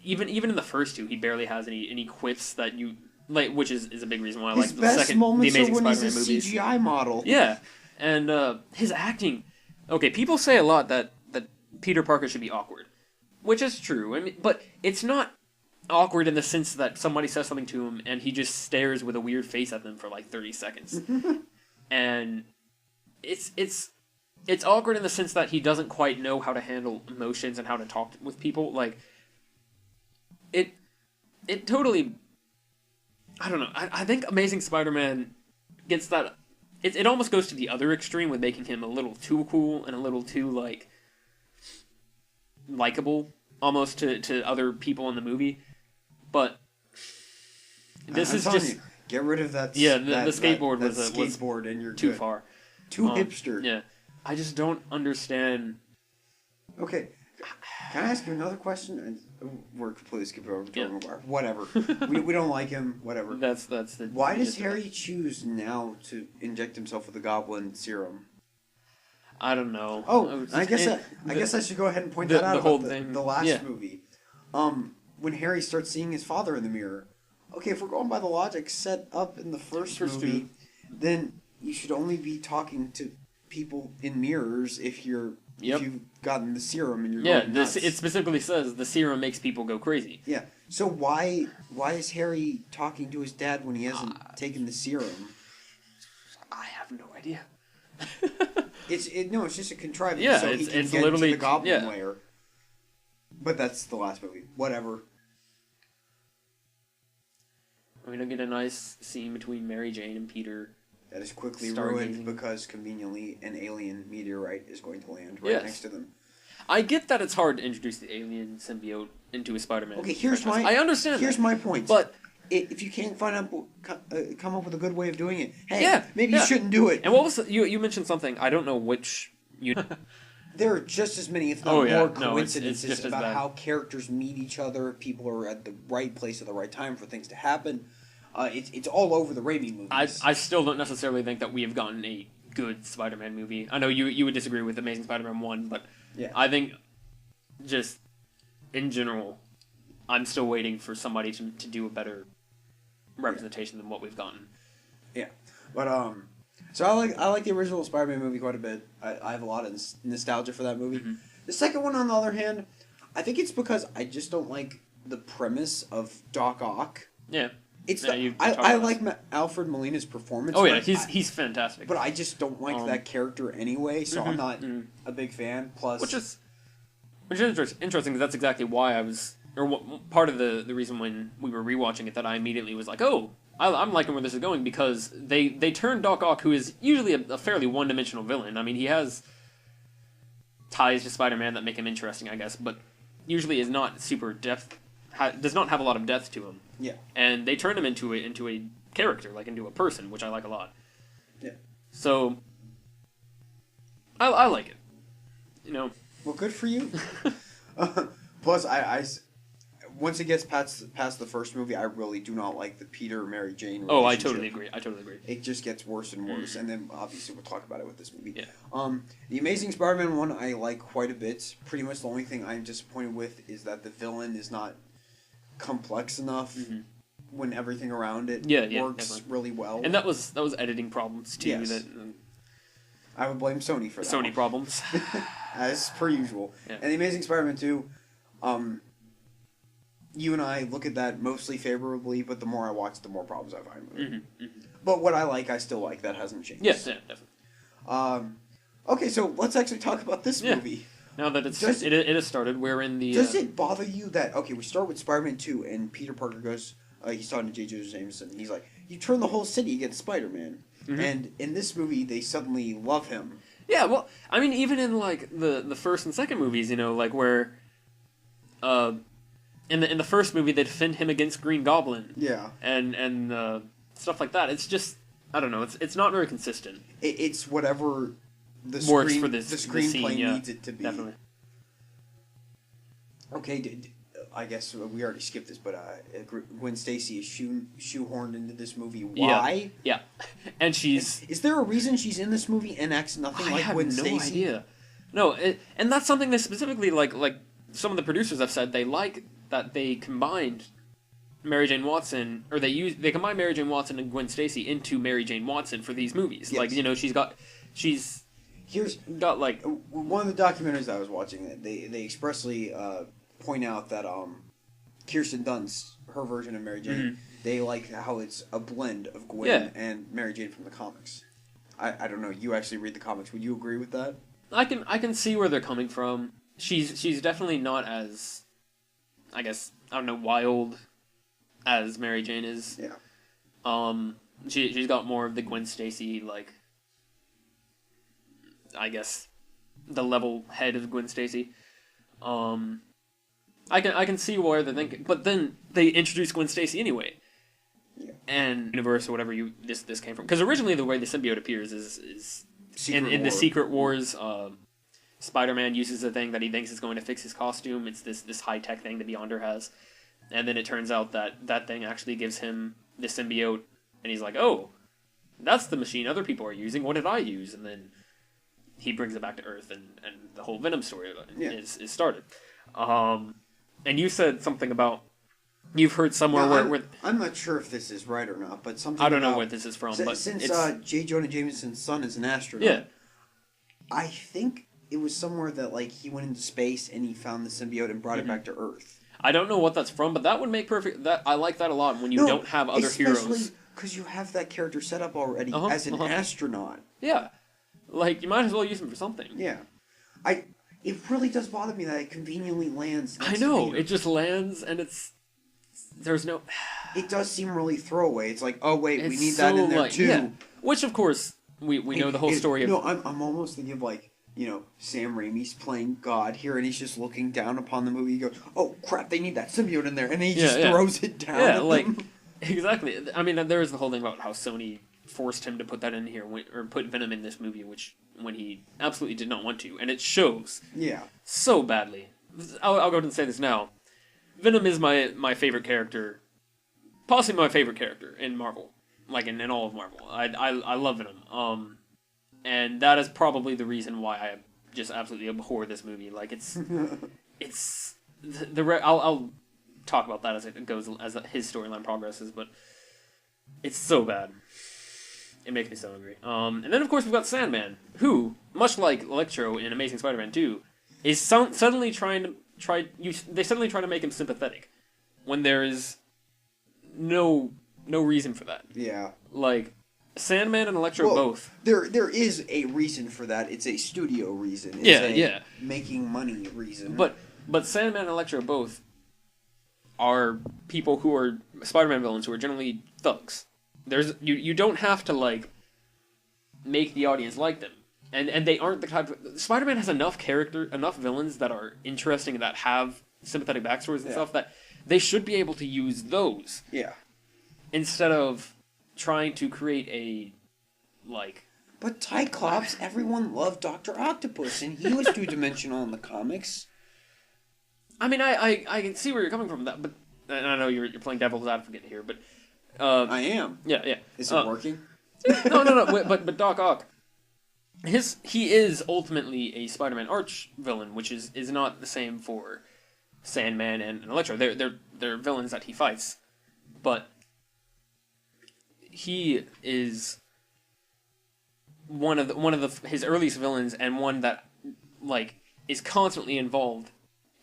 Even in the first two, he barely has any quips that you... like, which is a big reason why I His like the best second, the moments Amazing are when Spider-Man he's a movies. CGI model. Yeah, and his acting. Okay, people say a lot that Peter Parker should be awkward, which is true. I mean, but it's not awkward in the sense that somebody says something to him and he just stares with a weird face at them for like 30 seconds, and it's awkward in the sense that he doesn't quite know how to handle emotions and how to talk with people. Like it totally. I don't know. I think Amazing Spider-Man gets that. It almost goes to the other extreme with making him a little too cool and a little too, like, likable, almost to other people in the movie. But this I'm is telling just... you, get rid of that... Yeah, the that, skateboard that, was that skateboard and you're too good. far. Too hipster. Yeah. I just don't understand... Okay. Can I ask you another question? We're completely skipping over Tobey Yeah. Maguire. Whatever. we don't like him. Whatever. That's the... Why does Harry choose now to inject himself with the Goblin serum? I don't know. Oh, I guess and I guess I should go ahead and point the- that out the about whole the, thing. the last Yeah. movie. When Harry starts seeing his father in the mirror. Okay, if we're going by the logic set up in the first First movie, two. then you should only be talking to people in mirrors if Yep. you've gotten the serum and you're Yeah, going nuts. it specifically says the serum makes people go crazy. Yeah. So why is Harry talking to his dad when he hasn't taken the serum? I have no idea. It's just a contrivance. Yeah, so he it's- can it's get literally- into the Goblin yeah. lair. But that's the last movie. Whatever. We don't get a nice scene between Mary Jane and Peter. That is quickly Stargazing. ruined because conveniently an alien meteorite is going to land right Yes. next to them. I get that it's hard to introduce the alien symbiote into a Spider-Man. Okay, here's franchise. my. I understand. Here's that. my point. But If you can't come up with a good way of doing it, hey, Yeah, maybe yeah. you shouldn't do it. and what was you mentioned something? I don't know which you. There are just as many, if not Oh, yeah. more, No, it's coincidences just as about bad. how characters meet each other. People are at the right place at the right time for things to happen. It's all over the Raimi movies. I still don't necessarily think that we have gotten a good Spider-Man movie. I know you would disagree with Amazing Spider-Man 1, but Yeah. I think just in general, I'm still waiting for somebody to do a better representation than what we've gotten. Yeah, but so I like the original Spider-Man movie quite a bit. I have a lot of nostalgia for that movie. Mm-hmm. The second one, on the other hand, I think it's because I just don't like the premise of Doc Ock. Yeah. It's Yeah, the, you talked I about like Alfred Molina's performance. Oh yeah, but he's fantastic. but I just don't like that character anyway, so I'm not mhm. a big fan. Plus, Which is interesting because that's exactly why I was, or what, part of the reason when we were rewatching it that I immediately was like, oh, I'm liking where this is going because they turned Doc Ock, who is usually a fairly one-dimensional villain. I mean, he has ties to Spider-Man that make him interesting, I guess, but usually is not super depth, does not have a lot of depth to him. yeah, And they turned him into a character, like into a person, which I like a lot. yeah. So I like it. You know. Well, good for you. Plus, once it gets past the first movie, I really do not like the Peter Mary Jane relationship. Oh, I totally agree. It just gets worse and worse, and then obviously we'll talk about it with this movie. Yeah. The Amazing Spider-Man one I like quite a bit. Pretty much the only thing I'm disappointed with is that the villain is not complex enough when everything around it works definitely. really well. And that was editing problems too. Yes. That I would blame Sony for that. Sony one. problems. As per usual. Yeah. And The Amazing Spider-Man 2, you and I look at that mostly favorably, but the more I watch, the more problems I find with it. But what I like, I still like. That hasn't changed. Yes, yeah, definitely. Okay, so let's actually talk about this Yeah. movie. Now that it has started, we're in the. Does it bother you that, okay, we start with Spider-Man 2, and Peter Parker goes, he's talking to J. Jonah Jameson. He's like, you turn the whole city against Spider-Man. Mhm. And in this movie, they suddenly love him. Yeah, well, I mean, even in like the first and second movies, you know, like where, in the first movie they defend him against Green Goblin, Yeah. and stuff like that. It's just, I don't know, it's not very consistent. It's whatever the Works screen, for this the the screenplay scene, yeah, needs it to be. Definitely. Okay, I guess we already skipped this, but Gwen Stacy is shoehorned into this movie. Why? Yeah, and she's. Is there a reason she's in this movie and acts nothing I like have Gwen no Stacy? idea. No, and that's something that specifically, like some of the producers have said, they like that they combined Mary Jane Watson, or they combined Mary Jane Watson and Gwen Stacy into Mary Jane Watson for these movies. Yes. Like, you know, she's got like One of the documentaries I was watching, they expressly point out that Kirsten Dunst, her version of Mary Jane, Mhm. they like how it's a blend of Gwen Yeah. and Mary Jane from the comics. I don't know. You actually read the comics. Would you agree with that? I can see where they're coming from. She's definitely not as, I guess, I don't know, wild as Mary Jane is. Yeah. She's got more of the Gwen Stacy, like, I guess, the level head of Gwen Stacy. I can see where they're thinking, but then they introduce Gwen Stacy anyway. Yeah. And universe or whatever this came from, because originally the way the symbiote appears is in the Secret Wars. Spider-Man uses a thing that he thinks is going to fix his costume. It's this high-tech thing that Beyonder has. And then it turns out that thing actually gives him the symbiote. And he's like, oh, that's the machine other people are using. What did I use? And then he brings it back to Earth, and the whole Venom story is started. And you said something about, you've heard somewhere where I'm not sure if this is right or not, but something I don't know about- where this is from. Since, but since it's, J. Jonah Jameson's son is an astronaut, yeah. I think it was somewhere that like he went into space and he found the symbiote and brought it back to Earth. I don't know what that's from, but that would make perfect. That I like that a lot when you don't have other heroes. Because you have that character set up already Uh-huh, as an astronaut. Yeah, like you might as well use him for something. Yeah, it really does bother me that it conveniently lands. I next to know Peter. it just lands and there's no. It does seem really throwaway. It's like, oh wait, we It's need that so, in there like, too. yeah. Which of course we know the whole story of. No, I'm almost thinking of like, you know, Sam Raimi's playing God here, and he's just looking down upon the movie. He goes, "Oh crap, they need that symbiote in there," and he just throws it down. Yeah, at like them. exactly. I mean, there is the whole thing about how Sony forced him to put that in here, or put Venom in this movie, which when he absolutely did not want to, and it shows Yeah. so badly. I'll go ahead and say this now. Venom is my favorite character, possibly my favorite character in Marvel, like in all of Marvel. I love Venom. And that is probably the reason why I just absolutely abhor this movie. Like it's I'll talk about that as it goes, as his storyline progresses, but it's so bad. It makes me so angry. And then of course we've got Sandman, who, much like Electro in Amazing Spider-Man 2, is suddenly they suddenly try to make him sympathetic when there is no reason for that. Yeah. Like Sandman and Electro both. There is a reason for that. It's a studio reason. It's a making money reason. But Sandman and Electro both are people who are Spider-Man villains who are generally thugs. You don't have to like make the audience like them. And they aren't the type of... Spider-Man has enough villains that are interesting, that have sympathetic backstories and stuff, that they should be able to use those. Yeah. Instead of trying to create a, like... But Cyclops, everyone loved Dr. Octopus, and he was two-dimensional in the comics. I mean, I can see where you're coming from, that, but... And I know you're playing devil's advocate here, but... I am. Yeah. Is it working? No. But Doc Ock... He is ultimately a Spider-Man arch villain, which is not the same for Sandman and Electro. They're villains that he fights, but he is one of his earliest villains, and one that like is constantly involved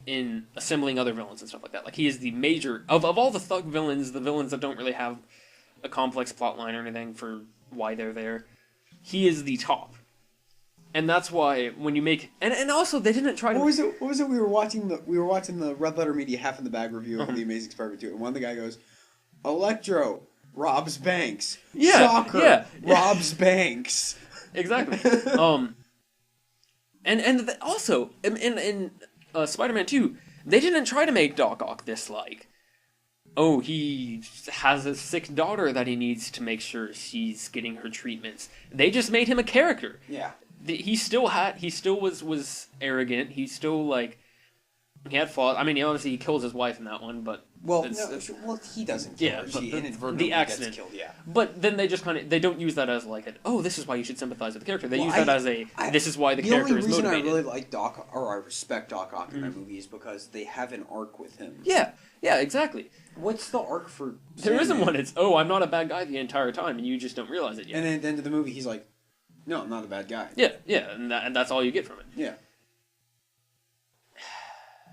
in assembling other villains and stuff like that. Like he is the major of all the thug villains, the villains that don't really have a complex plot line or anything for why they're there. He is the top. And that's why when you make and also they didn't try to. What was it? We were watching the Red Letter Media Half in the Bag review of the Amazing Spider-Man 2, and one of the guy goes, Electro robs banks. Yeah, Shocker yeah. robs banks. Exactly. Also in Spider-Man 2, they didn't try to make Doc Ock this like, oh, he has a sick daughter that he needs to make sure she's getting her treatments. They just made him a character. Yeah. He still was arrogant. He still like he had flaws. I mean, he kills his wife in that one, but Well, it's- he doesn't kill her. but She the inadvertently accident. gets killed, yeah. But then they just they don't use that as like this is why you should sympathize with the character. They Well, use that as this is why the character is only reason motivated. I really like I respect Doc Ock in that movie is because they have an arc with him. Yeah, exactly. What's the arc for There isn't Sandman? one. It's I'm not a bad guy the entire time, and you just don't realize it yet. And then at the end of the movie, he's like, no, I'm not a bad guy. Yeah, and that's all you get from it. Yeah.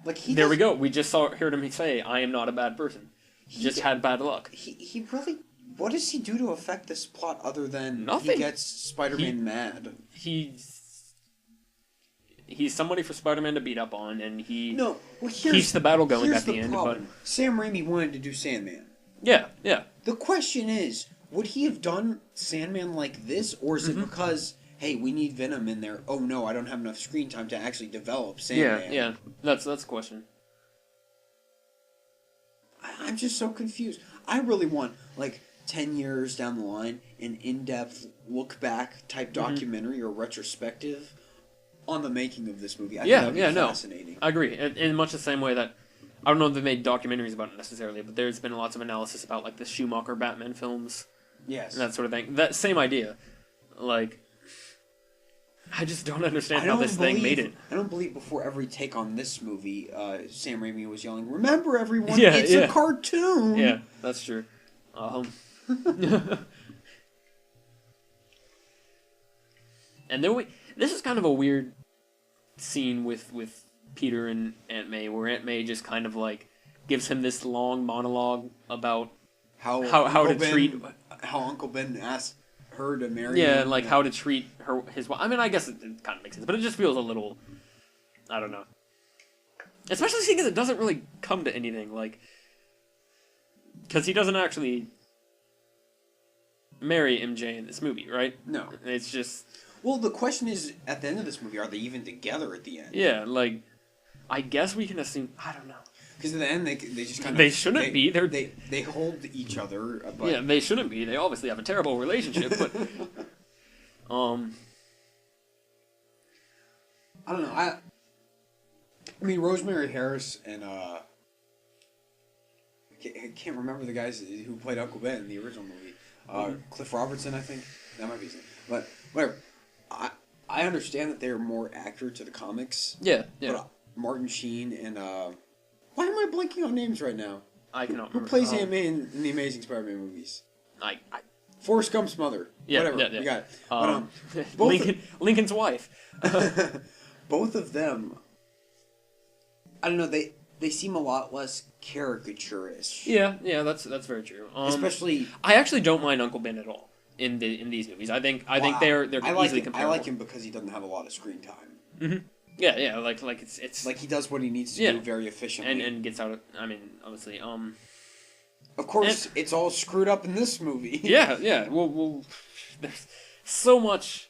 Like There we go. We just heard him say, "I am not a bad person." Just had bad luck. He really. What does he do to affect this plot other than Nothing. he gets Spider-Man mad? He's somebody for Spider-Man to beat up on, and he No, well, keeps the battle going at the end. Problem. Sam Raimi wanted to do Sandman. But yeah. The question is, would he have done Sandman like this, or is Mm-hmm. it because, hey, we need Venom in there? Oh no, I don't have enough screen time to actually develop Sandman. Yeah. That's the question. I'm just so confused. I really want, like, 10 years down the line, an in-depth look-back type Mm-hmm. documentary or retrospective on the making of this movie. I Yeah, think that'd be no. fascinating. I agree. In much the same way that I don't know if they made documentaries about it necessarily, but there's been lots of analysis about like the Schumacher Batman films Yes. and that sort of thing. That same idea. Like, I just don't understand how this thing made it. I don't believe before every take on this movie, Sam Raimi was yelling, "Remember, everyone, Yeah, it's yeah. a cartoon!" Yeah, that's true. And then this is kind of a weird scene with Peter and Aunt May, where Aunt May just kind of like gives him this long monologue about How to Ben- treat- how Uncle Ben asked her to marry yeah, him. like how to treat his wife. I mean, I guess it kind of makes sense, but it just feels a little, I don't know. Especially seeing as it doesn't really come to anything, like, because he doesn't actually marry MJ in this movie, right? No. It's just, Well, the question is, at the end of this movie, are they even together at the end? yeah, like, I guess we can assume, I don't know. Because at the end, they just kind of... They shouldn't be. They hold each other, but... Yeah, they shouldn't be. They obviously have a terrible relationship, but, I don't know. I mean, Rosemary Harris and I can't remember the guys who played Uncle Ben in the original movie. Cliff Robertson, I think. That might be his name. But whatever. I understand that they're more accurate to the comics. yeah. But Martin Sheen and why am I blanking on names right now? I cannot Who remember. plays Aunt May in the Amazing Spider-Man movies? I Forrest Gump's mother. Yeah, Whatever. yeah. We got it. But, Lincoln's wife. both of them, I don't know, they seem a lot less caricaturish. Yeah, that's very true. Especially, I actually don't mind Uncle Ben at all in these movies. I think they're easily comparable. I like him because he doesn't have a lot of screen time. Yeah, like it's Like he does what he needs to Yeah. do very efficiently. and gets out of. I mean, obviously, of course, it's all screwed up in this movie. yeah. Well, there's so much